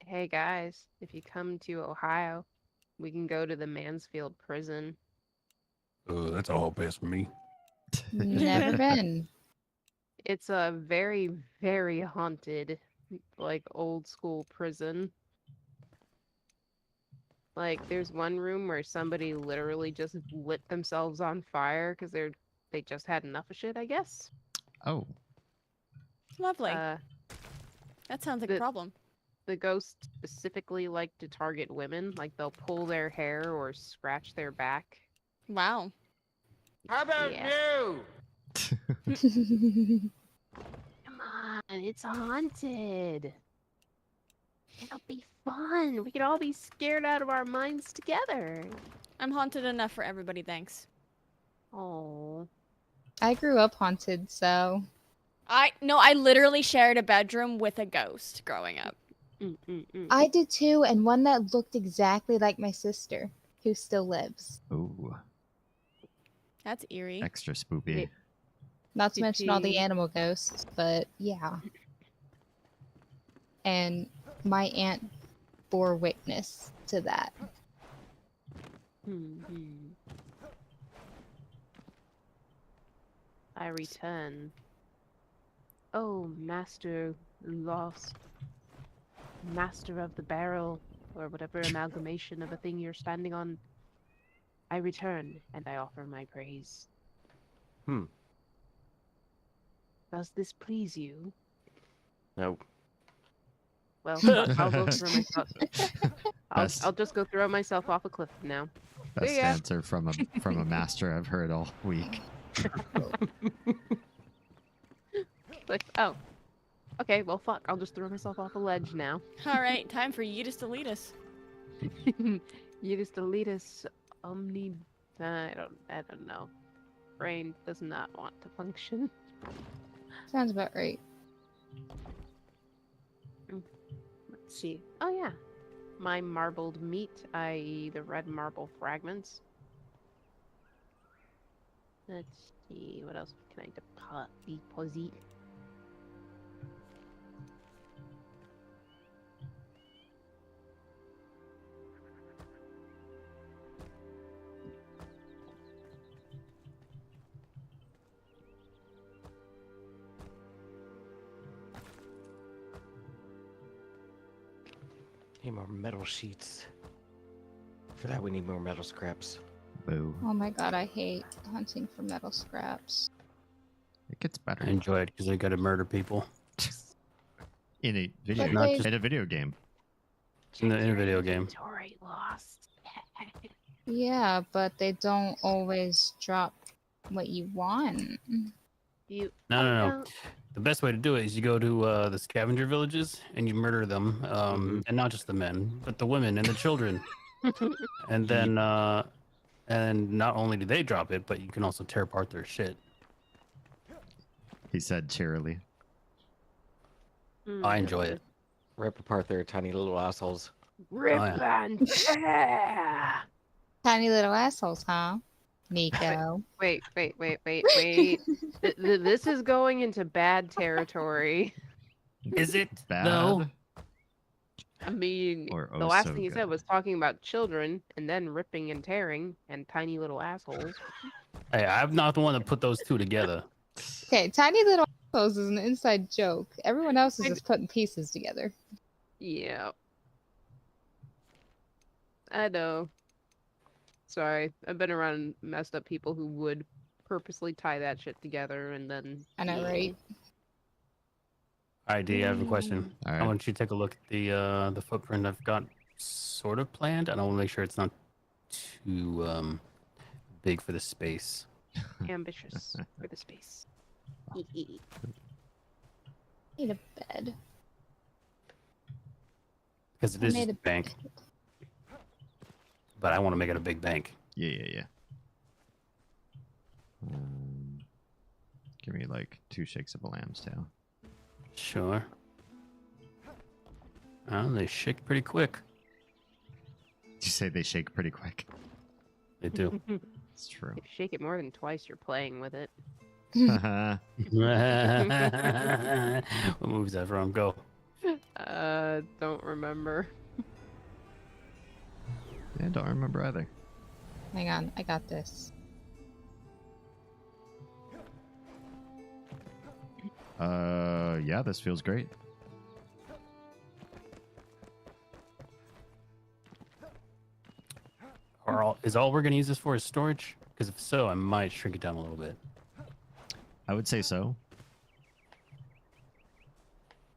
Hey guys, if you come to Ohio, we can go to the Mansfield prison. That's all best for me. Never been. It's a very, very haunted, like old school prison. Like, there's one room where somebody literally just lit themselves on fire because they just had enough of shit, I guess. Oh, Lovely. Uh, That sounds like the- a problem. the ghosts specifically like to target women. Like, they'll pull their hair or scratch their back. Wow. How about Yeah. you? Come on, it's haunted. It'll be fun. We could all be scared out of our minds together. I'm haunted enough for everybody, thanks. Oh. I grew up haunted, so I literally shared a bedroom with a ghost growing up. I did too, and one that looked exactly like my sister, who still lives. ooh, That's eerie. extra spoopy. Yeah. Not to Did mention all the she- animal ghosts, but yeah. And my aunt bore witness to that. I return. Oh, master lost. Master of the barrel, or whatever amalgamation of a thing you're standing on. I return, and I offer my praise. Hmm. Does this please you? No. Well, I'll go throw myself. Best- I'll just go throw myself off a cliff now. Best ya. answer from a master I've heard all week. Like, oh, okay, well, fuck. I'll just throw myself off a ledge now. All right, time for Yeetus to lead us. You just delete us. I don't know. Brain does not want to function. Sounds about right. Let's see. Oh yeah, my marbled meat, i.e., the red marble fragments. Let's see. What else can I deposit? Need more metal sheets. For that, we need more metal scraps. Boo. Oh my god, I hate hunting for metal scraps. It gets better I enjoy it because I gotta murder people in a video But they- in a video game. in a video game. Inventory lost. Yeah, but they don't always drop what you want. You. No. The best way to do it is you go to the scavenger villages and you murder them, and not just the men, but the women and the children. And then, and not only do they drop it, but you can also tear apart their shit. He said cheerily. I enjoy it. Rip apart their tiny little assholes. Rip Oh, yeah. and tear. Tiny little assholes, huh? Nico. Wait. This is going into bad territory. Is it? Bad. No. I mean, Or the oh last so thing he said good. was talking about children and then ripping and tearing and tiny little assholes. Hey, I'm not the one that put those two together. Okay, tiny little assholes is an inside joke. Everyone else is just putting pieces together. Yeah. I know. Sorry, I've been around messed up people who would purposely tie that shit together and then. I know, right? All right, D, I have a question. All I right. want you to take a look at the footprint I've got sort of planned, and I want to make sure it's not too big for the space. Ambitious for the space. Need a bed. Because it I is made just a a bank, but I want to make it a big bank. Yeah. Give me like 2 shakes of a lamb's tail. Sure. Oh, they shake pretty quick. Did you say they shake pretty quick? They do. It's true. If you shake it more than twice, you're playing with it. What movie's that from? Go. Don't remember. Yeah, don't remember either. Hang on, I got this. Yeah, this feels great. Is all we're gonna use this for is storage? Because if so, I might shrink it down a little bit. I would say so.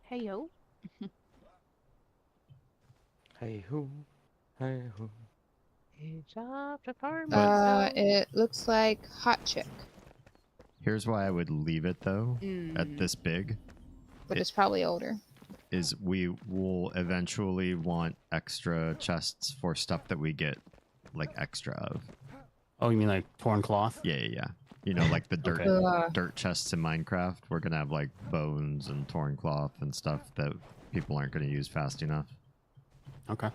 Hey yo. Hey ho, hey ho. It's off to farm. It looks like hot chick, Here's why I would leave it though at this big. but it's probably older. Is we will eventually want extra chests for stuff that we get like extra of. Oh, you mean like torn cloth? Yeah. You know, like the dirt Okay. dirt chests in Minecraft. We're gonna have like bones and torn cloth and stuff that people aren't gonna use fast enough. Okay.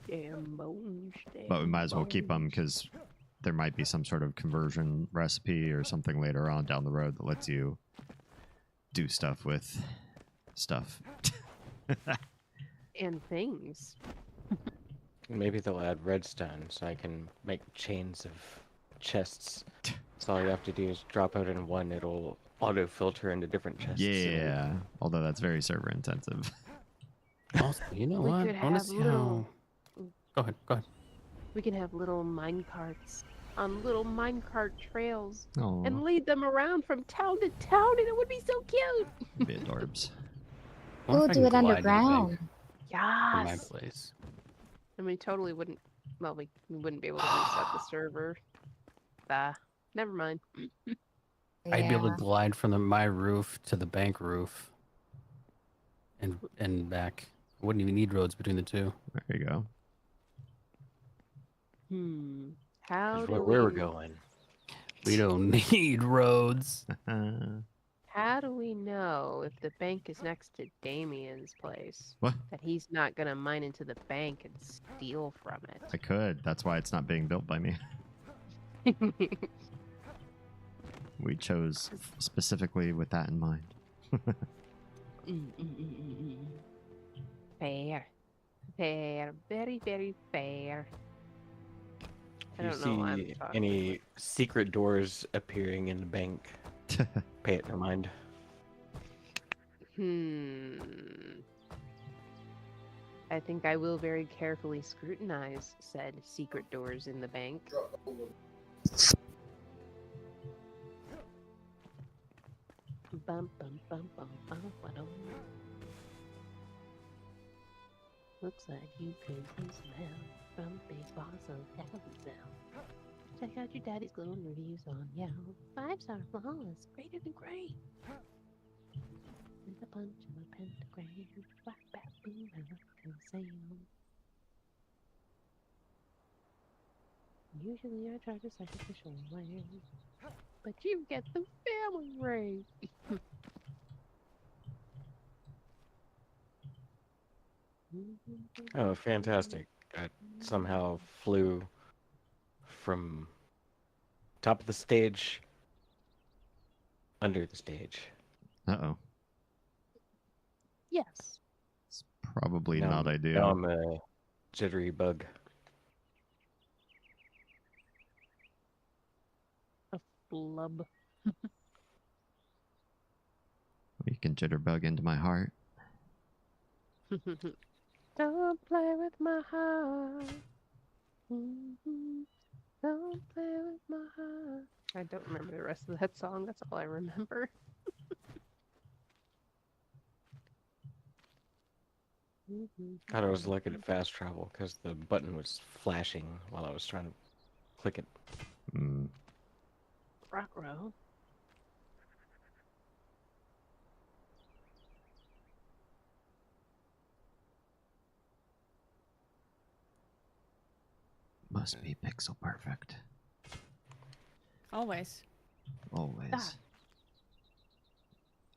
Damn bones. But we might as well keep them because there might be some sort of conversion recipe or something later on down the road that lets you do stuff with stuff. And things. Maybe they'll add redstone so I can make chains of chests. So all you have to do is drop out in one, it'll auto filter into different chests. Yeah, although that's very server intensive. Also, you know We what? could I want to have see little- how. Go ahead. We can have little mine carts on little minecart trails Oh, and lead them around from town to town, and it would be so cute. bit adorbs. I wonder We'll if I do can it glide to the underground. bank from my Yes. place. And we totally wouldn't. Well, we wouldn't be able to reset the server. Never mind. I'd be able Yeah. to glide from my roof to the bank roof, and back. I wouldn't even need roads between the two. There you go. How That's do where we're we going. We don't need roads. How do we know if the bank is next to Damien's place What? that he's not gonna mine into the bank and steal from I could. That's why it's not being built by me. it? We chose specifically with that in mind. Fair. Fair. Very, very fair. I If don't know why I'm you see talking any secret doors appearing in the bank, pay it no mind. I think I will very carefully scrutinize said secret doors in the bank. Bum, bum, bum, bum, bum, ba-dum. Looks like you could use some help from Big Boss of Dallasville. Check out your daddy's glowing reviews on Yelp. 5-star flawless, greater than great. With a punch of a pentagram, whack bat boom, and a sound. Usually I charge a sacrificial lamb, but you get the family rate. Oh, fantastic. I somehow flew from top of the stage under the stage. Uh-oh. Yes. It's probably Now not I'm- ideal. Now I'm a jittery bug. Flub. You can jitterbug into my heart. Don't play with my heart. Mhm. Don't play with my heart. I don't remember the rest of that song. That's all I remember. thought I was looking at fast travel because the button was flashing while I was trying to click it. Mm. Rock row. Must be pixel perfect. Always. Always. Ah.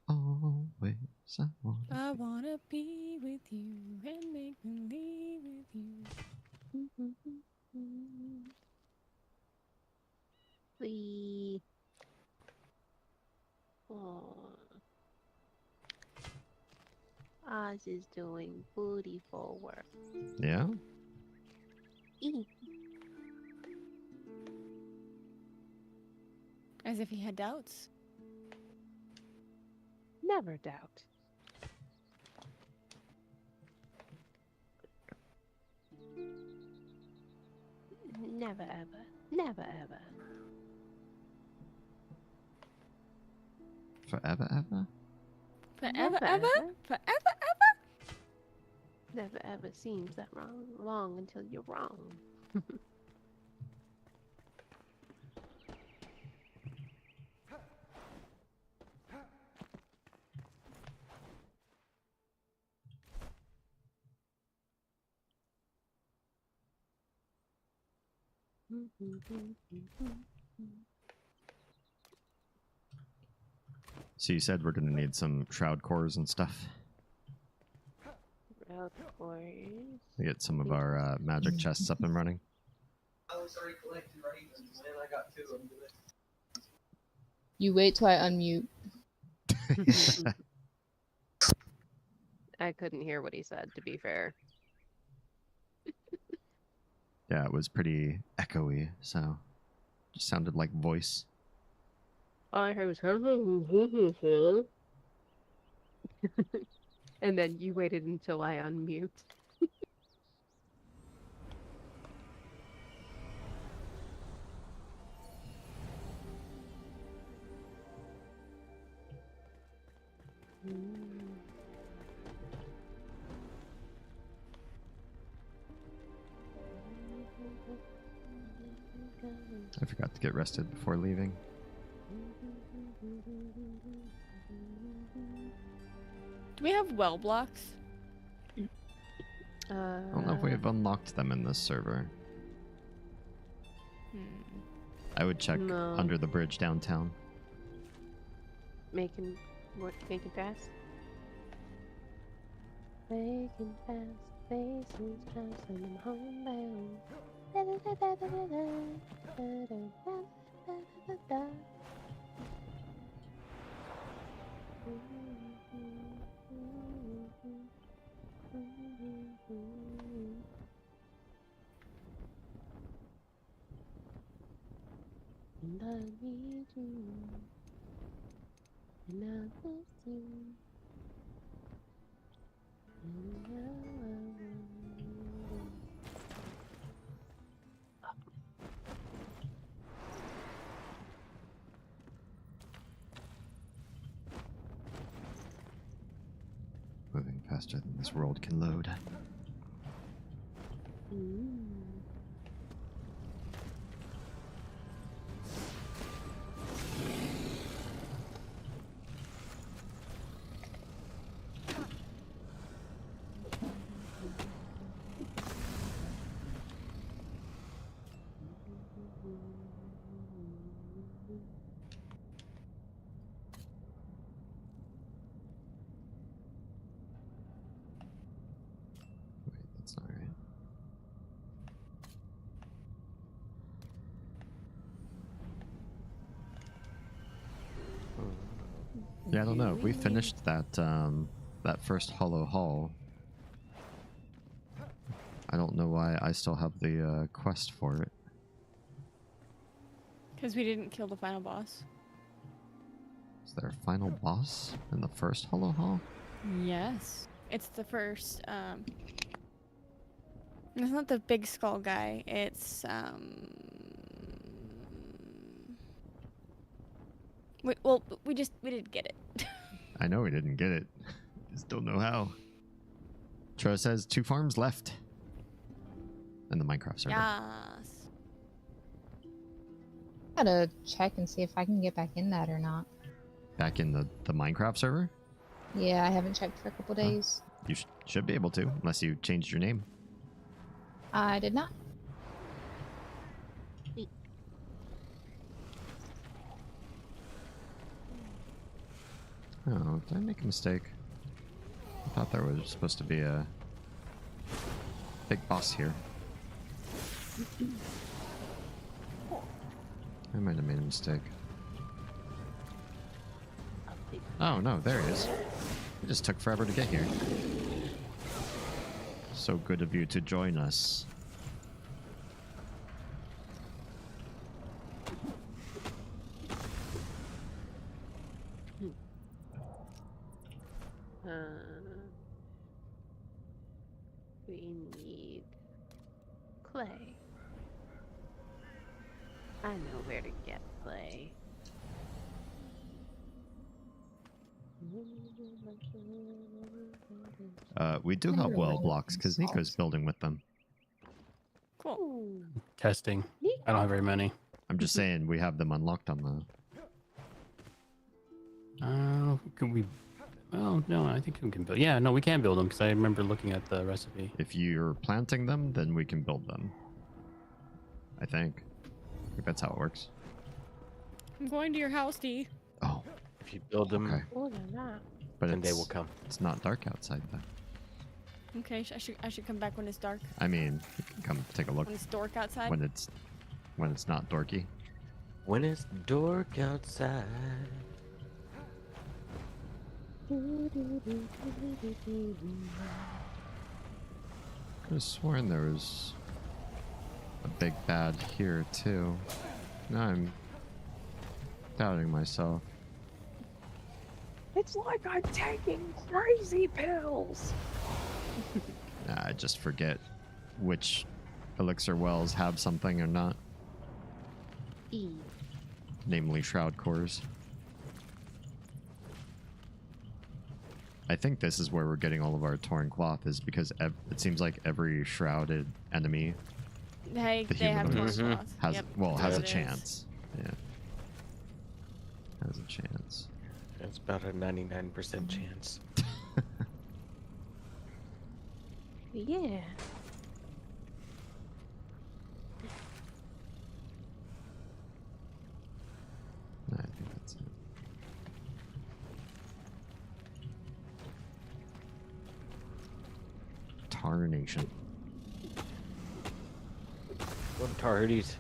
Always. I wanna be with you and make believe with you. The oh. Oz is doing beautiful work. Yeah? Eek. As if he had doubts. Never doubt. Never ever. Never ever. Forever ever? Forever, Never ever? ever. Forever, ever? Never ever seems that long until you're wrong. So you said we're gonna need some shroud cores and stuff Route course. to get some of our magic chests up and running. You wait till I unmute. I couldn't hear what he said, to be fair. Yeah, it was pretty echoey, so just sounded like voice. All I heard was and then you waited until I unmute. I forgot to get rested before leaving. Do we have well blocks? I don't know if we have unlocked them in this server. I would check No. under the bridge downtown. Making fast. Making fast faces, trying to send them homebound. And I need you, and I miss you, and now I want you. Moving faster than this world can load. Wait, that's not right. Yeah, I don't know. If we finished that that first hollow hall, I don't know why I still have the quest for it. Because we didn't kill the final boss. Is there a final boss in the first hollow hall? Yes. It's the first, it's not the big skull guy. It's, we didn't get it. I know we didn't get it. Just don't know how. Tro says 2 farms left in the Minecraft server. Yes. Gotta check and see if I can get back in that or not. Back in the Minecraft server? Yeah, I haven't checked for a couple days. You should be able to, unless you changed your name. I did not. Oh, did I make a mistake? I thought there was supposed to be a big boss here. I might have made a mistake. Oh no, there he is. It just took forever to get here. So good of you to join us. We need clay. I know where to get clay. We do have well blocks because Nico's building with them. Cool. Testing. I don't have very many. I'm just saying we have them unlocked on the. Can we? Well, no, I think we can build. Yeah, no, we can build them because I remember looking at the recipe. If you're planting them, then we can build them. I think that's how it works. I'm going to your house, D. Oh, If you build them, okay. Oh, no, no. But then they will come. It's not dark outside though. Okay, I should come back when it's dark. I mean, you can come take a look When it's dark outside. when it's not dorky. When it's dark outside. Could have sworn there was a big bad here too. Now I'm doubting myself. It's like I'm taking crazy pills. I just forget which elixir wells have something or not. Namely shroud cores. I think this is where we're getting all of our torn cloth, is because it seems like every shrouded enemy They have humanoid torn cloth. has Yep, has a it is. chance. Yeah, has a chance. It's about a 99% chance. Yeah. I think that's it. Tarnation. What tardies?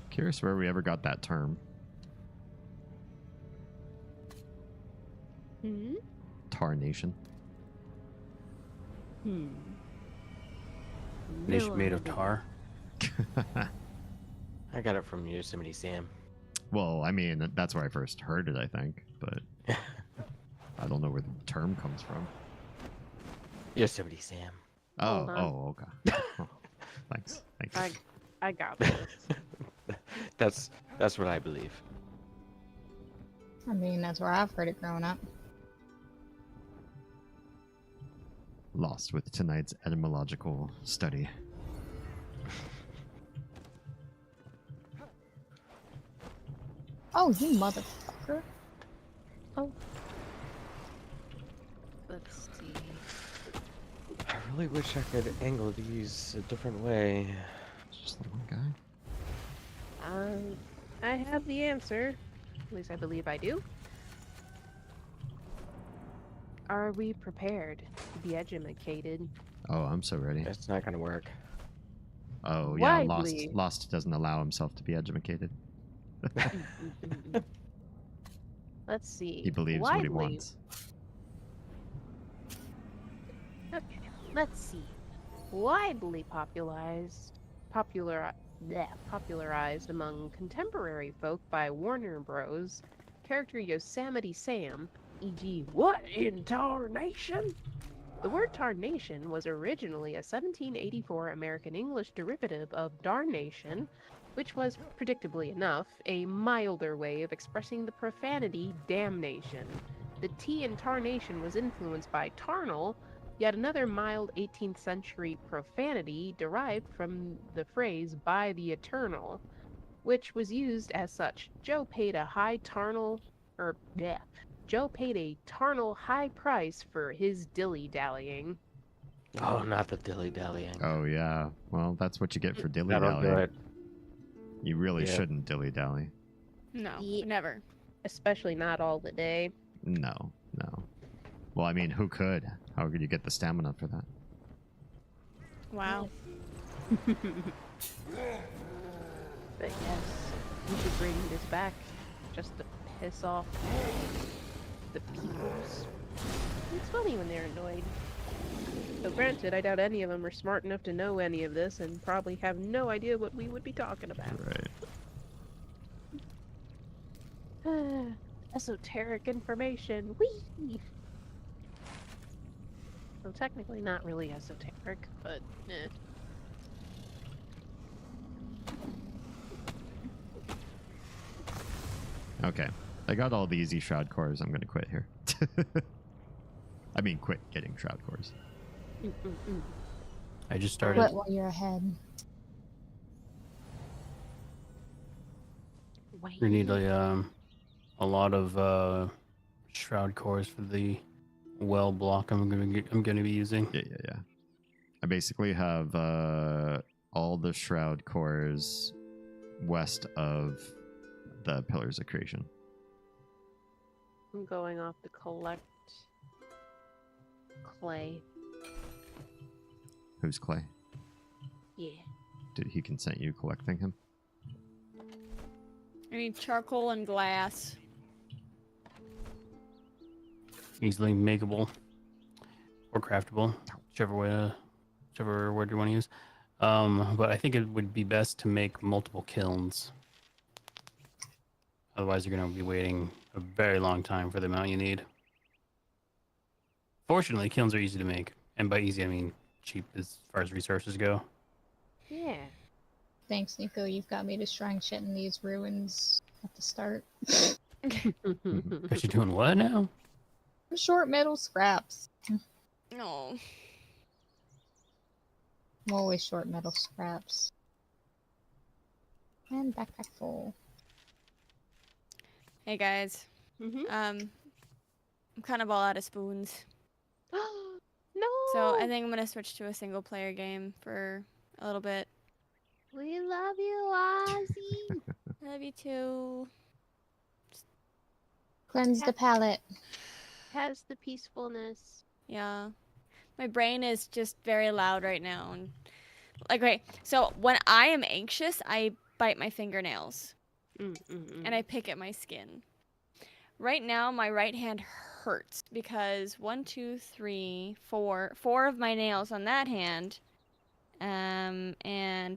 Curious where we ever got that term. Hmm? Tarnation. Nation made of tar. I got it from Yosemite Sam. Well, I mean, that's where I first heard it, I think, but I don't know where the term comes from. Yosemite Sam. Oh, Hold on. oh, okay. Oh, thanks. I got this. That's what I believe. I mean, that's where I've heard it growing up. Lost with tonight's etymological study. Oh, you motherfucker. Oh. Let's see. I really wish I could angle these a different way. It's just the one guy. I have the answer. At least I believe I do. Are we prepared to be educated? Oh, I'm so ready. It's not gonna work. Oh, yeah, Widely. Lost doesn't allow himself to be educated. Let's see. He believes what he Widely. wants. Okay, let's see. Widely popularized among contemporary folk by Warner Bros. Character Yosemite Sam, e.g., what in tarnation? The word tarnation was originally a 1784 American English derivative of darnation, which was, predictably enough, a milder way of expressing the profanity damnation. The T in tarnation was influenced by tarnal, Yet another mild 18th century profanity derived from the phrase "by the eternal," which was used as such. Joe paid a Joe paid a tarnal high price for his dilly-dallying. Oh, not the dilly-dallying. Oh, yeah. Well, that's what you get for dilly That'll do dally. it. You really Yeah. shouldn't dilly dally. No, Ye- never. Especially not all the day. No, no. Well, I mean, who could? How could you get the stamina for that? Wow. But yes, we should bring this back just to piss off the peoples. It's funny when they're annoyed. So granted, I doubt any of them are smart enough to know any of this and probably have no idea what we would be talking about. Right. Esoteric information. Whee! Well, technically not really esoteric, but eh. Okay. I got all the easy shroud cores. I'm going to quit here. I mean, quit getting shroud cores. I just started. Quit while you're ahead. We need a lot of shroud cores for the well block I'm gonna be using. Yeah. I basically have all the shroud cores west of the Pillars of Creation. I'm going off to collect clay. Who's Clay? Yeah. Did he consent you collecting him? I need charcoal and glass. Easily makeable or craftable, whichever word you want to use. But I think it would be best to make multiple kilns. Otherwise, you're going to be waiting a very long time for the amount you need. Fortunately, kilns are easy to make. And by easy, I mean cheap as far as resources go. Yeah. Thanks, Nico. You've got me destroying shit in these ruins at the start. Because you're doing what now? Short metal scraps. No. I'm always short metal scraps. And backpack full. Hey guys. I'm kind of all out of spoons. No. So I think I'm gonna switch to a single player game for a little bit. We love you, Ozzy. Love you too. Cleanse the palate. Has the peacefulness. Yeah. My brain is just very loud right now. And like, okay, so when I am anxious, I bite my fingernails and I pick at my skin. Right now, my right hand hurts because 4 of my nails on that hand, and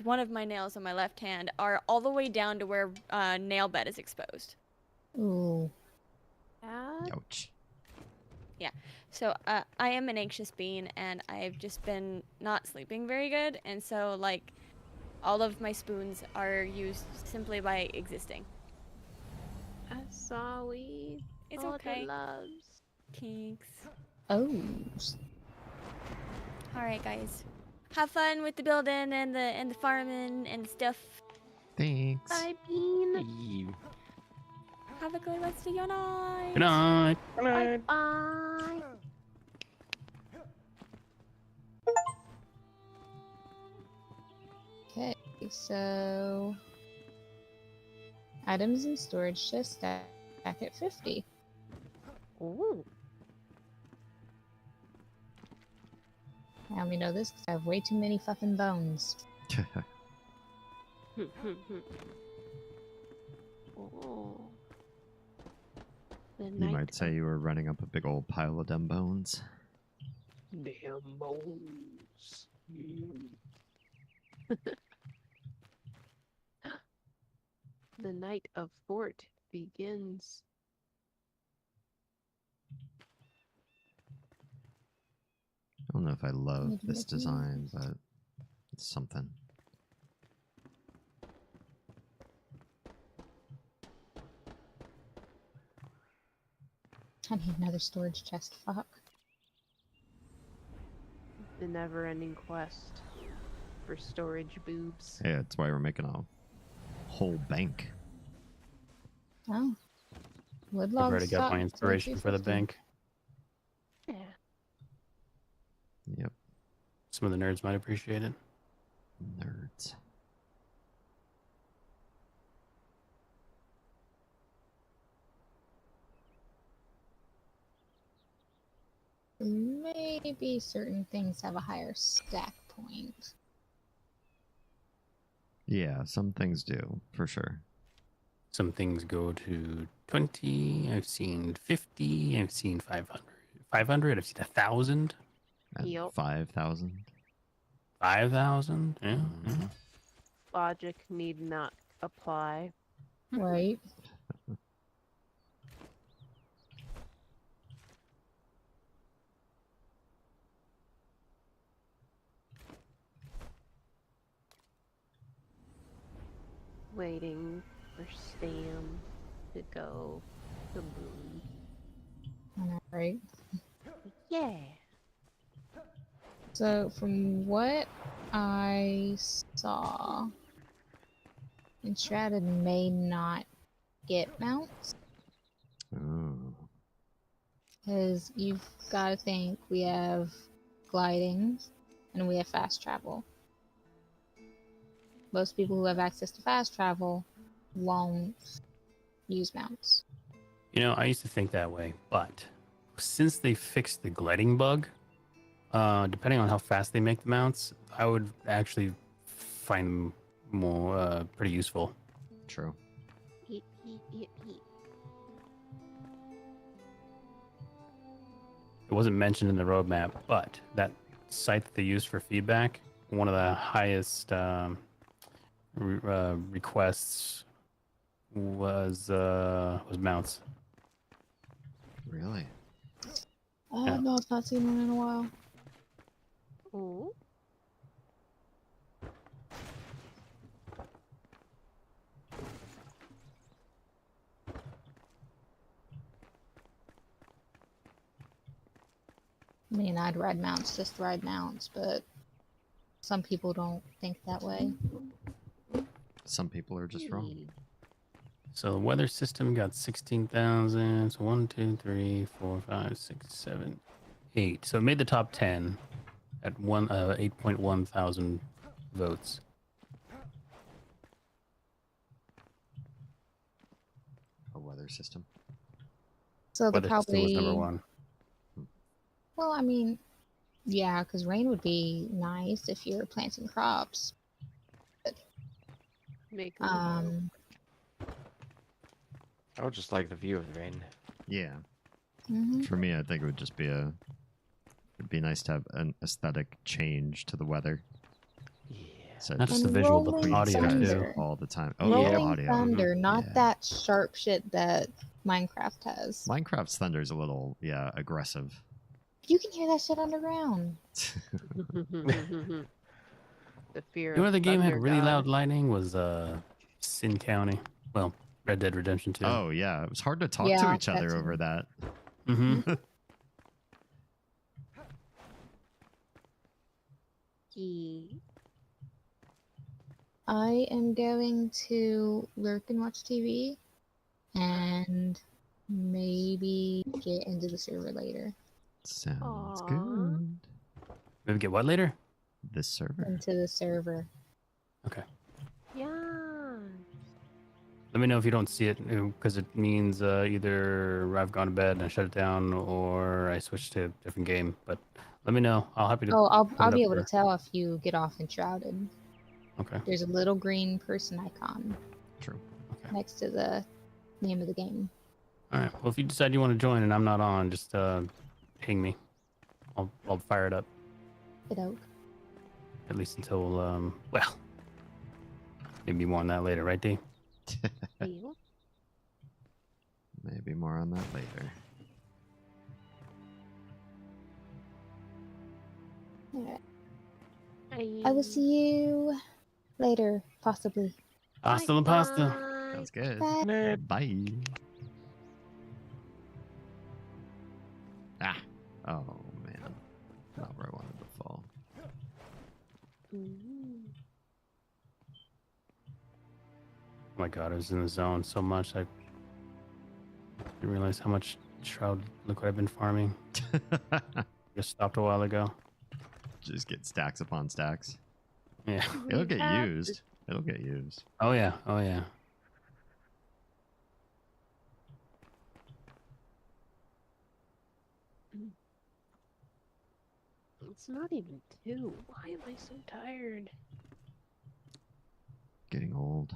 one of my nails on my left hand are all the way down to where nail bed is exposed. Ooh. Ouch. Yeah. So I am an anxious being, and I've just been not sleeping very good, and so like all of my spoons are used simply by existing. Sorry. It's all okay. The loves. Kinks. Oh. All right, guys. Have fun with the building and the farming and stuff. Thanks. Bye, Bean. Have a good rest of your night. Good night. Bye. Bye. Okay, so items in storage chest stack at 50. Ooh. I only know this because I have way too many fucking bones. Oh. The You night might say you were running up a big old pile of them bones. Damn bones. The night of fort begins. I don't know if I love Maybe this that's design, but it's something. I need another storage chest. Fuck. The never-ending quest for storage boobs. Yeah, that's why we're making a whole bank. Oh. Wood I've logs already got my stop inspiration for the 250. bank. Yeah. Yep, Some of the nerds might appreciate it. nerds. Maybe certain things have a higher stack point. Yeah, some things do for sure. Some things go to 20. I've seen 50. I've seen 500. 500. I've seen 1,000. And Yep. 5,000. 5,000. Yeah. Mhm. Logic need not apply. Right? Waiting for Stam to go kaboom. I know, right? Yeah. So, from what I saw, Enshrouded may not get mounts. Oh. Because you've got to think we have gliding and we have fast travel. Most people who have access to fast travel won't use mounts. You know, I used to think that way, but since they fixed the gliding bug, depending on how fast they make the mounts, I would actually find them more pretty useful. True. Eat, eat, eat, eat. It wasn't mentioned in the roadmap, but that site that they used for feedback, one of the highest requests was mounts. Really? Yeah. No, I've not seen one in a while. Ooh. I mean, I'd ride mounts, just ride mounts, but some people don't think that way. Some people are just wrong. So the weather system got 16,000. So 1, 2, 3, 4, 5, 6, 7, 8. So it made the top 10 at 8.1 thousand votes. A weather system. So they're Weather system was number probably, 1. well, I mean, yeah, because rain would be nice if you're planting crops. Make Um, I would just like the view of the rain. Yeah. mhm. For me, I think it would just be it'd be nice to have an aesthetic change to the weather. Yeah. So Not just And the visual, but rolling the audio too. thunder. all the time. Oh, Rolling yeah, audio. thunder, not Yeah. that sharp shit that Minecraft has. Minecraft's thunder is a little, aggressive. You can hear that shit underground. the fear You know where of the game had Thunder really God. loud lightning was Sin County. Well, Red Dead Redemption 2. Oh, yeah. It was hard to talk Yeah, to each that other too. over that. Mm-hmm. Gee. I am going to lurk and watch TV and maybe get into the server later. Sounds Aw. good. Maybe get what later? This server. Into the server. Okay. Yeah. Let me know if you don't see it, because it means either I've gone to bed and I shut it down, or I switched to a different game. But let me know. I'll happy to. Oh, I'll put it be up able to for- tell if you get off Enshrouded. Okay. There's a little green person icon True. Okay. next to the name of the game. All right. Well, if you decide you want to join and I'm not on, just ping me. I'll fire it up Kiddo. at least until well, maybe more on that later, right, D? Deal. Maybe more on that later. Alright. I will see you later, possibly. Hasta la pasta. Sounds good. Bye. Bye. Ah. Oh, man. Not where I wanted to fall. Ooh. Oh my god, I was in the zone so much I didn't realize how much shroud liquid I've been farming. Just stopped a while ago. Just get stacks upon stacks. Yeah. It'll We get have used. It'll get used. Oh yeah. Oh yeah. It's not even 2. Why am I so tired? Getting old.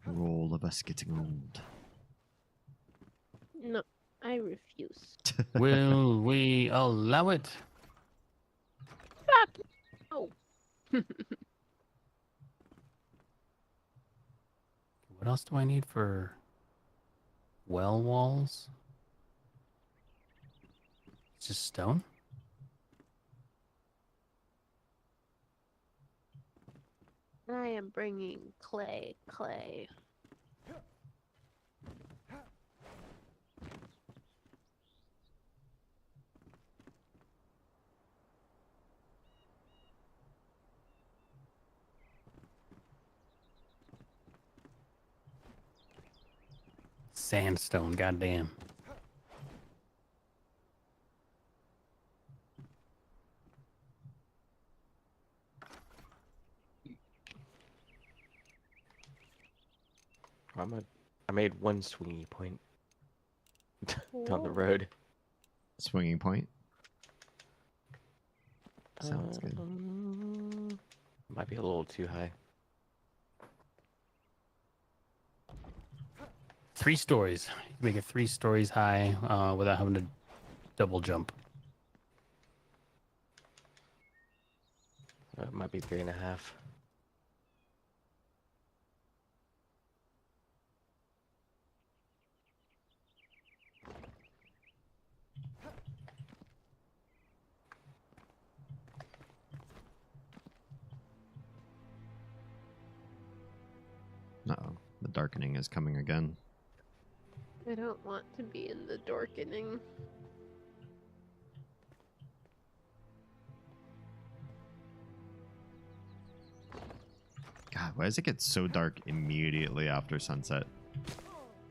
Roll of us getting old. No, I refuse. Will we allow it? Fuck! Oh. What else do I need for well walls? It's just stone? I am bringing clay. Sandstone, goddamn. I made one swingy point down the road. Swinging point. Sounds good. Might be a little too high. 3 stories. You can make it 3 stories high without having to double jump. It might be 3.5. Uh-oh. The darkening is coming again. I don't want to be in the darkening. God, why does it get so dark immediately after sunset?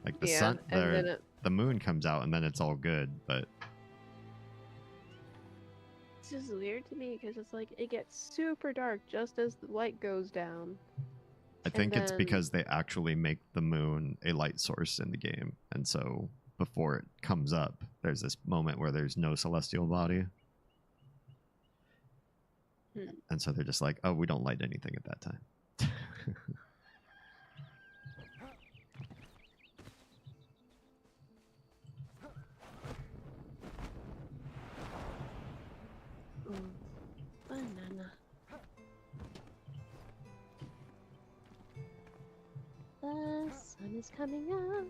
Like the sun, and then the moon comes out and then it's all good, but it's just weird to me because it's like it gets super dark just as the light goes down. I think it's because they actually make the moon a light source in the game. And so before it comes up, there's this moment where there's no celestial body. And so they're just like, oh, we don't light anything at that time. Banana. The sun is coming up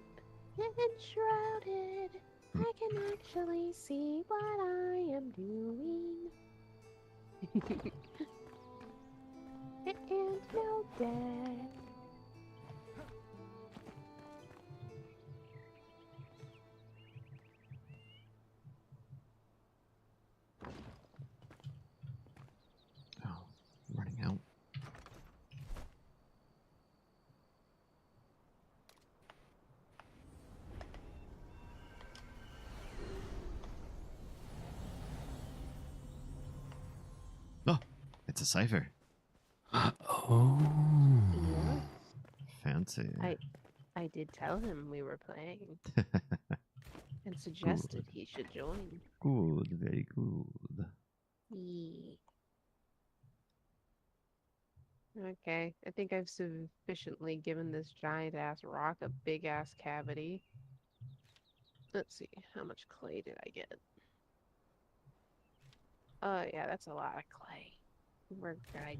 and shrouded. I can actually see what I am doing. And no death. Oh, I'm running out. Oh, it's a cipher. Oh. Yes. Fancy. I did tell him we were playing and suggested he should join. Good, very good. Yeah. Okay, I think I've sufficiently given this giant ass rock a big ass cavity. Let's see, how much clay did I get? Oh yeah, that's a lot of clay. We're good.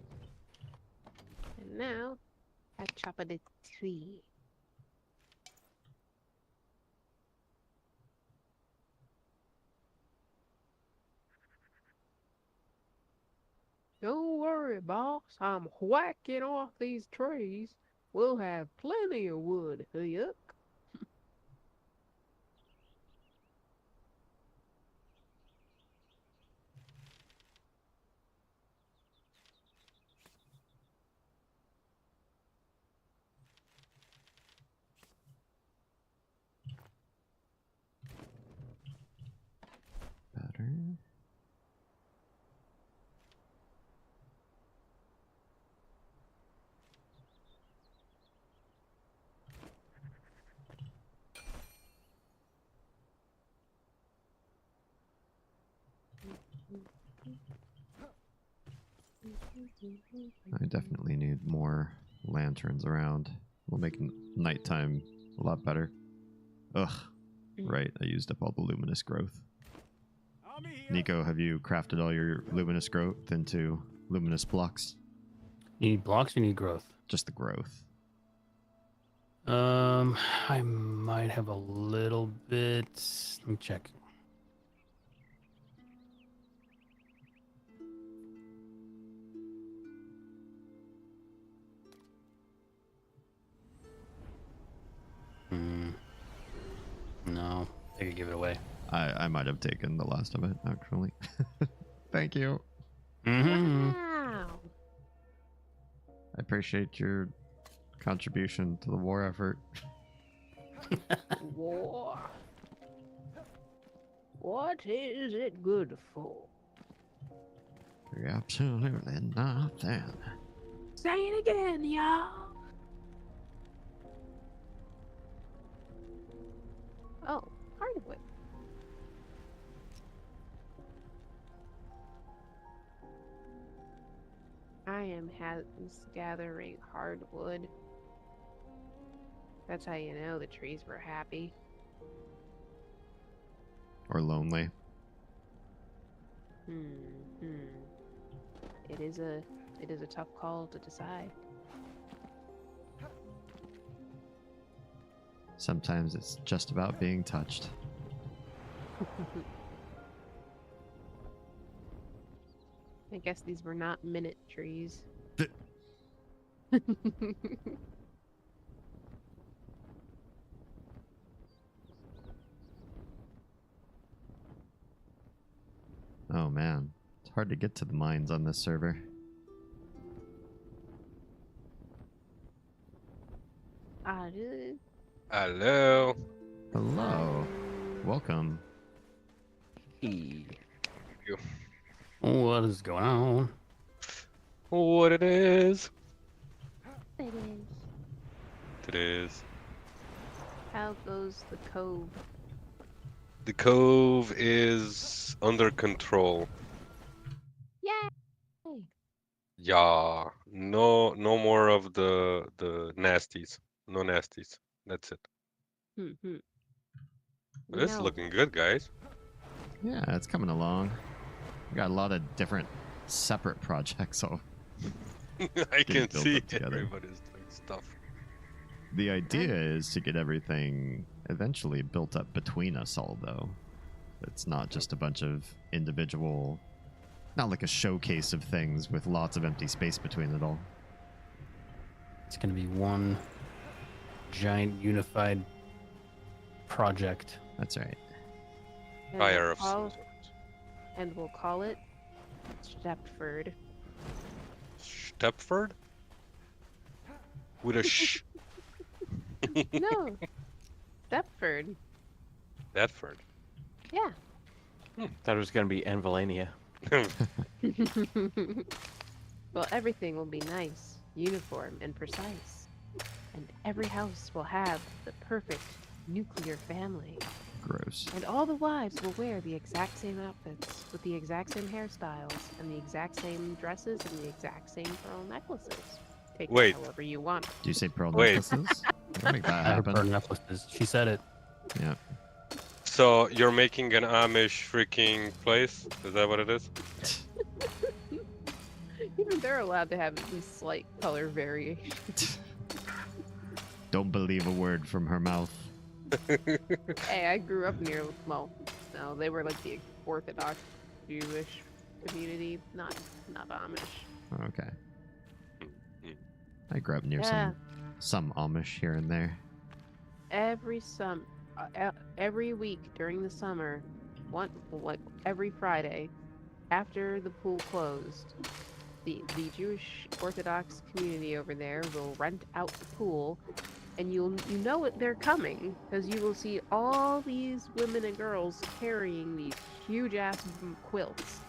And now, I chop a tree. Don't worry, boss. I'm whacking off these trees. We'll have plenty of wood. Yuck. I definitely need more lanterns around. We'll make nighttime a lot better. Ugh. Right, I used up all the luminous growth. Nico, have you crafted all your luminous growth into luminous blocks? You need blocks or you need growth? Just the growth. I might have a little bit. Let me check. No, I could give it away. I might have taken the last of it, actually. Thank you. Wow. I appreciate your contribution to the war effort. War. What is it good for? Absolutely nothing. Say it again, y'all. Oh, hardwood. I am gathering hardwood. That's how you know the trees were happy. Or lonely. It is a tough call to decide. Sometimes it's just about being touched. I guess these were not minute trees. Oh man, it's hard to get to the mines on this server. Hello. Hello. Welcome. Hey. What is going on? What it is? It is. It is. How goes the cove? The cove is under control. Yay! Yeah. No more of the nasties. No nasties. That's it. But this is No. looking good, guys. Yeah, it's coming along. We got a lot of different separate projects, so I Getting can built see up together. everybody's doing stuff. the idea is to get everything eventually built up between us all, though. It's not just a bunch of individual, not like a showcase of things with lots of empty space between it all. It's going to be one giant unified project. That's right. And Fire we'll of call- some sort. And we'll call it Stepford. Stepford? With a sh. No. Stepford. Stepford. Yeah. Thought it was gonna be Envalania. Well, everything will be nice, uniform, and precise. And every house will have the perfect nuclear family. Gross. And all the wives will wear the exact same outfits, with the exact same hairstyles, and the exact same dresses, and the exact same pearl necklaces. Take it Wait. however you want. Do you say pearl Wait. necklaces? Don't make that I have happen. her necklaces. She said it. Yeah. So you're making an Amish freaking place? Is that what it is? Even they're allowed to have at least slight color variation. Don't believe a word from her mouth. Hey, I grew up near, well, no, they were like the Orthodox Jewish community, not Amish. Okay. I grew up near Yeah. some Amish here and there. Every week during the summer, like every Friday, after the pool closed, the Jewish Orthodox community over there will rent out the pool, and you know it they're coming because you will see all these women and girls carrying these huge ass quilts,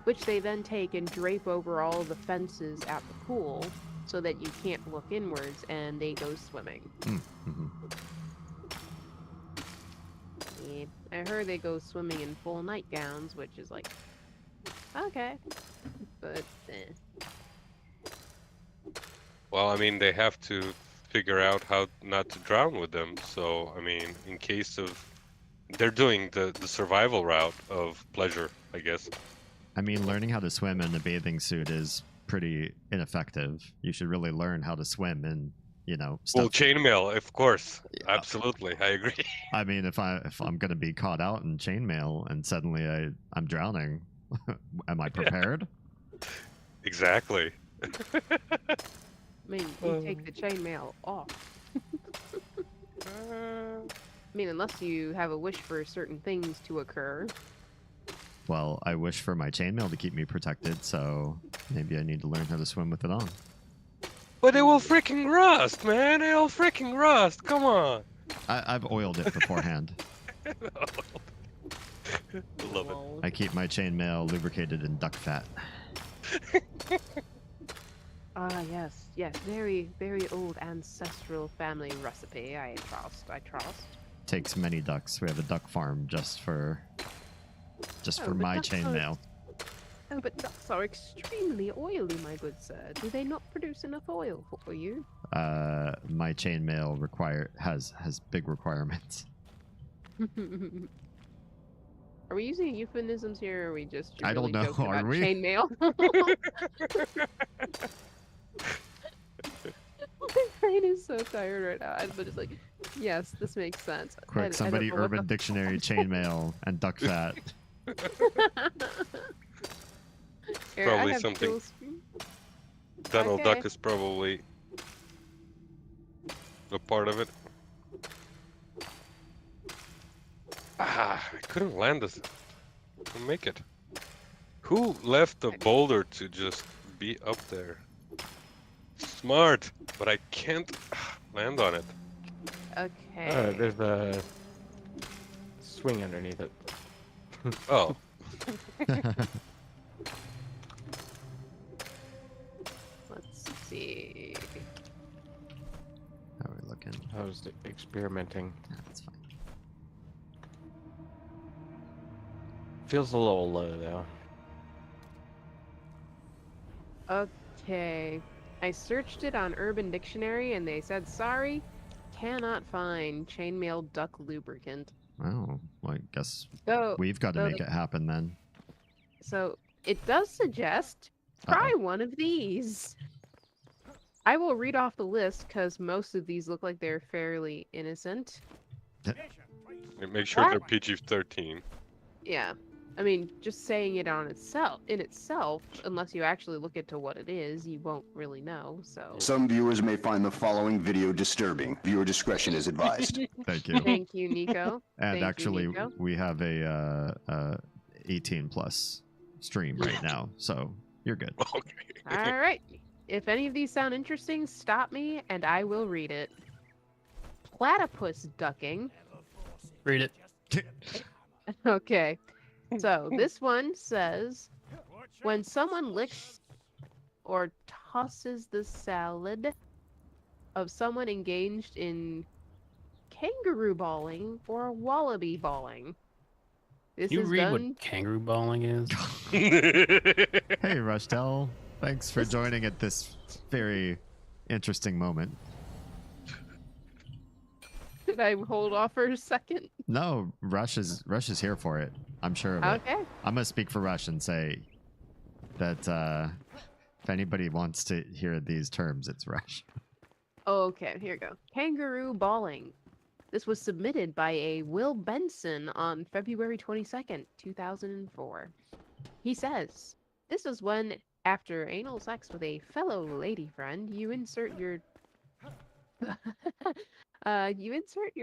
which they then take and drape over all the fences at the pool so that you can't look inwards, and they go swimming. Mm-hmm. I heard they go swimming in full nightgowns, which is like, okay, but Well, I mean, they have to figure out how not to drown with them. So, I mean, in case of, they're doing the survival route of pleasure, I guess. I mean, learning how to swim in a bathing suit is pretty ineffective. You should really learn how to swim in, stuff. Well, chainmail, of course, absolutely, I agree. I mean, if I'm gonna be caught out in chainmail and suddenly I'm drowning, am I prepared? Exactly. I mean, you take the chainmail off. I mean, unless you have a wish for certain things to occur. Well, I wish for my chainmail to keep me protected, so maybe I need to learn how to swim with it on. But it will freaking rust, man. It will freaking rust. Come on. I've oiled it beforehand. Love it. I keep my chainmail lubricated in duck fat. Ah, yes, very, very old ancestral family recipe. I trust. Takes many ducks. We have a duck farm just for but my ducks chainmail. Oh, but ducks are extremely oily, my good sir. Do they not produce enough oil for you? My chainmail has big requirements. Are we using euphemisms here, or are we just I don't know, joking are about we? chainmail? My brain is so tired right now. But it's like, yes, this makes sense. Quick, somebody Urban Dictionary chainmail and duck fat. Here, I Probably have something. dual screen. Donald Okay. Duck is probably a part of it. I couldn't land this. Couldn't make it. Who left the boulder to just be up there? Smart, but I can't land on it. Okay. There's a swing underneath it. Oh, Let's see. How are we looking? I was experimenting. Yeah, that's fine. Feels a little low though. Okay. I searched it on Urban Dictionary and they said, sorry, cannot find chainmail duck lubricant. Oh, well, I guess So, we've got to so make it happen then. So it does suggest try one of these. I will read off the list because most of these look like they're fairly innocent. make sure What? they're PG-13. Yeah. I mean, just saying it in itself, unless you actually look into what it is, you won't really know. So Some viewers may find the following video disturbing. Viewer discretion is advised. Thank you. Thank you, Nico. And Thank you, actually, Nico. we have a 18 plus stream right now, so you're good. Okay. All right. If any of these sound interesting, stop me and I will read it. Platypus ducking. Read it. Okay. So this one says, when someone licks or tosses the salad of someone engaged in kangaroo balling or wallaby balling. This You is read done. what kangaroo balling is? Hey, Rushtel. Thanks for joining at this very interesting moment. Did I hold off for a second? No, Rush is here for it. I'm sure of it. Okay. I'm gonna speak for Rush and say that if anybody wants to hear these terms, it's Rush. Okay, here you go. Kangaroo balling. This was submitted by a Will Benson on February 22nd, 2004. He says, this is when, after anal sex with a fellow lady friend, you insert your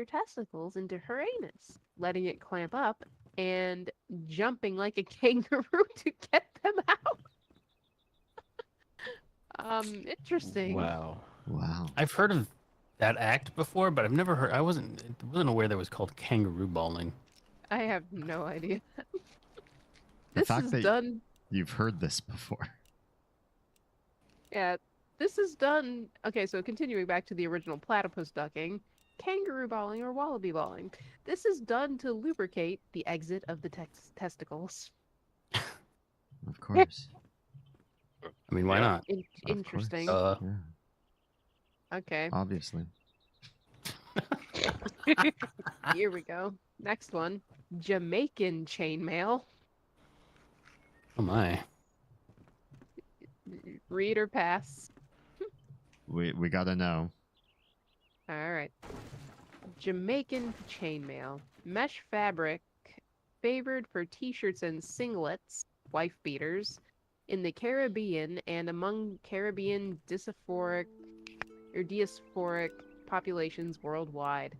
testicles into her anus, letting it clamp up and jumping like a kangaroo to get them out. Interesting. Wow. Wow. I've heard of that act before, but I've never heard. I wasn't aware that was called kangaroo balling. I have no idea. The This fact is that done. you've heard this before. Yeah, this is done. Okay, so continuing back to the original platypus ducking, kangaroo balling, or wallaby balling. This is done to lubricate the exit of the testicles. Of course. I mean, why Yeah. not? Interesting. Yeah, Okay, obviously. here we go. Next one. Jamaican chainmail. Oh my. Read or pass? We gotta know. All right. Jamaican chainmail. Mesh fabric favored for t-shirts and singlets, wife beaters, in the Caribbean and among Caribbean diasporic populations worldwide.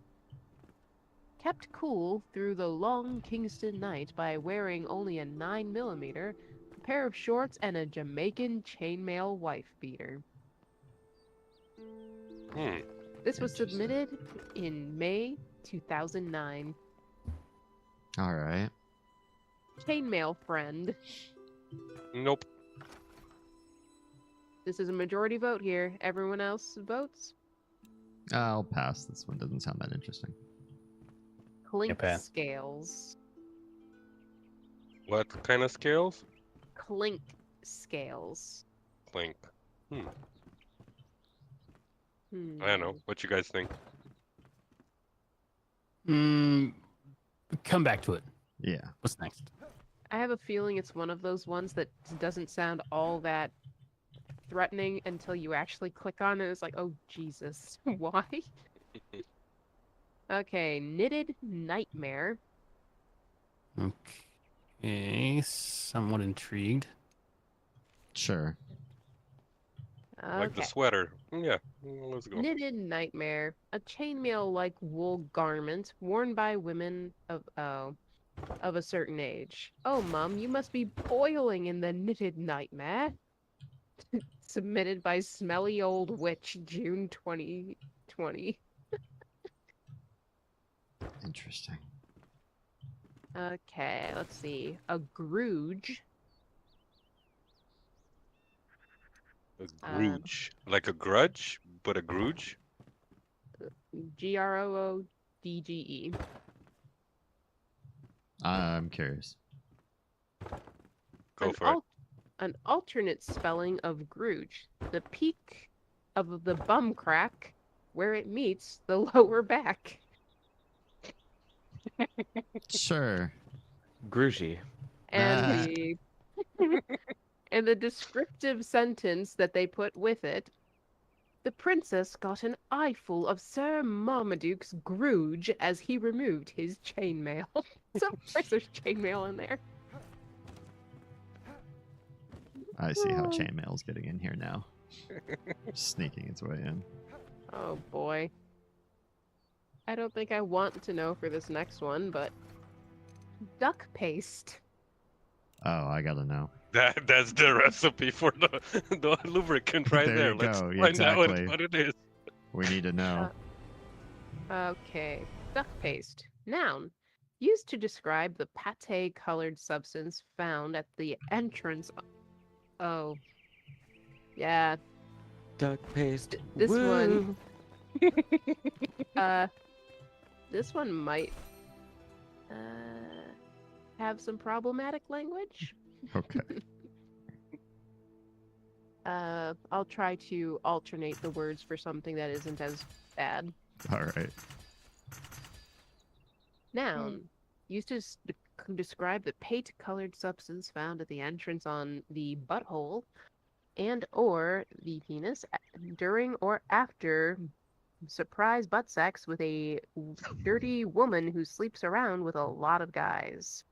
Kept cool through the long Kingston night by wearing only a 9mm, a pair of shorts, and a Jamaican chainmail wife beater. This was submitted in May 2009. All right. Chainmail friend. Nope. This is a majority vote here. Everyone else votes? I'll pass. This one doesn't sound that interesting. Clink pass. scales. What kind of scales? Clink scales. Clink. I Hmm. don't know. What you guys think? Come back to it. Yeah. What's next? I have a feeling it's one of those ones that doesn't sound all that threatening until you actually click on it. It's like, oh, Jesus. Why? Okay, knitted nightmare. Okay, somewhat intrigued. Sure. Like the Okay. sweater. Yeah, let's go. Knitted nightmare, a chainmail-like wool garment worn by women of a certain age. Oh, Mum, you must be boiling in the knitted nightmare. Submitted by Smelly Old Witch, June 2020. Interesting. Okay, let's see. A grooge. A grooge. Like a grudge, but a grooge? Groodge. I'm curious. Go for it. An alternate spelling of grooge. The peak of the bum crack where it meets the lower back. Sure. Grougey. And the and the descriptive sentence that they put with it. The princess got an eyeful of Sir Marmaduke's grooge as he removed his chainmail. So of course there's chainmail in there. I see how chainmail's getting in here now. Sneaking its way in. Oh boy. I don't think I want to know for this next one, but duck paste. Oh, I gotta know. That's the recipe for the lubricant right There there. you Let's go, find out exactly. what it is. We need to know. Okay. Duck paste. Noun. Used to describe the pate-colored substance found at the entrance. Oh. Yeah. Duck paste. This Woo. one. This one might have some problematic language. Okay. I'll try to alternate the words for something that isn't as bad. All right. Noun. Used to describe the pate-colored substance found at the entrance on the butthole and or the penis during or after surprise butt sex with a dirty woman who sleeps around with a lot of guys.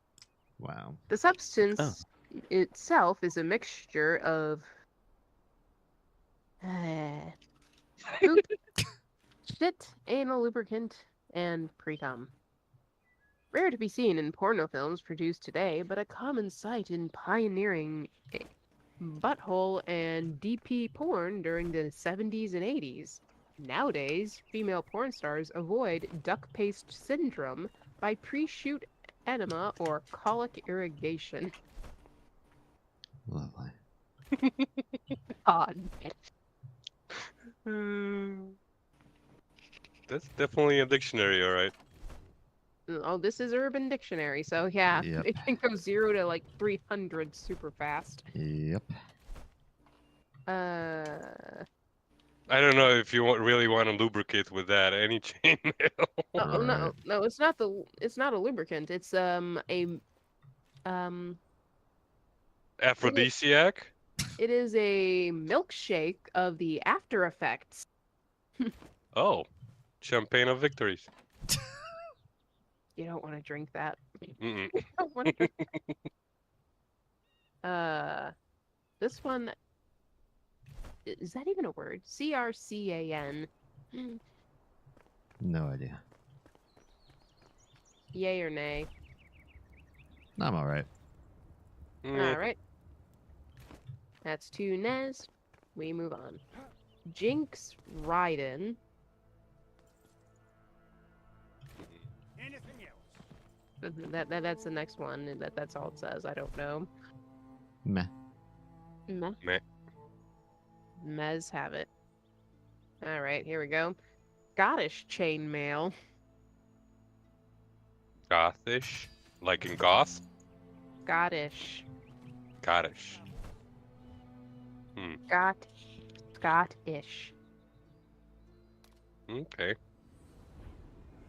Wow. The substance itself is a mixture of poop, shit, anal lubricant, and pre-cum. Rare to be seen in porno films produced today, but a common sight in pioneering butthole and DP porn during the 70s and 80s. Nowadays, female porn stars avoid duck paste syndrome by pre-shoot enema or colic irrigation. Lovely. Odd. That's definitely a dictionary, all right. Oh, this is Urban Dictionary, so yeah, Yep. it can go 0 to like 300 super fast. Yep. I don't know if you really want to lubricate with that. Any chainmail. Oh no, Right. no, it's not a lubricant. It's um Aphrodisiac? it is a milkshake of the after effects. Oh, champagne of victories. You don't want to drink that. Mm-mm. You don't want to drink this one is that even a word? CRCAN. No idea. Yay or nay? I'm all right. Mm, All right. That's 2 Nez. We move on. Jinx Raiden. That's the next one. And that's all it says. I don't know. Meh. Meh. Meh. Mez have it. All right, here we go. Scottish chainmail. Gothish? Like in goth? Scottish. Gottish. Scottish. Okay.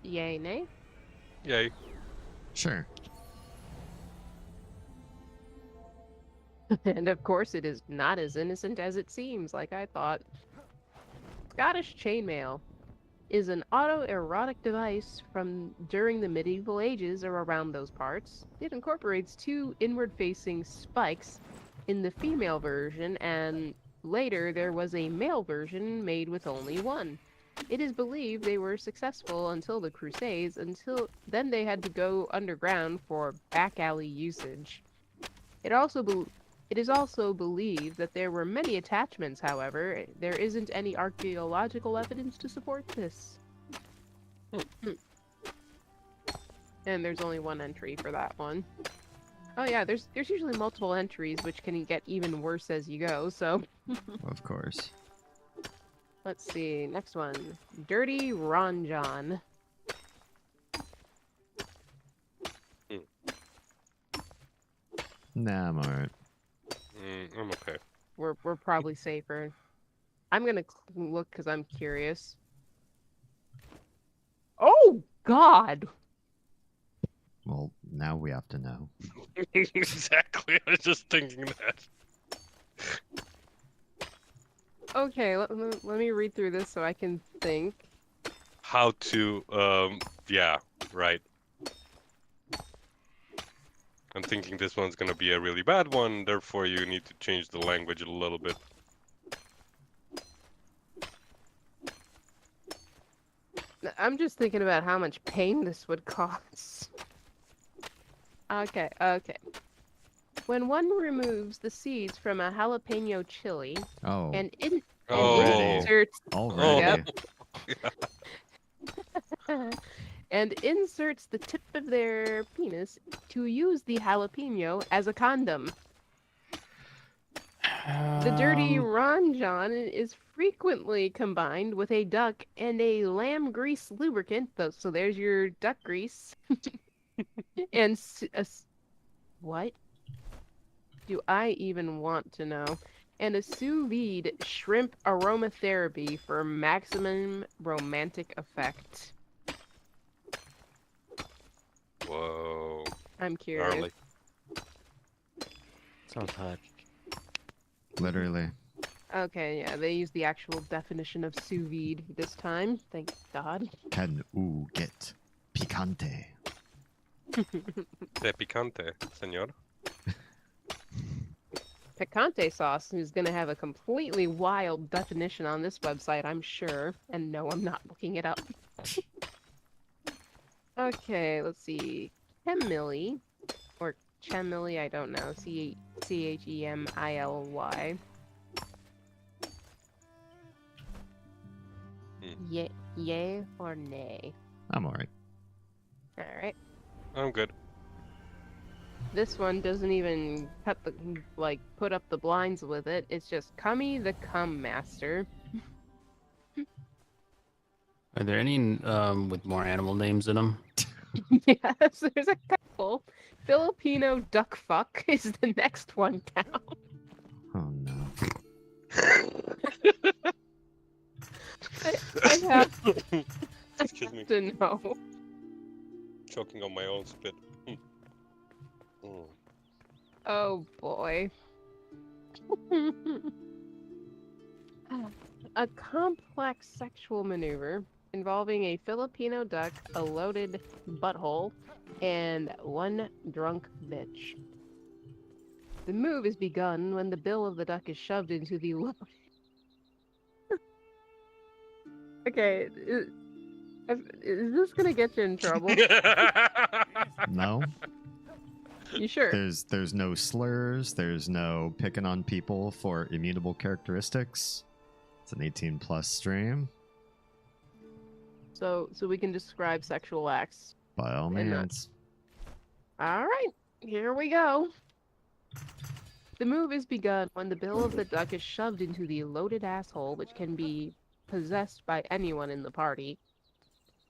Yay, nay? Yay. Sure. And of course, it is not as innocent as it seems, like I thought. Scottish chainmail is an autoerotic device from during the medieval ages or around those parts. It incorporates 2 inward-facing spikes in the female version, and later there was a male version made with only 1. It is believed they were successful until the Crusades, until then they had to go underground for back alley usage. It is also believed that there were many attachments, however. There isn't any archaeological evidence to support this. And there's only 1 entry for that one. Oh yeah, there's usually multiple entries, which can get even worse as you go, so... Of course. Let's see, next one. Dirty Ronjon. Nah, I'm all right. I'm okay. We're probably safer. I'm gonna look because I'm curious. Oh God! Well, now we have to know. Exactly. I was just thinking that. Okay, let me read through this so I can think. How to, yeah, right. I'm thinking this one's gonna be a really bad one, therefore you need to change the language a little bit. I'm just thinking about how much pain this would cause. Okay. When one removes the seeds from a jalapeno chili Oh. and Already. inserts Already. and inserts the tip of their penis to use the jalapeno as a condom. The dirty Ronjon is frequently combined with a duck and a lamb grease lubricant. So there's your duck grease. And what? Do I even want to know? And a sous vide shrimp aromatherapy for maximum romantic effect. Whoa. I'm curious. Gnarly. Sounds hot. Literally. Okay, yeah, they use the actual definition of sous vide this time. Thank God. Can u get picante? De picante, señor. Picante sauce is going to have a completely wild definition on this website, I'm sure. And no, I'm not looking it up. Okay, let's see. Chemily, or Chemily, I don't know. Chemily. Yay or nay? I'm all right. All right. I'm good. This one doesn't even put up the blinds with it. It's just Cummy the Cum Master. Are there any with more animal names in them? Yes, there's a couple. Filipino duck fuck is the next one down. Oh no. I have Excuse me. to know. Choking on my own spit. Mm. Oh boy. A complex sexual maneuver involving a Filipino duck, a loaded butthole, and one drunk bitch. The move is begun when the bill of the duck is shoved into the Okay, is this gonna get you in trouble? No. You sure? There's no slurs. There's no picking on people for immutable characteristics. It's an 18+ stream. So we can describe sexual acts. By all And, means. All right, here we go. The move is begun when the bill of the duck is shoved into the loaded asshole, which can be possessed by anyone in the party.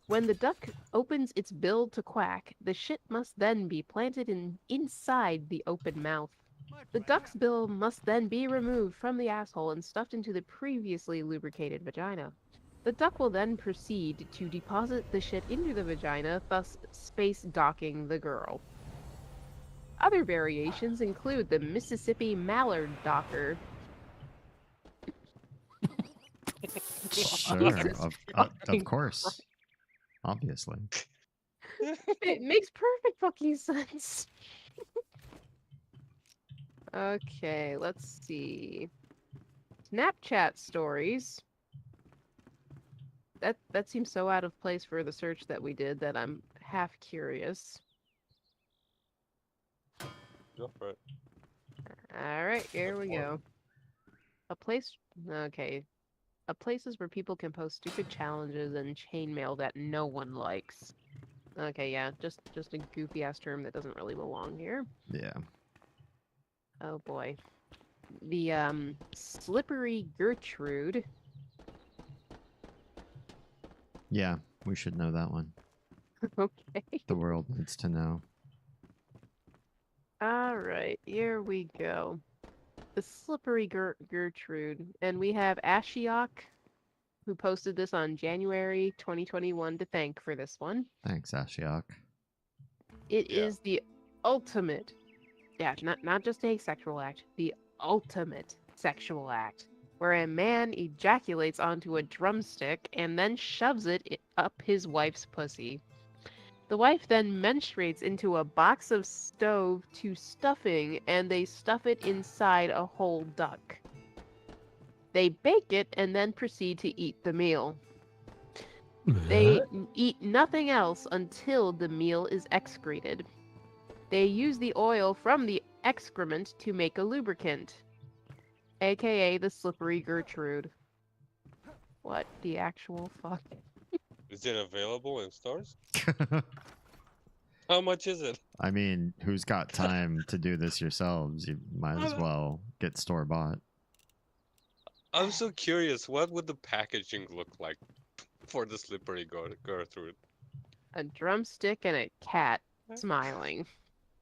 When the duck opens its bill to quack, the shit must then be planted inside the open mouth. The duck's bill must then be removed from the asshole and stuffed into the previously lubricated vagina. The duck will then proceed to deposit the shit into the vagina, thus space docking the girl. Other variations include the Mississippi Mallard Docker. Sure. Jesus Of fucking course. Christ. Obviously. It makes perfect fucking sense. Okay, let's see. Snapchat stories. That seems so out of place for the search that we did that I'm half curious. Go for it. All right, here we go. Okay. Places where people can post stupid challenges and chainmail that no one likes. Okay, yeah, just a goofy ass term that doesn't really belong here. Yeah. Oh boy. The slippery Gertrude. Yeah, we should know that one. Okay. The world needs to know. All right, here we go. The slippery Gertrude, and we have Ashiok, who posted this on January 2021 to thank for this one. Thanks, Ashiok. It is the ultimate, not just a sexual act, the ultimate sexual act, where a man ejaculates onto a drumstick and then shoves it up his wife's pussy. The wife then menstruates into a box of stove to stuffing, and they stuff it inside a whole duck. They bake it and then proceed to eat the meal. They eat nothing else until the meal is excreted. They use the oil from the excrement to make a lubricant, aka the slippery Gertrude. What the actual fuck? Is it available in stores? How much is it? I mean, who's got time to do this yourselves? You might as well get store-bought. I'm so curious. What would the packaging look like for the slippery Gertrude? A drumstick and a cat smiling.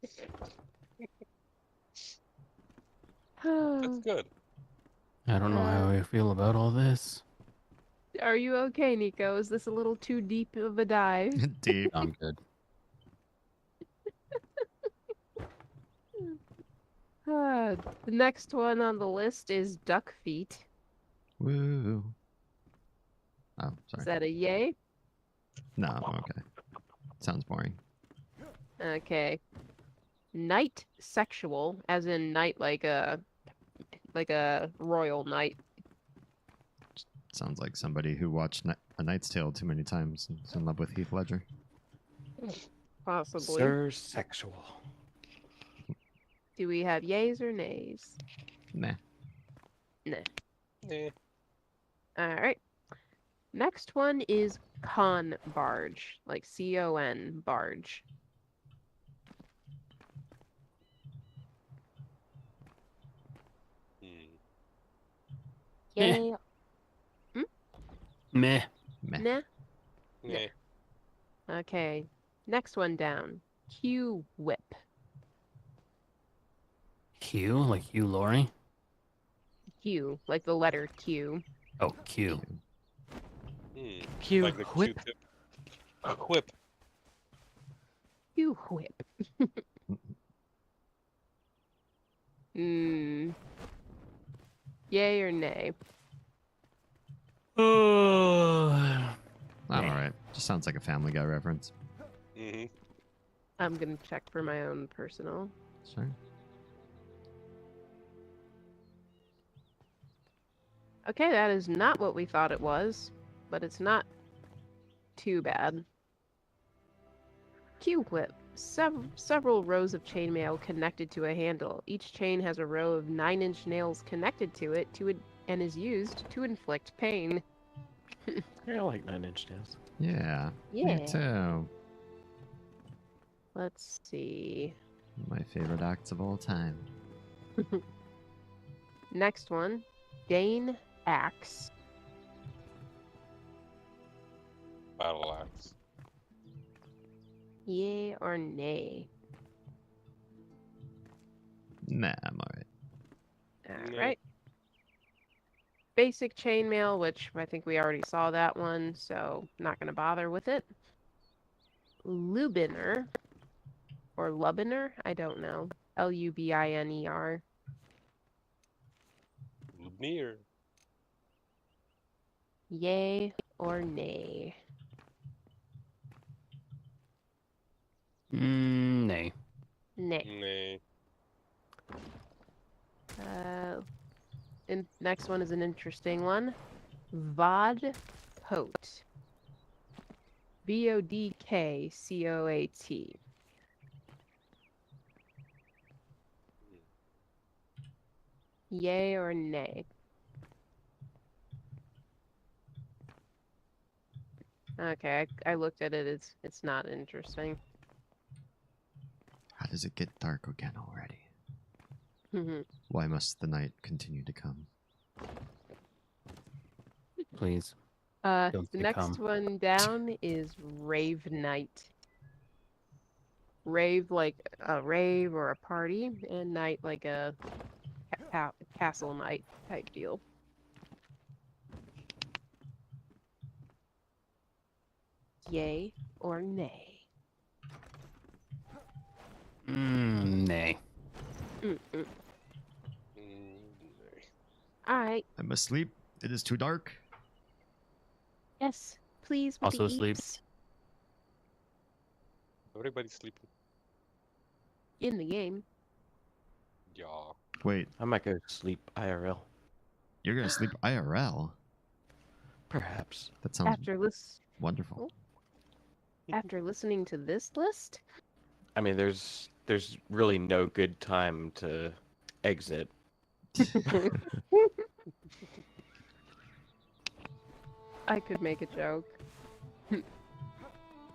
That's good. I don't know how I feel about all this. Are you okay, Nico? Is this a little too deep of a dive? Deep. I'm good. The next one on the list is duck feet. Woo. Oh, Is sorry. that a yay? No, okay. Sounds boring. Okay. Night sexual, as in night like a royal knight. Sounds like somebody who watched A Knight's Tale too many times and is in love with Heath Ledger. Possibly. Sir sexual. Do we have yays or nays? Nah. Nah. Eh. Alright. Next one is con barge, like C-O-N barge. Yay. Meh. Meh. Nah. Yeah. Okay. Next one down. Q whip. Q, like Hugh Laurie? Q, like the letter Q. Oh, Q. Q Like the whip. Q-tip. Whip. Q whip. Hmm. Yay or nay? Oh. I'm alright. Just sounds like a Family Guy reference. Mm-hmm. I'm gonna check for my own personal. Sure. Okay, that is not what we thought it was, but it's not too bad. Q-whip. Several rows of chainmail connected to a handle. Each chain has a row of 9-inch nails connected to it and is used to inflict pain. Yeah, I like 9-inch nails. Yeah. Yeah. Me too. Let's see. My favorite acts of all time. Next one. Dane Axe. Battle axe. Yay or nay? Nah, I'm alright. All Nay. right. Basic chainmail, which I think we already saw that one, so not going to bother with it. Lubiner, or Lubiner, I don't know. Lubiner. Near. Yay or nay? Nay. Nay. Nay. And next one is an interesting one. Vod coat. Bodkcoat. Yay or nay? Okay, I looked at it. It's not interesting. How does it get dark again already? Why must the night continue to come? Please. The Don't say next come. one down is Rave Night. Rave like a rave or a party, and night like a castle night type deal. Yay or nay? Nay. Mm-mm. Nay. All right. I must sleep. It is too dark. Yes, please. With Also the asleep. eeps Everybody's sleeping. in the game. Yeah. Wait, I might go sleep IRL. you're gonna sleep IRL? Perhaps. That sounds wonderful. After listening to this list, I mean, there's really no good time to exit. I could make a joke.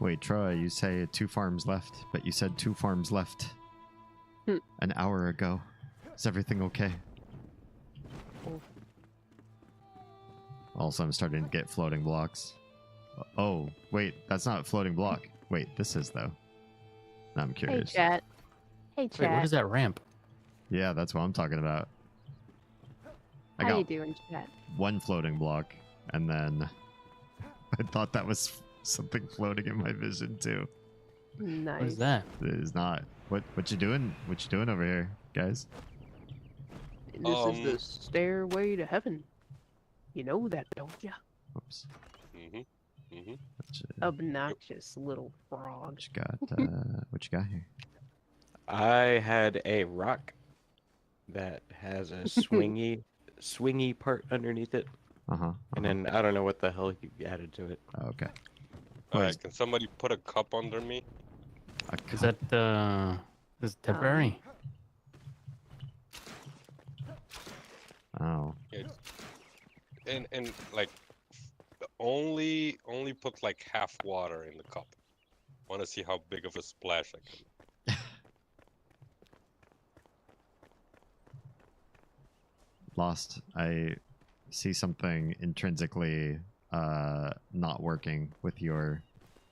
Wait, Troy, you say 2 farms left, but you said 2 farms left an hour ago. Is everything okay? Also, I'm starting to get floating blocks. Oh, wait, that's not a floating block. Wait, this is, though. Now I'm Hey, curious. chat. Hey, chat. Wait, what is that ramp? Yeah, that's what I'm talking about. I How got you doing, chat? 1 floating block, and then I thought that was something floating in my vision, too. Nice. What is that? It is not. What you doing? What you doing over here, guys? This is the stairway to heaven. You know that, don't ya? Whoops. Obnoxious little frog. What you got? What you got here? I had a rock that has a swingy part underneath it. And then I don't know what the hell you added to it. Okay. Can somebody put a cup under me? Is that is it temporary? Oh. And like only put like half water in the cup. Want to see how big of a splash I can. Lost. I see something intrinsically not working with your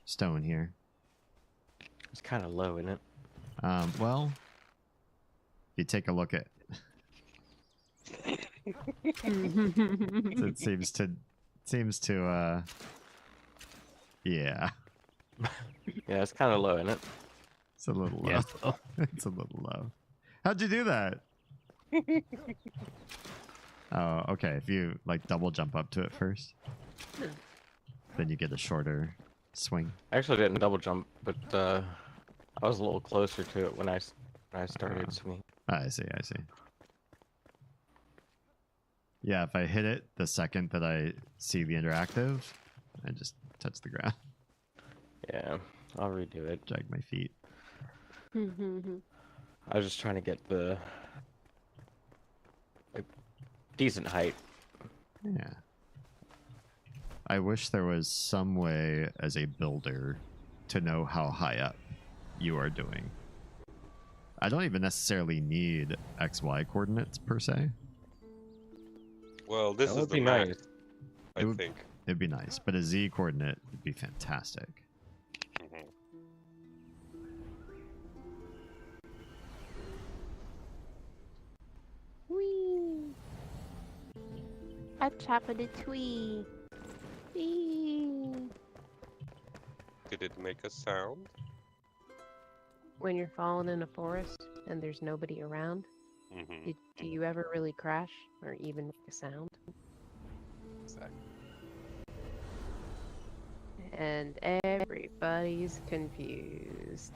stone here. It's kind of low, isn't it? Well, if you take a look at, it seems to yeah, Yeah, it's kind of low, isn't it? it's a little low. Yes. Oh, It's a little low. How'd you do that? Oh, okay. If you like double jump up to it first, then you get a shorter swing. I actually didn't double jump, but I was a little closer to it when I started swinging. I see. I see. Yeah, if I hit it the second that I see the interactive, I just touch the ground, Yeah, I'll redo it. drag my feet. I was just trying to get the like, decent height. Yeah. I wish there was some way as a builder to know how high up you are doing. I don't even necessarily need XY coordinates per se. Well, this That is would the be max, nice. I think. It'd be nice, but a Z coordinate would be fantastic. Mhm. Whee! A chop of the twee. Whee! Did it make a sound? When you're falling in a forest and there's nobody around, Mm-hmm. do you ever really crash or even make a sound? Exactly. And everybody's confused.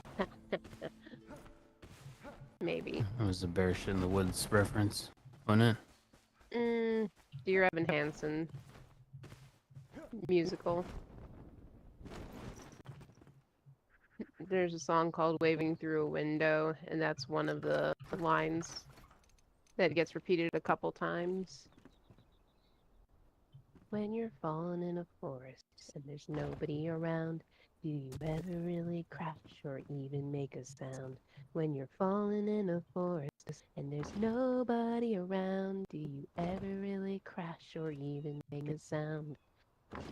Maybe. that was a bear shit in the woods reference, wasn't it? Dear Evan Hansen musical. There's a song called Waving Through a Window, and that's one of the lines that gets repeated a couple times. When you're falling in a forest and there's nobody around, do you ever really crash or even make a sound? When you're falling in a forest and there's nobody around, do you ever really crash or even make a sound?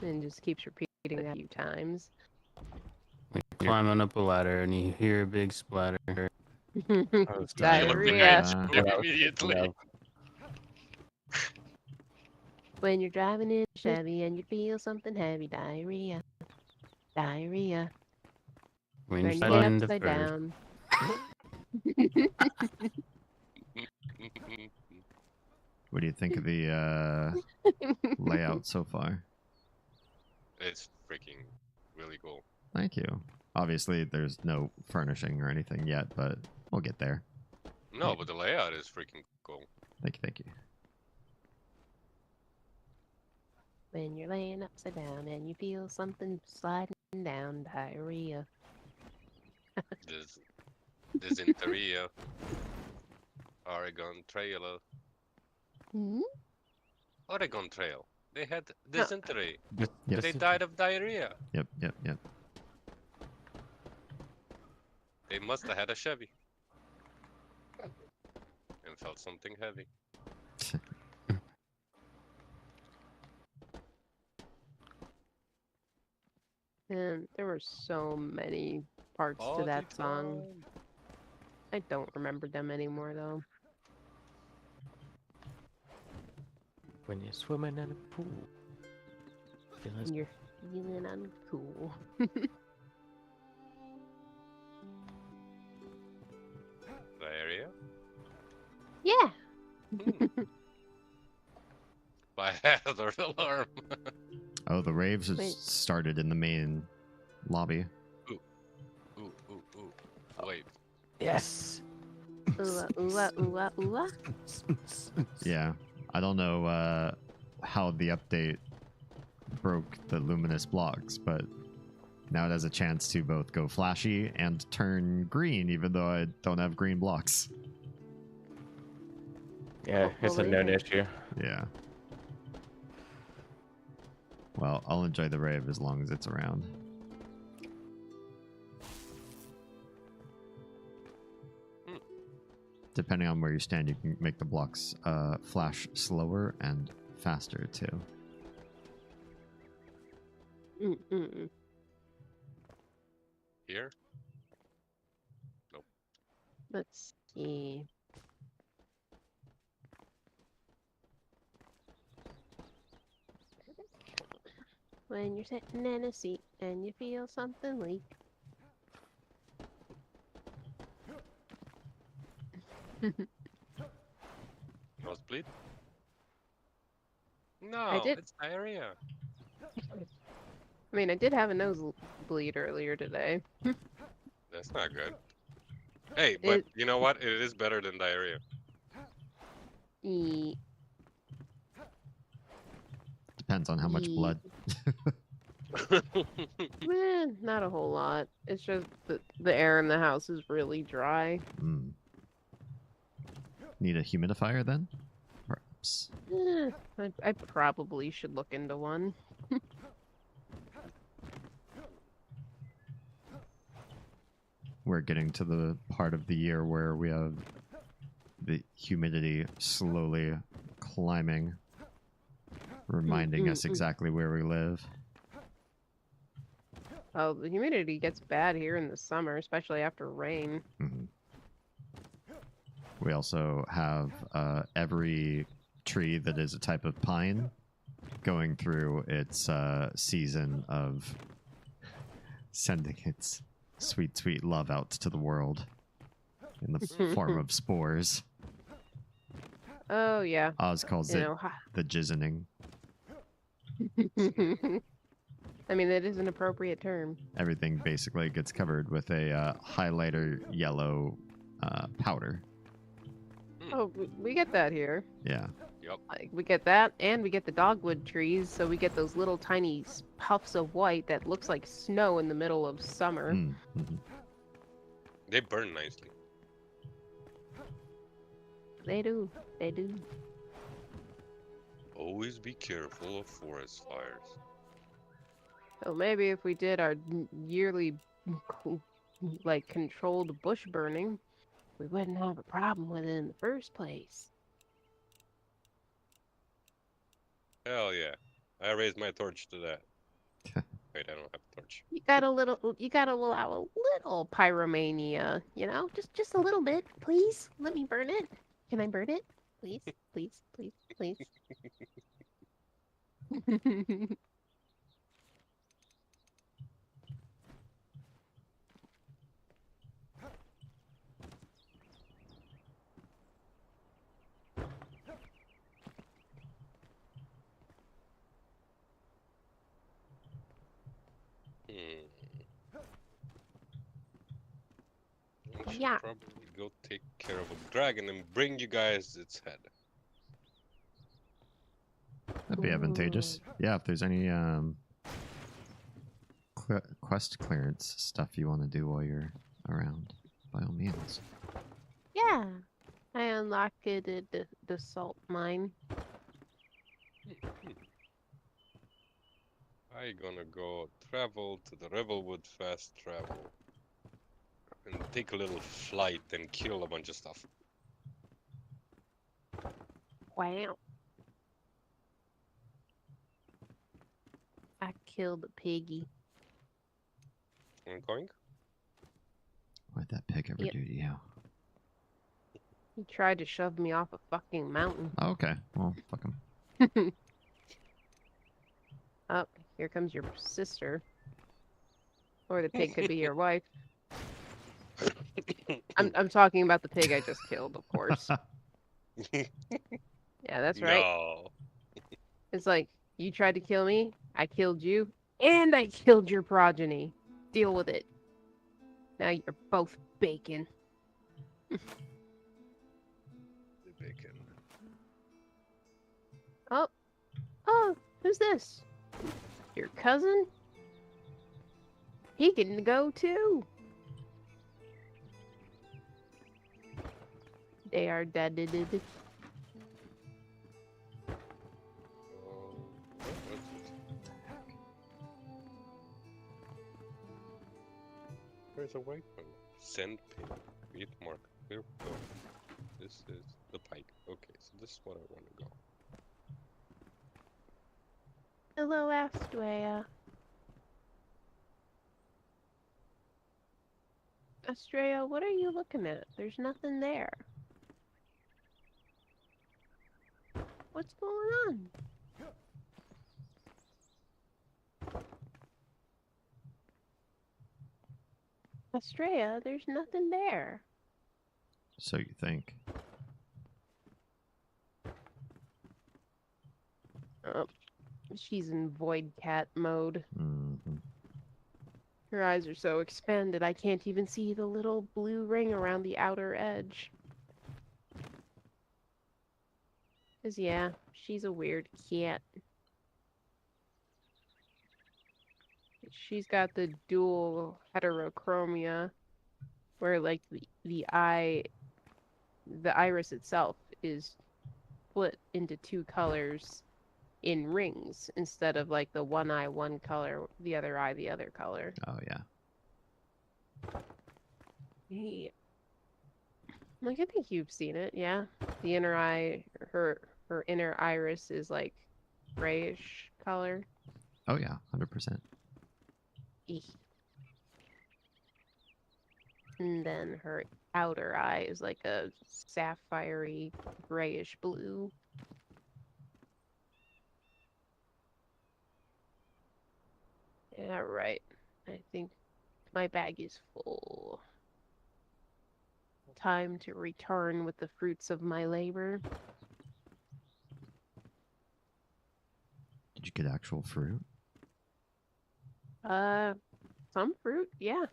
And just keeps repeating that a few times. When you're climbing up a ladder and you hear a big splatter. Diarrhea. Immediately. When you're driving in a Chevy and you feel something heavy, diarrhea. Diarrhea. When When you're you get sliding into upside third. down. What do you think of the layout so far? It's freaking really cool. Thank you. Obviously, there's no furnishing or anything yet, but we'll get there. No, but the layout is freaking cool. Thank you. Thank you. When you're laying upside down and you feel something sliding down, diarrhea. This Dysenteria. Oregon Trail. Hmm? Oregon Trail. They had dysentery. Yes. They died of diarrhea. Yep. They must have had a Chevy. And felt something heavy. And there were so many parts All to the that song. time. I don't remember them anymore though. When you're swimming in a pool. And you're feeling uncool. Diarrhea? Yeah. By hazard alarm. Oh, the raves has Wait. started in the main lobby. Ooh. Wait. Yes. Ooh. Yeah. I don't know how the update broke the luminous blocks, but now it has a chance to both go flashy and turn green, even though I don't have green blocks. Yeah, it's a known issue. Yeah. Well, I'll enjoy the rave as long as it's around. Depending on where you stand, you can make the blocks flash slower and faster too. Mm-mm. Here? Let's see. When you're sitting in a seat and you feel something leak. Nosebleed? No, did- it's diarrhea. I mean, I did have a nosebleed earlier today. That's not good. Hey, but It- you know what? It is better than diarrhea. E- Depends on how much Ye- blood. not a whole lot. It's just the air in the house is really dry. Mm. Need a humidifier then? Perhaps. I probably should look into one. We're getting to the part of the year where we have the humidity slowly climbing, reminding us exactly where we live. Oh, the humidity gets bad here in the summer, especially after rain. Mhm. We also have every tree that is a type of pine going through its season of sending its sweet, sweet love out to the world in the form of spores. Oh, yeah. Oz calls You it know, the jizzening. I mean, that is an appropriate term. Everything basically gets covered with a highlighter yellow powder. Oh, we get that here. Yeah. Yep. Like, we get that, and we get the dogwood trees, so we get those little tiny puffs of white that looks like snow in the middle of summer. Mm-hmm. They burn nicely. They do. They do. Always be careful of forest fires. So maybe if we did our yearly, like, controlled bush burning, we wouldn't have a problem with it in the first place. Hell yeah. I raised my torch to that. Wait, I don't have a torch. You gotta allow a little pyromania, you know? Just a little bit, please. Let me burn it. Can I burn it? Please, please, please, please. I should Yeah. probably go take care of a dragon and bring you guys its head. That'd be advantageous. Yeah, if there's any quest clearance stuff you want to do while you're around, by all means. Yeah. I unlocked the salt mine. I gonna go travel to the Revelwood fast travel and take a little flight and kill a bunch of stuff. Wow. I killed a piggy. I'm going. What'd that pig ever Yep. do to you? He tried to shove me off a fucking mountain. Oh, okay. Well, fuck him. Oh, here comes your sister. Or the pig could be your wife. I'm talking about the pig I just killed, of course. Yeah, that's right. No. It's like, you tried to kill me, I killed you, and I killed your progeny. Deal with it. Now you're both bacon. The bacon. Oh, who's this? Your cousin? He can go too. They are dead. There's a white one. Send pin. Read mark. Clear go. This is the pike. Okay, so this is what I want to go. Hello, Astrea. Estrella, what are you looking at? There's nothing there. What's going on? Estrella, there's nothing there. So you think? Oh, she's in void cat mode. Mm-hmm. Her eyes are so expanded I can't even see the little blue ring around the outer edge. 'Cause yeah, she's a weird cat. She's got the dual heterochromia, where like the iris itself is split into two colors in rings instead of like the one eye one color, the other eye the other color. Oh yeah. Yeah. Like I think you've seen it, yeah. The inner eye, her inner iris is like grayish color. Oh yeah, 100%. Eek. And then her outer eye is like a sapphire-y grayish blue. Yeah, right. I think my bag is full. Time to return with the fruits of my labor. Did you get actual fruit? Some fruit, yeah.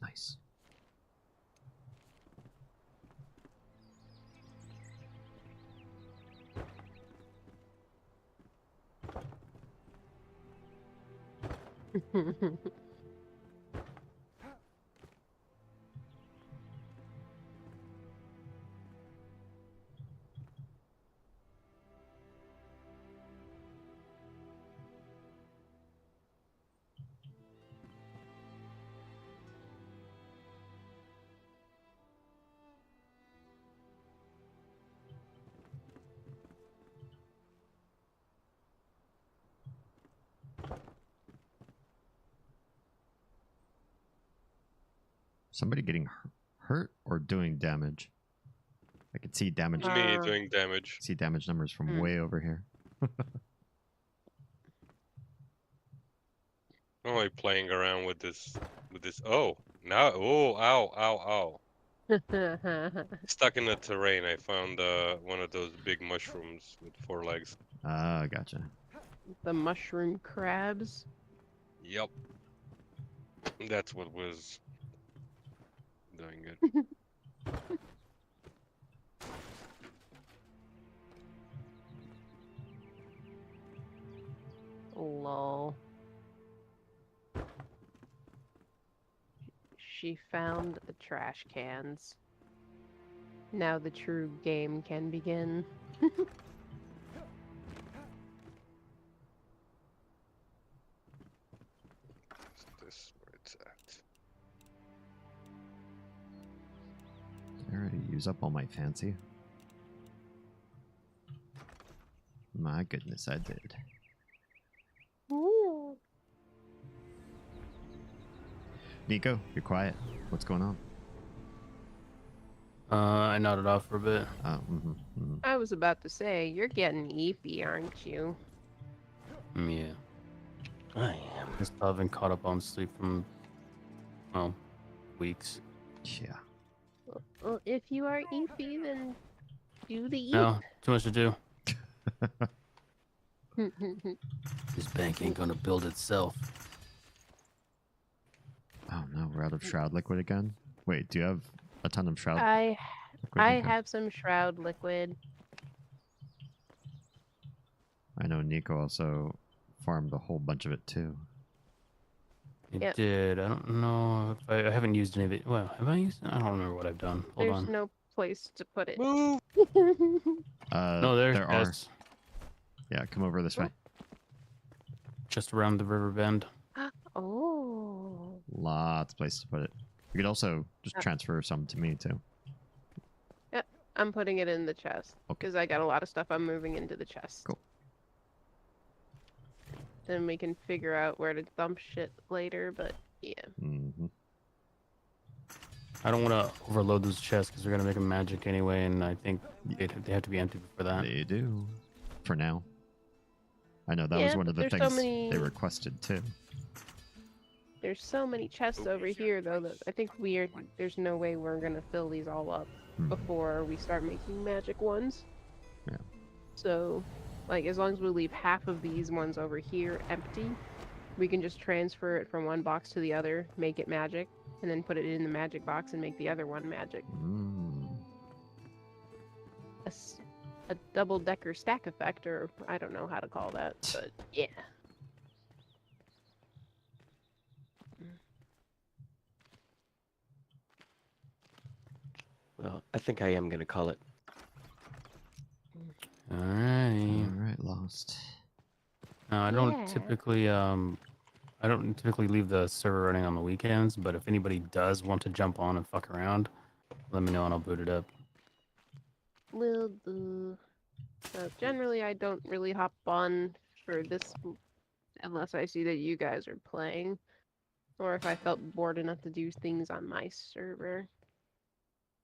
Nice. Somebody getting hurt or doing damage? I could see damage. Me doing damage. See damage numbers from way over here. I'm only playing around with this. Oh, now. Oh, ow, ow, ow. Stuck in the terrain, I found one of those big mushrooms with 4 legs. Ah, gotcha. The mushroom crabs. Yep. That's what was doing it. Lol. She found the trash cans. Now the true game can begin. Is this where it's at? Did I already use up all my fancy? My goodness, I did. Ooh. Nico, you're quiet. What's going on? I nodded off for a bit. Oh, I was about to say, you're getting eepy, aren't you? Yeah. I am. I still haven't caught up on sleep from, well, weeks. Yeah. Well, if you are eepy, then do the eep. No, too much to do. This bank ain't gonna build itself. Oh no, we're out of shroud liquid again. Wait, do you have a ton of shroud? I liquid, Nico? have some shroud liquid. I know Nico also farmed a whole bunch of it too. It did. I don't know if I haven't used any of it. Well, have I used it? I don't remember what I've done. Hold There's on. no place to put it. Move. No, there are. is. Yeah, come over this way. Just around the river bend. Oh. Lots of places to put it. You could also just transfer some to me too. Yeah, I'm putting it in the chest because I got a lot of stuff I'm moving into the chest. Cool. Then we can figure out where to dump shit later, but Yeah. Hmm. I don't want to overload those chests because we're gonna make them magic anyway, and I think they have to be empty before that. They do. For now. I know that Yeah, was one but of the there's so things many- they requested too. There's so many chests over here, though, that I think there's no way we're gonna fill these all up before we start making magic ones. Yeah. So, like, as long as we leave half of these ones over here empty, we can just transfer it from one box to the other, make it magic, and then put it in the magic box and make the other one magic. A double-decker stack effect, or I don't know how to call that, but yeah. Well, I think I am gonna call it. Alright. Alright, Lost. No, I don't typically leave the server running on the weekends, but if anybody does want to jump on and fuck around, let me know and I'll boot it up. Will do. Generally, I don't really hop on for this unless I see that you guys are playing, or if I felt bored enough to do things on my server.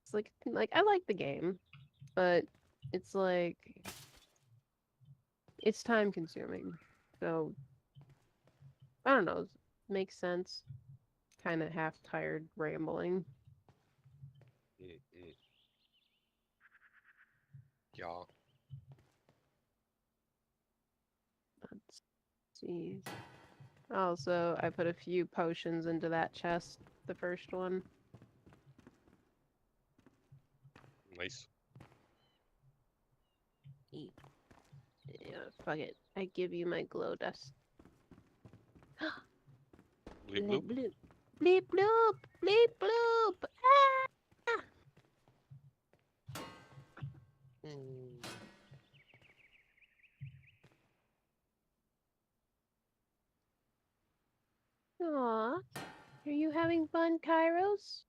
It's like I like the game, but it's like it's time consuming. So I don't know. Makes sense. Kind of half tired rambling. Yeah. Let's see. Also, I put a few potions into that chest, the first one. Nice. Yeah, fuck it. I give you my glow dust. Bleep bloop. Bleep bleep bloop bleep bloop. Ah! Aw, are you having fun, Kairos?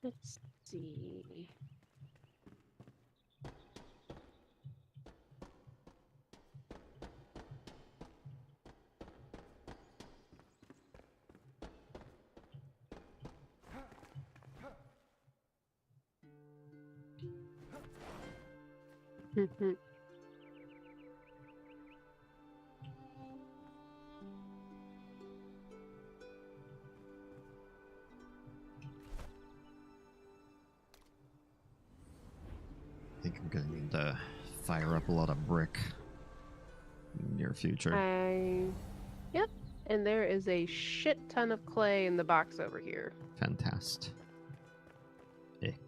Let's see. I think I'm gonna need to fire up a lot of brick in the near future. Yep. And there is a shit ton of clay in the box over here. Fantastic.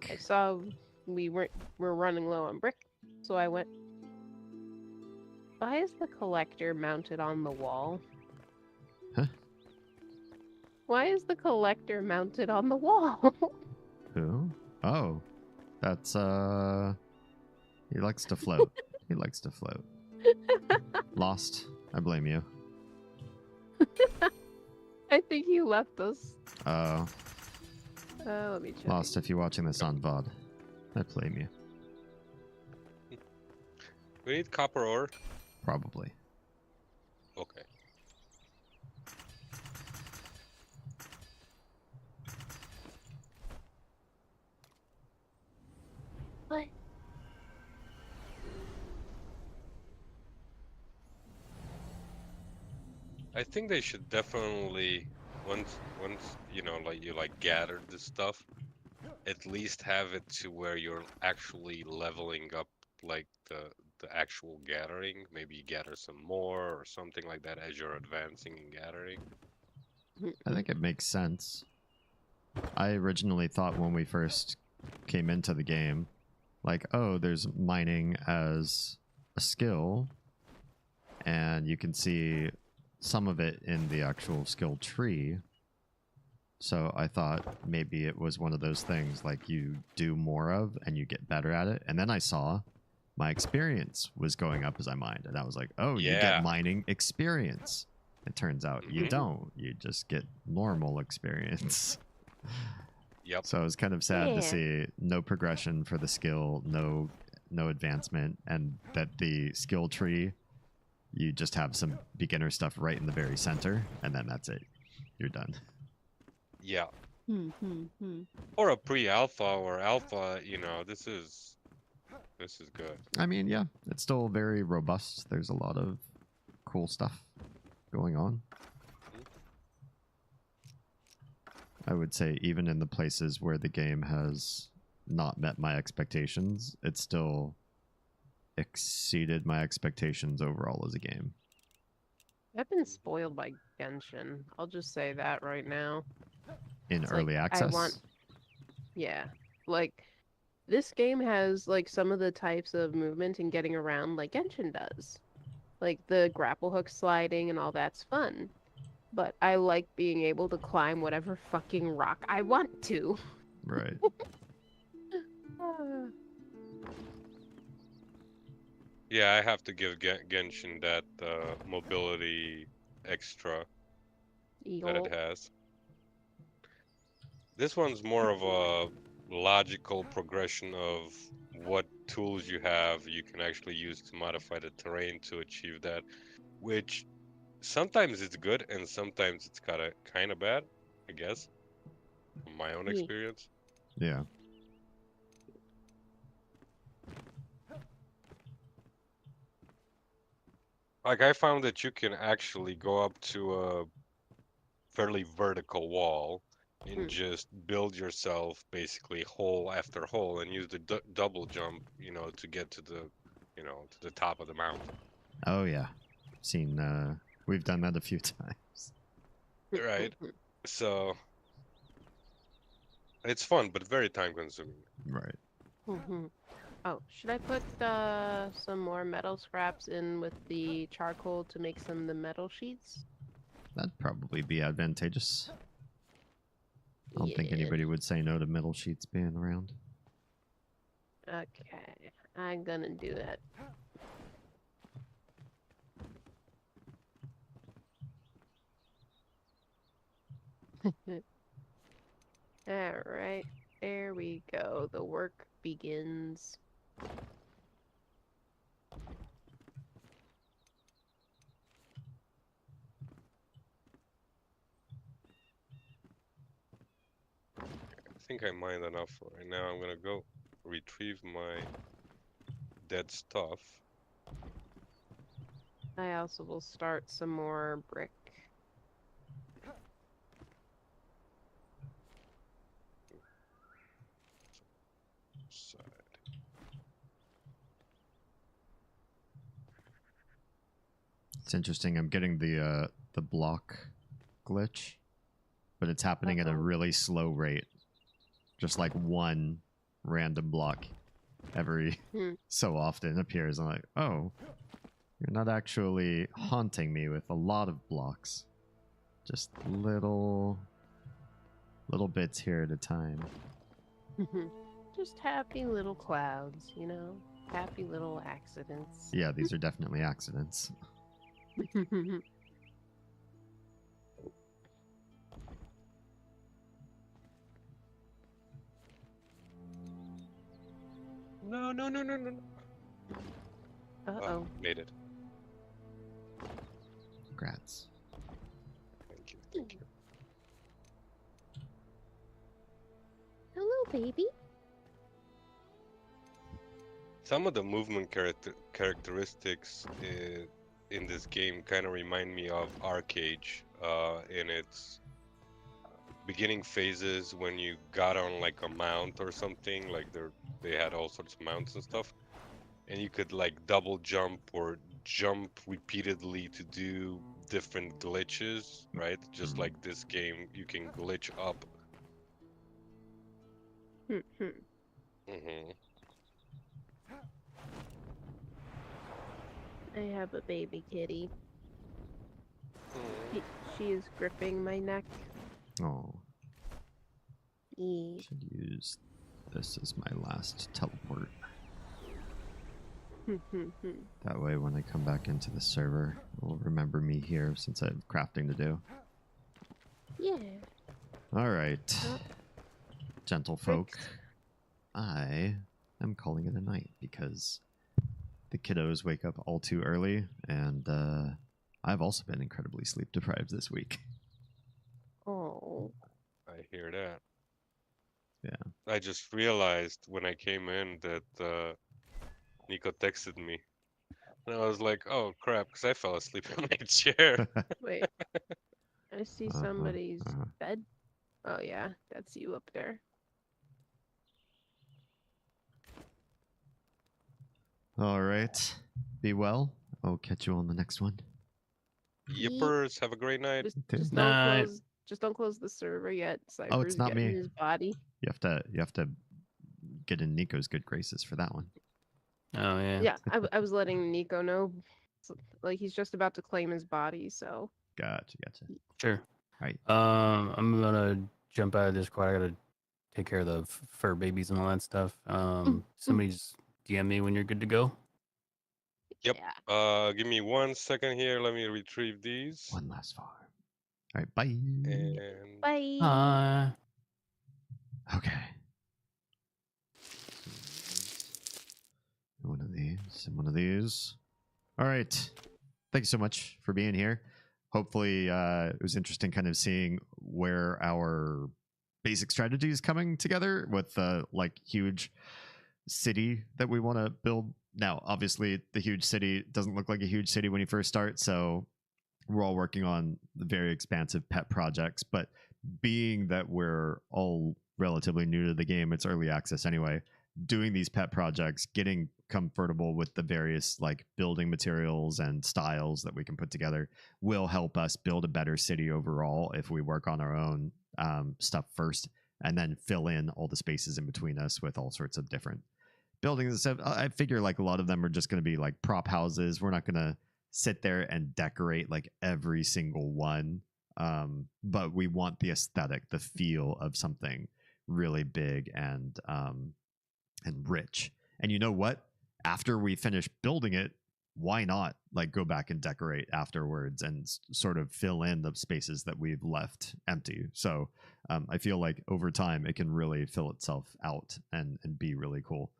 I saw we're running low on brick, so I went. Why is the collector mounted on the wall? Huh? Why is the collector mounted on the wall? Who? Oh, that's he likes to float. He likes to float. Lost. I blame you. I think you left us. Oh. Let me check. Lost, if you're watching this on VOD, I blame you. We need copper ore. Probably. Okay. What? I think they should definitely once you know you gather this stuff, at least have it to where you're actually leveling up like the actual gathering. Maybe you gather some more or something like that as you're advancing and gathering. I think it makes sense. I originally thought when we first came into the game, like, oh, there's mining as a skill, and you can see some of it in the actual skill tree. So I thought maybe it was one of those things like you do more of and you get better at it. And then I saw my experience was going up as I mined, and I was like, oh, you get mining experience. It turns out you don't. You just get normal experience. Yep. So I was kind of sad Yeah. to see no progression for the skill, no advancement, and that the skill tree, you just have some beginner stuff right in the very center, and then that's it. You're done. Yeah. Hmm. Or a pre-alpha or alpha, you know, this is good. I mean, yeah, it's still very robust. There's a lot of cool stuff going on. I would say even in the places where the game has not met my expectations, it still exceeded my expectations overall as a game. I've been spoiled by Genshin. I'll just say that right now. In It's early like, access? Yeah. Like, this game has, like, some of the types of movement and getting around like Genshin does. Like, the grapple hook sliding and all that's fun. But I like being able to climb whatever fucking rock I want to. Right. Yeah, I have to give Genshin that mobility extra that it Yup. has. This one's more of a logical progression of what tools you have you can actually use to modify the terrain to achieve that, which sometimes it's good and sometimes it's kind of bad, I guess, from my own Yeah. experience. Yeah. Like I found that you can actually go up to a fairly vertical wall and just build yourself basically hole after hole and use the double jump, you know, to get to the, you know, to the top of the mountain. Oh, yeah. Seen, we've done that a few times. Right. So it's fun, but very time consuming. Right. Oh, should I put some more metal scraps in with the charcoal to make some of the metal sheets? That'd probably be advantageous. I don't think Yeah. anybody would say no to metal sheets being around. Okay, I'm gonna do that. Alright, there we go. The work begins. I think I mined enough for right now. I'm gonna go retrieve my dead stuff. I also will start some more brick. Side. It's interesting. I'm getting the block glitch, but it's happening at a really slow rate. Just like one random block every so often appears. I'm like, oh, you're not actually haunting me with a lot of blocks. Just little bits here at a time. Just happy little clouds, you know? Happy little accidents. Yeah, these are definitely accidents. No. Uh-oh. Made it. Congrats. Thank you. Hello, baby. Some of the movement characteristics in this game kind of remind me of Arcade in its beginning phases when you got on like a mount or something. Like they had all sorts of mounts and stuff, and you could like double jump or jump repeatedly to do different glitches, right? Just like this game, you can glitch up. I have a baby kitty. She is gripping my neck. Oh. Yeah. Should use this as my last teleport. That way when I come back into the server, it will remember me here since I have crafting to do. Yeah. Alright. gentlefolk, I am calling it a night because the kiddos wake up all too early, and I've also been incredibly sleep deprived this week. Oh. I hear that. Yeah. I just realized when I came in that Nico texted me. And I was like, oh crap, because I fell asleep in my chair. Wait. I see Uh-huh, somebody's uh-huh. bed. Oh yeah, that's you up there. All right. Be well. I'll catch you on the next one. Yippers, have a great night. Just don't Night. close. Just don't close the server yet. Oh, it's Cypher's not getting me. his body. You have to get in Nico's good graces for that one. Oh yeah. Yeah, I was letting Nico know. Like he's just about to claim his body, so. Gotcha. Sure. Right. I'm gonna jump out of Discord. I gotta take care of the fur babies and all that stuff. Somebody just DM me when you're good to go. Yep. Yeah. Give me 1 second here. Let me retrieve these. One last farm. All right. Bye. And Bye. Okay. One of these and one of these. All right. Thank you so much for being here. Hopefully, it was interesting kind of seeing where our basic strategy is coming together with the like huge city that we want to build. Now, obviously, the huge city doesn't look like a huge city when you first start, so we're all working on very expansive pet projects. But being that we're all relatively new to the game, it's early access anyway. Doing these pet projects, getting comfortable with the various like building materials and styles that we can put together will help us build a better city overall if we work on our own stuff first and then fill in all the spaces in between us with all sorts of different buildings and stuff. I figure like a lot of them are just going to be like prop houses. We're not going to sit there and decorate like every single one. But we want the aesthetic, the feel of something really big and rich. And you know what? After we finish building it, why not like go back and decorate afterwards and sort of fill in the spaces that we've left empty? So I feel like over time it can really fill itself out and be really cool.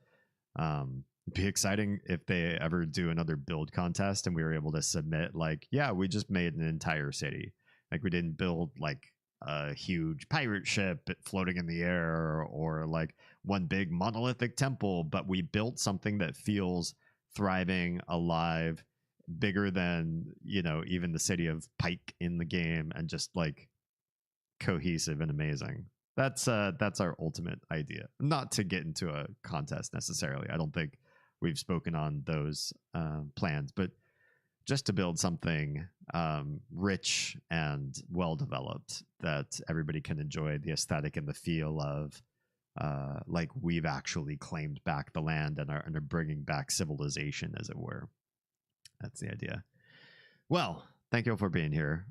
It'd be exciting if they ever do another build contest and we were able to submit like, yeah, we just made an entire city. Like we didn't build like a huge pirate ship floating in the air or like one big monolithic temple, but we built something that feels thriving, alive, bigger than, you know, even the city of Pike in the game, and just like cohesive and amazing. That's our ultimate idea. Not to get into a contest necessarily. I don't think we've spoken on those plans, but just to build something rich and well developed that everybody can enjoy the aesthetic and the feel of, like we've actually claimed back the land and are bringing back civilization, as it were. That's the idea. Well, thank you all for being here.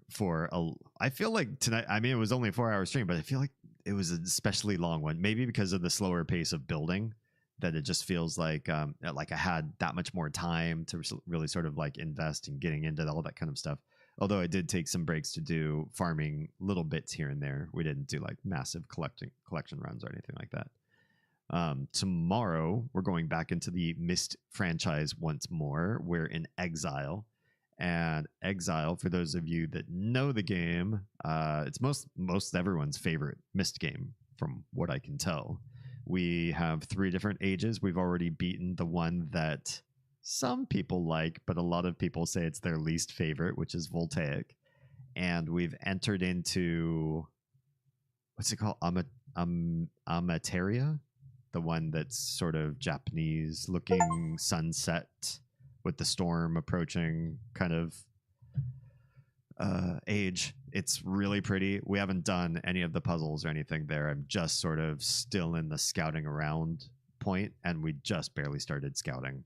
I feel like tonight, I mean, it was only a 4-hour stream, but I feel like it was an especially long one. Maybe because of the slower pace of building, that it just feels like I had that much more time to really sort of like invest in getting into all that kind of stuff. Although I did take some breaks to do farming little bits here and there. We didn't do like massive collection runs or anything like that. Tomorrow, we're going back into the Myst franchise once more. We're in Exile. And Exile, for those of you that know the game, it's most everyone's favorite Myst game, from what I can tell. We have 3 different ages. We've already beaten the one that some people like, but a lot of people say it's their least favorite, which is Voltaic. And we've entered into, what's it called? Amateria? The one that's sort of Japanese looking sunset with the storm approaching kind of age. It's really pretty. We haven't done any of the puzzles or anything there. I'm just sort of still in the scouting around point, and we just barely started scouting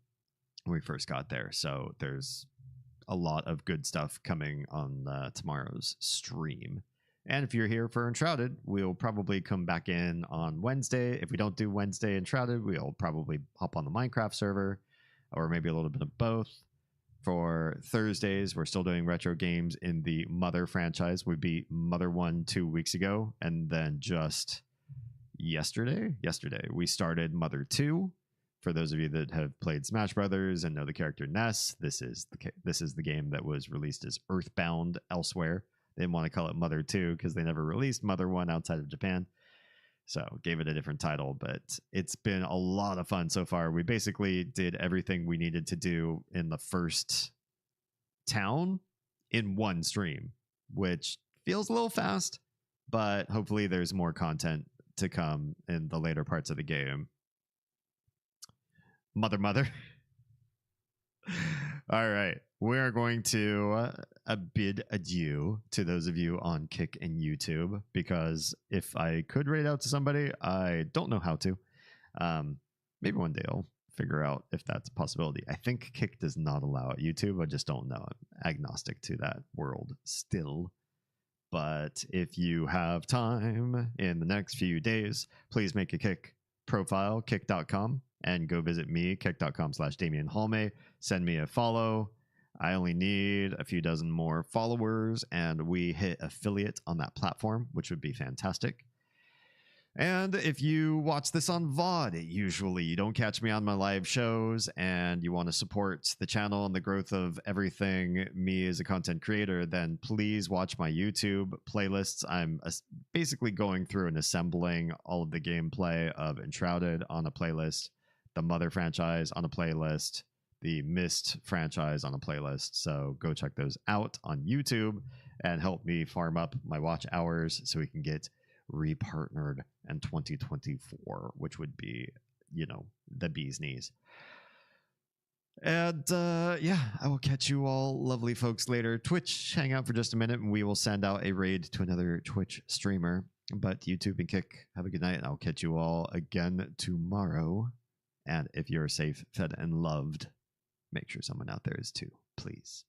when we first got there. So there's a lot of good stuff coming on tomorrow's stream. And if you're here for Enshrouded, we'll probably come back in on Wednesday. If we don't do Wednesday Enshrouded, we'll probably hop on the Minecraft server, or maybe a little bit of both. For Thursdays, we're still doing retro games in the Mother franchise. We beat Mother 1 2 weeks ago, and then just yesterday. We started Mother 2. For those of you that have played Smash Brothers and know the character Ness, this is the game that was released as Earthbound elsewhere. They didn't want to call it Mother 2 because they never released Mother 1 outside of Japan. So gave it a different title, but it's been a lot of fun so far. We basically did everything we needed to do in the first town in one stream, which feels a little fast, but hopefully there's more content to come in the later parts of the game. Mother. All right. We are going to bid adieu to those of you on Kick and YouTube, because if I could raid out to somebody, I don't know how to. Maybe one day I'll figure out if that's a possibility. I think Kick does not allow it. YouTube, I just don't know. I'm agnostic to that world still. But if you have time in the next few days, please make a Kick profile, kick.com, and go visit me, kick.com/DamienHalme. Send me a follow. I only need a few dozen more followers, and we hit affiliate on that platform, which would be fantastic. And if you watch this on VOD, usually you don't catch me on my live shows, and you want to support the channel and the growth of everything me as a content creator, then please watch my YouTube playlists. I'm basically going through and assembling all of the gameplay of Enshrouded on a playlist, the Mother franchise on a playlist, the Myst franchise on a playlist. So go check those out on YouTube and help me farm up my watch hours so we can get repartnered in 2024, which would be, the bee's knees. And yeah, I will catch you all lovely folks later. Twitch, hang out for just a minute and we will send out a raid to another Twitch streamer. But YouTube and Kick, have a good night. I'll catch you all again tomorrow. And if you're safe, fed, and loved, make sure someone out there is too, please.